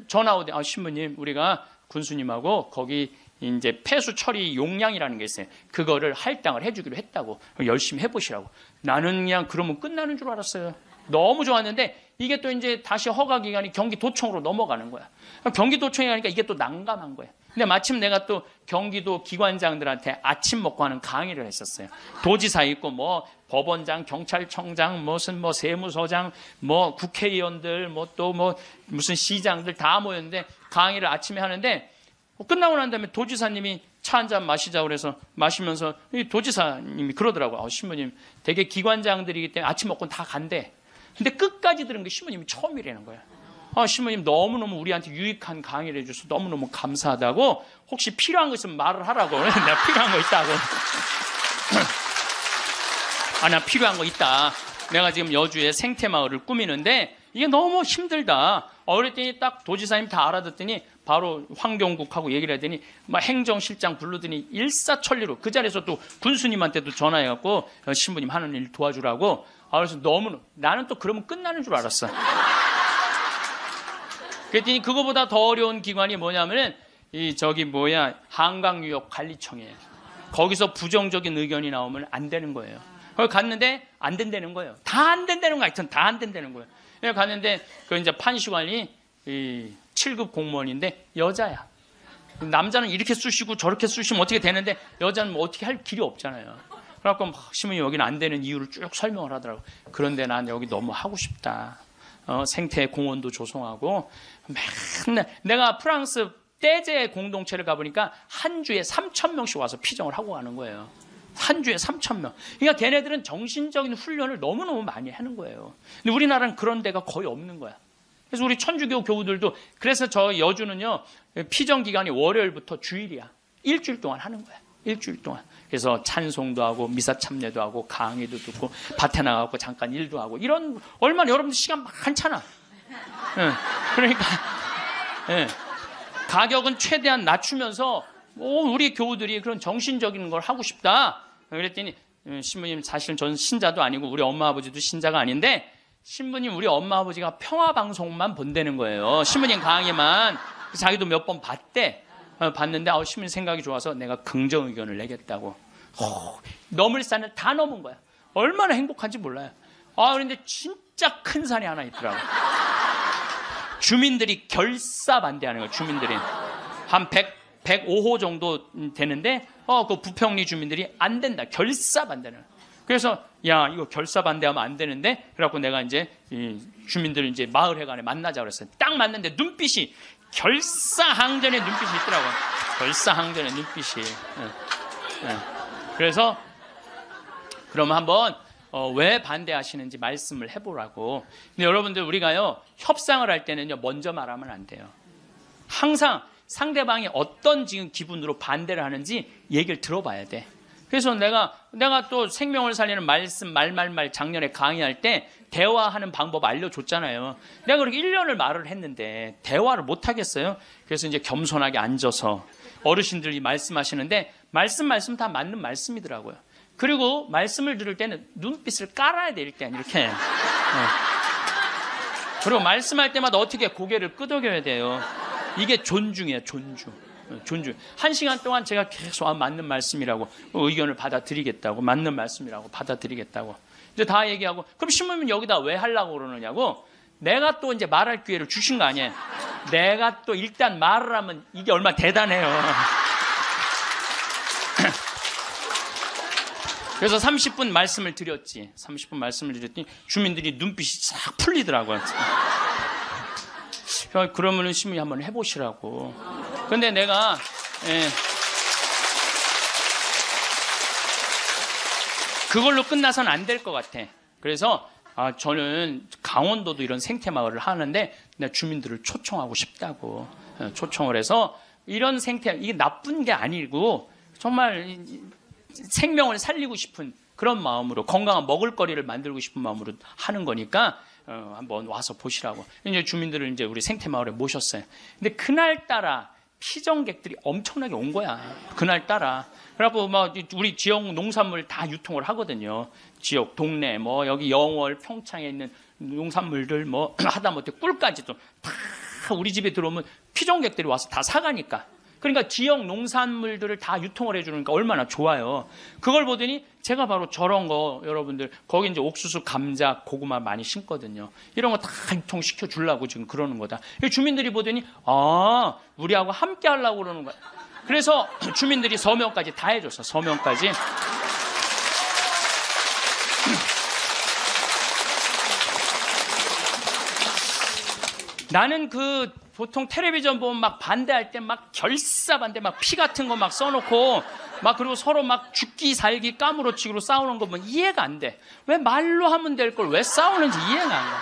전화 오대. 신부님 우리가 군수님하고 거기 이제 폐수 처리 용량이라는 게 있어요. 그거를 할당을 해주기로 했다고. 열심히 해보시라고. 나는 그냥 그러면 끝나는 줄 알았어요. 너무 좋았는데 이게 또 이제 다시 허가 기간이 경기도청으로 넘어가는 거야. 경기도청에 가니까 이게 또 난감한 거야. 근데 마침 내가 또 경기도 기관장들한테 아침 먹고 하는 강의를 했었어요. 도지사 있고 뭐 법원장, 경찰청장, 무슨 뭐 세무서장, 뭐 국회의원들, 뭐 또 뭐 무슨 시장들 다 모였는데 강의를 아침에 하는데 끝나고 난 다음에 도지사님이 차 한 잔 마시자고 그래서 마시면서 이 도지사님이 그러더라고요. 신부님 되게 기관장들이기 때문에 아침 먹고는 다 간대. 근데 끝까지 들은 게 신부님이 처음이라는 거야. 신부님 너무너무 우리한테 유익한 강의를 해줘서 너무너무 감사하다고. 혹시 필요한 거 있으면 말을 하라고. 내가 필요한 거 있다고. 나 필요한 거 있다. 내가 지금 여주에 생태마을을 꾸미는데 이게 너무 힘들다. 그랬더니 딱 도지사님 다 알아듣더니 바로 환경국하고 얘기를 하더니 막 행정실장 부르더니 일사천리로 그 자리에서 또 군수님한테도 전화해갖고 신부님 하는 일 도와주라고. 그래서 너무 나는 또 그러면 끝나는 줄 알았어. 그랬더니 그거보다 더 어려운 기관이 뭐냐면은 한강유역관리청이에요. 거기서 부정적인 의견이 나오면 안 되는 거예요. 거기 갔는데 안 된다는 거예요. 다 안 된다는 거 하여튼 다 안 된다는 거예요. 그래서 갔는데 그 이제 판시관이 7급 공무원인데 여자야. 남자는 이렇게 쑤시고 저렇게 쑤시면 어떻게 되는데 여자는 뭐 어떻게 할 길이 없잖아요. 그래갖고 신부님 여기는 안 되는 이유를 쭉 설명을 하더라고. 그런데 난 여기 너무 하고 싶다. 생태 공원도 조성하고 맨날 내가 프랑스 떼제 공동체를 가보니까 한 주에 3,000명씩 와서 피정을 하고 가는 거예요. 한 주에 3,000명. 그러니까 걔네들은 정신적인 훈련을 너무너무 많이 하는 거예요. 근데 우리나라는 그런 데가 거의 없는 거야. 그래서 우리 천주교 교우들도 그래서 저 여주는요 피정 기간이 월요일부터 주일이야. 일주일 동안 하는 거야. 일주일 동안. 그래서 찬송도 하고 미사 참례도 하고 강의도 듣고 밭에 나가고 잠깐 일도 하고 이런 얼마나 여러분들 시간 많잖아. 그러니까 가격은 최대한 낮추면서 우리 교우들이 그런 정신적인 걸 하고 싶다. 그랬더니 신부님 사실 저는 신자도 아니고 우리 엄마 아버지도 신자가 아닌데 신부님 우리 엄마 아버지가 평화방송만 본다는 거예요. 신부님 강의만. 자기도 몇 번 봤대. 봤는데 신부님 생각이 좋아서 내가 긍정 의견을 내겠다고. 넘을 산을 다 넘은 거야. 얼마나 행복한지 몰라요. 그런데 진짜 큰 산이 하나 있더라고. 주민들이 결사 반대하는 거예요. 주민들이 한 105호 정도 되는데 그 부평리 주민들이 안 된다. 결사 반대는. 그래서 야 이거 결사 반대하면 안 되는데 그래갖고 내가 이제 주민들 이제 마을회관에 만나자 그랬어요. 딱 만났는데 눈빛이 결사항전의 눈빛이 있더라고요. 결사항전의 눈빛이. 그래서 그러면 한번 왜 반대하시는지 말씀을 해보라고. 근데 여러분들 우리가요 협상을 할 때는요 먼저 말하면 안 돼요. 항상 상대방이 어떤 지금 기분으로 반대를 하는지 얘기를 들어봐야 돼. 그래서 내가 또 생명을 살리는 말씀 말 작년에 강의할 때 대화하는 방법 알려줬잖아요. 내가 그렇게 1년을 말을 했는데 대화를 못 하겠어요. 그래서 이제 겸손하게 앉아서 어르신들이 말씀하시는데 말씀 다 맞는 말씀이더라고요. 그리고 말씀을 들을 때는 눈빛을 깔아야 돼. 일단 이렇게. 그리고 말씀할 때마다 어떻게 고개를 끄덕여야 돼요. 이게 존중이에요. 존중. 1시간 동안 제가 계속 맞는 말씀이라고 의견을 받아들이겠다고 맞는 말씀이라고 받아들이겠다고 이제 다 얘기하고 그럼 신부님 여기다 왜 하려고 그러느냐고 내가 또 이제 말할 기회를 주신 거 아니에요. 내가 또 일단 말을 하면 이게 얼마나 대단해요. 그래서 30분 말씀을 드렸지. 30분 말씀을 드렸더니 주민들이 눈빛이 싹 풀리더라고요. 그러면은 신부님 한번 해보시라고. 근데 내가 예. 그걸로 끝나서는 안 될 것 같아. 그래서 저는 강원도도 이런 생태마을을 하는데 주민들을 초청하고 싶다고 초청을 해서 이런 생태, 이게 나쁜 게 아니고 정말 생명을 살리고 싶은 그런 마음으로 건강한 먹을거리를 만들고 싶은 마음으로 하는 거니까 한번 와서 보시라고 이제 주민들을 이제 우리 생태마을에 모셨어요. 근데 그날따라 피정객들이 엄청나게 온 거야. 그날따라. 그래갖고 막 우리 지역 농산물 다 유통을 하거든요. 지역 동네 뭐 여기 영월 평창에 있는 농산물들 뭐 하다못해 꿀까지도 다 우리 집에 들어오면 피정객들이 와서 다 사가니까. 그러니까 지역 농산물들을 다 유통을 해주니까 얼마나 좋아요. 그걸 보더니 제가 바로 저런 거 여러분들 거기 이제 옥수수, 감자, 고구마 많이 심거든요. 이런 거 다 유통시켜 주려고 지금 그러는 거다. 주민들이 보더니 우리하고 함께 하려고 그러는 거야. 그래서 주민들이 서명까지 다 해줬어. 서명까지. 나는 보통 텔레비전 보면 막 반대할 때 막 결사반대 막 피 같은 거 막 써놓고 막 그리고 서로 막 죽기 살기 까무러치기로 싸우는 거 보면 이해가 안 돼. 왜 말로 하면 될 걸 왜 싸우는지 이해가 안 가.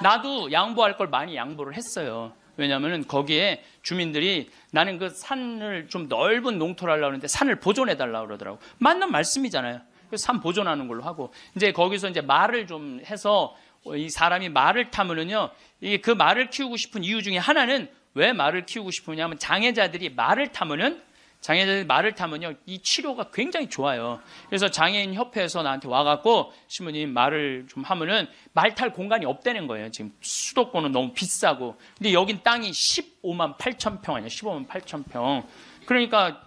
나도 양보할 걸 많이 양보를 했어요. 왜냐하면 거기에 주민들이 나는 그 산을 좀 넓은 농토를 하려고 하는데 산을 보존해달라고 그러더라고. 맞는 말씀이잖아요. 그래서 산 보존하는 걸로 하고 이제 거기서 이제 말을 좀 해서 이 사람이 말을 타면은요, 그 말을 키우고 싶은 이유 중에 하나는 왜 말을 키우고 싶으냐면 장애자들이 말을 타면은 이 치료가 굉장히 좋아요. 그래서 장애인 협회에서 나한테 와갖고 신부님 말을 좀 하면은 말 탈 공간이 없다는 거예요. 지금 수도권은 너무 비싸고. 근데 여긴 땅이 15만 8천 평 아니야. 15만 8천 평. 그러니까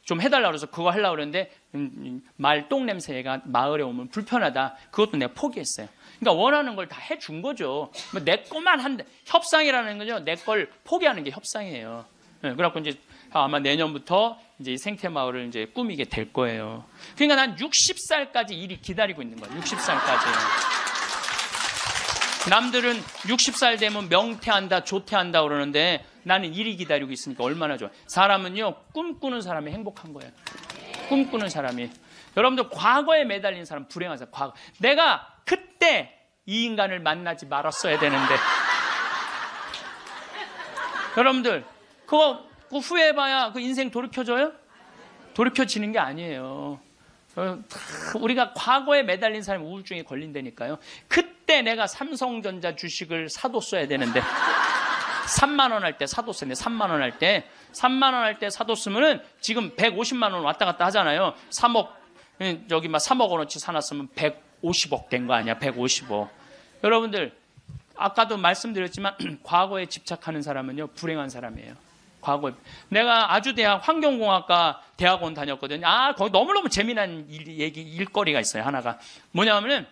좀 해달라고 그래서 그거 하려고 그러는데 말 똥 냄새가 마을에 오면 불편하다. 그것도 내가 포기했어요. 그러니까 원하는 걸 다 해준 거죠. 내 것만 한데 협상이라는 거죠. 내 걸 포기하는 게 협상이에요. 네, 그래갖고 이제 아마 내년부터 이제 이 생태마을을 이제 꾸미게 될 거예요. 그러니까 난 60살까지 일이 기다리고 있는 거예요. 60살까지. 남들은 60살 되면 명퇴한다, 조퇴한다 그러는데 나는 일이 기다리고 있으니까 얼마나 좋아. 사람은요, 꿈꾸는 사람이 행복한 거예요. 꿈꾸는 사람이. 여러분들 과거에 매달린 사람 불행한 사람. 과거. 내가 그때 이 인간을 만나지 말았어야 되는데. 여러분들 그거 후회해봐야 그 인생 돌이켜져요? 돌이켜지는 게 아니에요. 우리가 과거에 매달린 사람이 우울증에 걸린다니까요. 그때 내가 삼성전자 주식을 사뒀어야 되는데 3만 원 할 때 사뒀어야 돼. 3만 원 할 때 3만 원 할 때 사뒀으면은 지금 150만 원 왔다 갔다 하잖아요. 3억 여기 막 3억 원어치 사놨으면 150억 된 거 아니야. 150억. 여러분들 아까도 말씀드렸지만 과거에 집착하는 사람은요 불행한 사람이에요. 과거에 내가 아주대학 환경공학과 대학원 다녔거든요. 거기 너무너무 재미난 일거리가 있어요. 하나가 뭐냐면은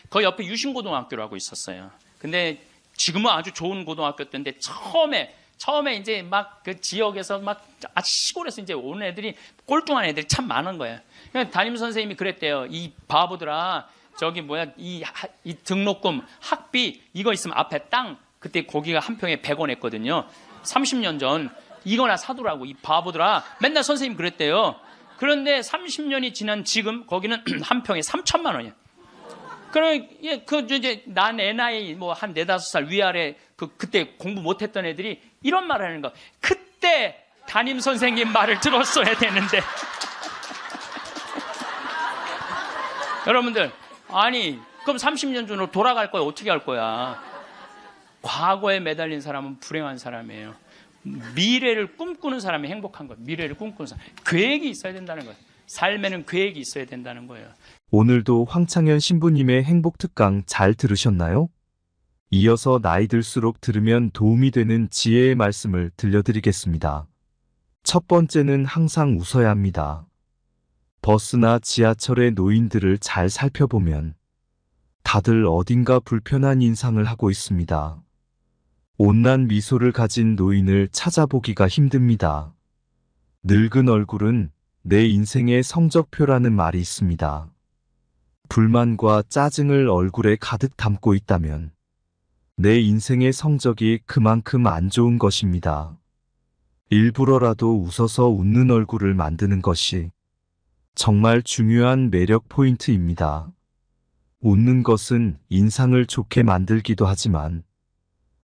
그 옆에 유신고등학교라고 있었어요. 근데 지금은 아주 좋은 고등학교였는데 처음에 이제 막 그 지역에서 막 시골에서 이제 오는 애들이 꼴뚱한 애들이 참 많은 거예요. 담임 선생님이 그랬대요. 이 바보들아, 저기 이 등록금 학비 이거 있으면 앞에 땅 그때 거기가 한 평에 100원 했거든요. 30년 전 이거나 사두라고 이 바보들아. 맨날 선생님 그랬대요. 그런데 30년이 지난 지금 거기는 한 평에 3천만 원이야. 그럼 이제 난 애 나이 뭐 한 4-5살 위아래 그때 공부 못했던 애들이 이런 말을 하는 거. 그때 담임 선생님 말을 들었어야 되는데. 여러분들 그럼 30년 전으로 돌아갈 거야? 어떻게 할 거야? 과거에 매달린 사람은 불행한 사람이에요. 미래를 꿈꾸는 사람이 행복한 거예요. 미래를 꿈꾸는 사람. 계획이 있어야 된다는 거예요. 삶에는 계획이 있어야 된다는 거예요. 오늘도 황창현 신부님의 행복 특강 잘 들으셨나요? 이어서 나이 들수록 들으면 도움이 되는 지혜의 말씀을 들려드리겠습니다. 첫 번째는 항상 웃어야 합니다. 버스나 지하철의 노인들을 잘 살펴보면 다들 어딘가 불편한 인상을 하고 있습니다. 온난 미소를 가진 노인을 찾아보기가 힘듭니다. 늙은 얼굴은 내 인생의 성적표라는 말이 있습니다. 불만과 짜증을 얼굴에 가득 담고 있다면 내 인생의 성적이 그만큼 안 좋은 것입니다. 일부러라도 웃어서 웃는 얼굴을 만드는 것이 정말 중요한 매력 포인트입니다. 웃는 것은 인상을 좋게 만들기도 하지만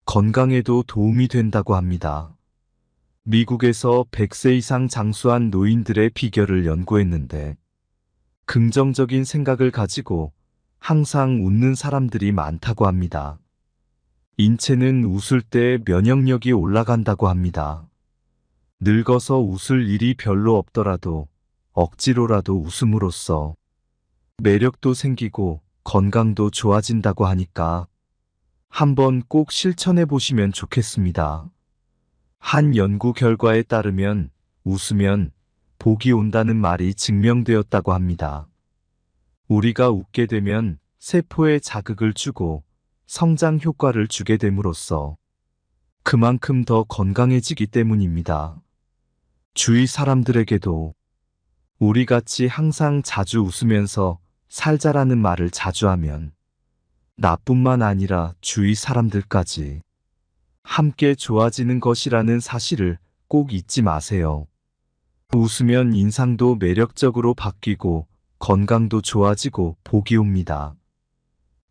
건강에도 도움이 된다고 합니다. 미국에서 100세 이상 장수한 노인들의 비결을 연구했는데 긍정적인 생각을 가지고 항상 웃는 사람들이 많다고 합니다. 인체는 웃을 때 면역력이 올라간다고 합니다. 늙어서 웃을 일이 별로 없더라도 억지로라도 웃음으로써 매력도 생기고 건강도 좋아진다고 하니까 한번 꼭 실천해 보시면 좋겠습니다. 한 연구 결과에 따르면 웃으면 복이 온다는 말이 증명되었다고 합니다. 우리가 웃게 되면 세포에 자극을 주고 성장 효과를 주게 됨으로써 그만큼 더 건강해지기 때문입니다. 주위 사람들에게도 우리같이 항상 자주 웃으면서 살자라는 말을 자주 하면 나뿐만 아니라 주위 사람들까지 함께 좋아지는 것이라는 사실을 꼭 잊지 마세요. 웃으면 인상도 매력적으로 바뀌고 건강도 좋아지고 복이 옵니다.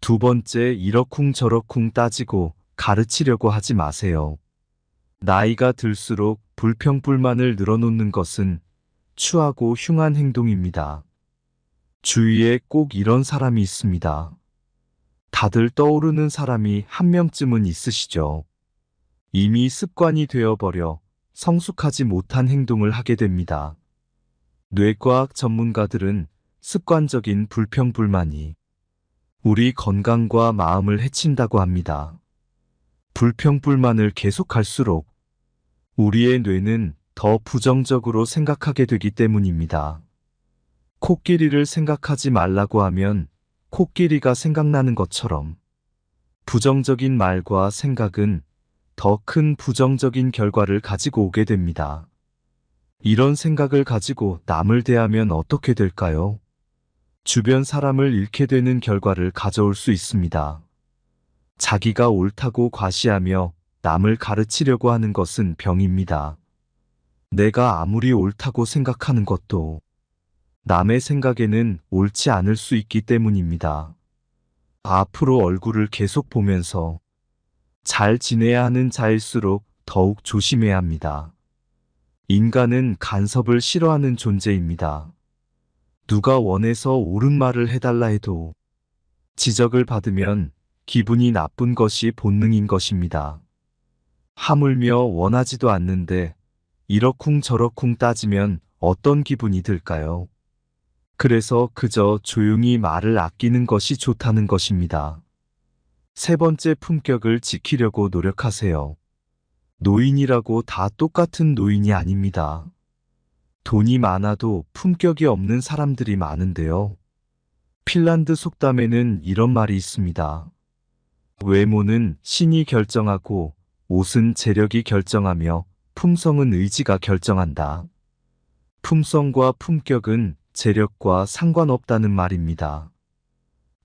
두 번째, 이러쿵저러쿵 따지고 가르치려고 하지 마세요. 나이가 들수록 불평불만을 늘어놓는 것은 추하고 흉한 행동입니다. 주위에 꼭 이런 사람이 있습니다. 다들 떠오르는 사람이 한 명쯤은 있으시죠. 이미 습관이 되어버려 성숙하지 못한 행동을 하게 됩니다. 뇌과학 전문가들은 습관적인 불평불만이 우리 건강과 마음을 해친다고 합니다. 불평불만을 계속할수록 우리의 뇌는 더 부정적으로 생각하게 되기 때문입니다. 코끼리를 생각하지 말라고 하면 코끼리가 생각나는 것처럼 부정적인 말과 생각은 더 큰 부정적인 결과를 가지고 오게 됩니다. 이런 생각을 가지고 남을 대하면 어떻게 될까요? 주변 사람을 잃게 되는 결과를 가져올 수 있습니다. 자기가 옳다고 과시하며 남을 가르치려고 하는 것은 병입니다. 내가 아무리 옳다고 생각하는 것도 남의 생각에는 옳지 않을 수 있기 때문입니다. 앞으로 얼굴을 계속 보면서 잘 지내야 하는 자일수록 더욱 조심해야 합니다. 인간은 간섭을 싫어하는 존재입니다. 누가 원해서 옳은 말을 해달라 해도 지적을 받으면 기분이 나쁜 것이 본능인 것입니다. 하물며 원하지도 않는데 이러쿵저러쿵 따지면 어떤 기분이 들까요? 그래서 그저 조용히 말을 아끼는 것이 좋다는 것입니다. 세 번째, 품격을 지키려고 노력하세요. 노인이라고 다 똑같은 노인이 아닙니다. 돈이 많아도 품격이 없는 사람들이 많은데요. 핀란드 속담에는 이런 말이 있습니다. 외모는 신이 결정하고 옷은 재력이 결정하며 품성은 의지가 결정한다. 품성과 품격은 재력과 상관없다는 말입니다.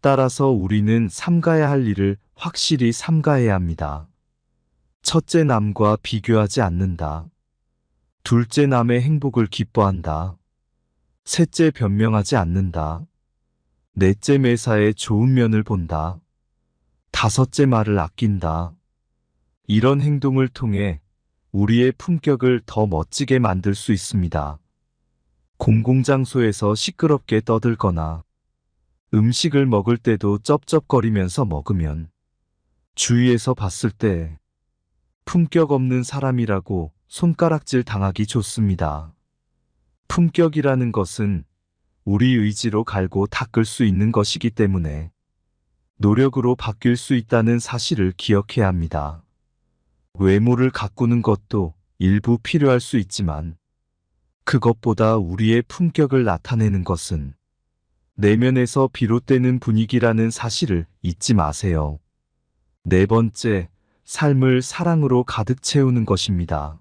따라서 우리는 삼가야 할 일을 확실히 삼가해야 합니다. 첫째, 남과 비교하지 않는다. 둘째, 남의 행복을 기뻐한다. 셋째, 변명하지 않는다. 넷째, 매사에 좋은 면을 본다. 다섯째, 말을 아낀다. 이런 행동을 통해 우리의 품격을 더 멋지게 만들 수 있습니다. 공공장소에서 시끄럽게 떠들거나 음식을 먹을 때도 쩝쩝거리면서 먹으면 주위에서 봤을 때 품격 없는 사람이라고 손가락질 당하기 좋습니다. 품격이라는 것은 우리 의지로 갈고 닦을 수 있는 것이기 때문에 노력으로 바뀔 수 있다는 사실을 기억해야 합니다. 외모를 가꾸는 것도 일부 필요할 수 있지만 그것보다 우리의 품격을 나타내는 것은 내면에서 비롯되는 분위기라는 사실을 잊지 마세요. 네 번째, 삶을 사랑으로 가득 채우는 것입니다.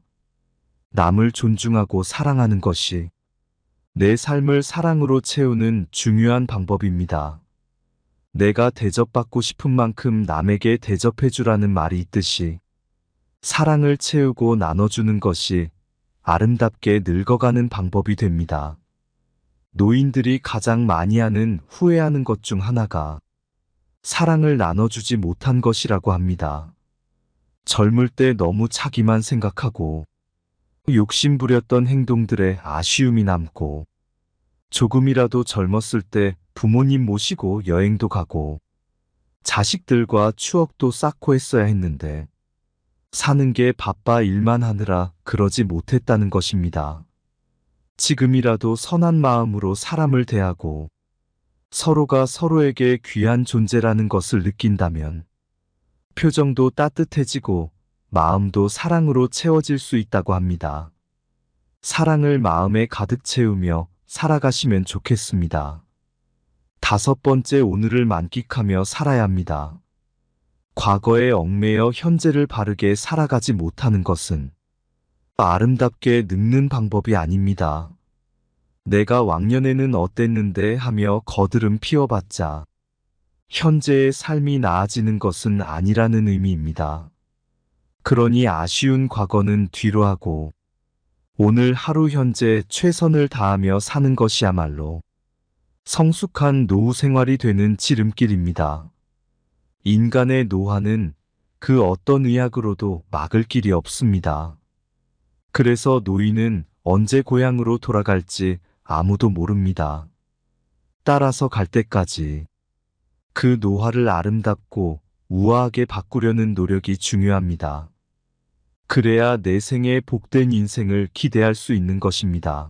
남을 존중하고 사랑하는 것이 내 삶을 사랑으로 채우는 중요한 방법입니다. 내가 대접받고 싶은 만큼 남에게 대접해주라는 말이 있듯이 사랑을 채우고 나눠주는 것이 아름답게 늙어가는 방법이 됩니다. 노인들이 가장 많이 하는 후회하는 것 중 하나가 사랑을 나눠주지 못한 것이라고 합니다. 젊을 때 너무 자기만 생각하고 욕심부렸던 행동들에 아쉬움이 남고 조금이라도 젊었을 때 부모님 모시고 여행도 가고 자식들과 추억도 쌓고 했어야 했는데 사는 게 바빠 일만 하느라 그러지 못했다는 것입니다. 지금이라도 선한 마음으로 사람을 대하고 서로가 서로에게 귀한 존재라는 것을 느낀다면 표정도 따뜻해지고 마음도 사랑으로 채워질 수 있다고 합니다. 사랑을 마음에 가득 채우며 살아가시면 좋겠습니다. 5번째, 오늘을 만끽하며 살아야 합니다. 과거에 얽매여 현재를 바르게 살아가지 못하는 것은 아름답게 늙는 방법이 아닙니다. 내가 왕년에는 어땠는데 하며 거드름 피워봤자 현재의 삶이 나아지는 것은 아니라는 의미입니다. 그러니 아쉬운 과거는 뒤로 하고 오늘 하루 현재 최선을 다하며 사는 것이야말로 성숙한 노후 생활이 되는 지름길입니다. 인간의 노화는 그 어떤 의학으로도 막을 길이 없습니다. 그래서 노인은 언제 고향으로 돌아갈지 아무도 모릅니다. 따라서 갈 때까지 그 노화를 아름답고 우아하게 바꾸려는 노력이 중요합니다. 그래야 내 생에 복된 인생을 기대할 수 있는 것입니다.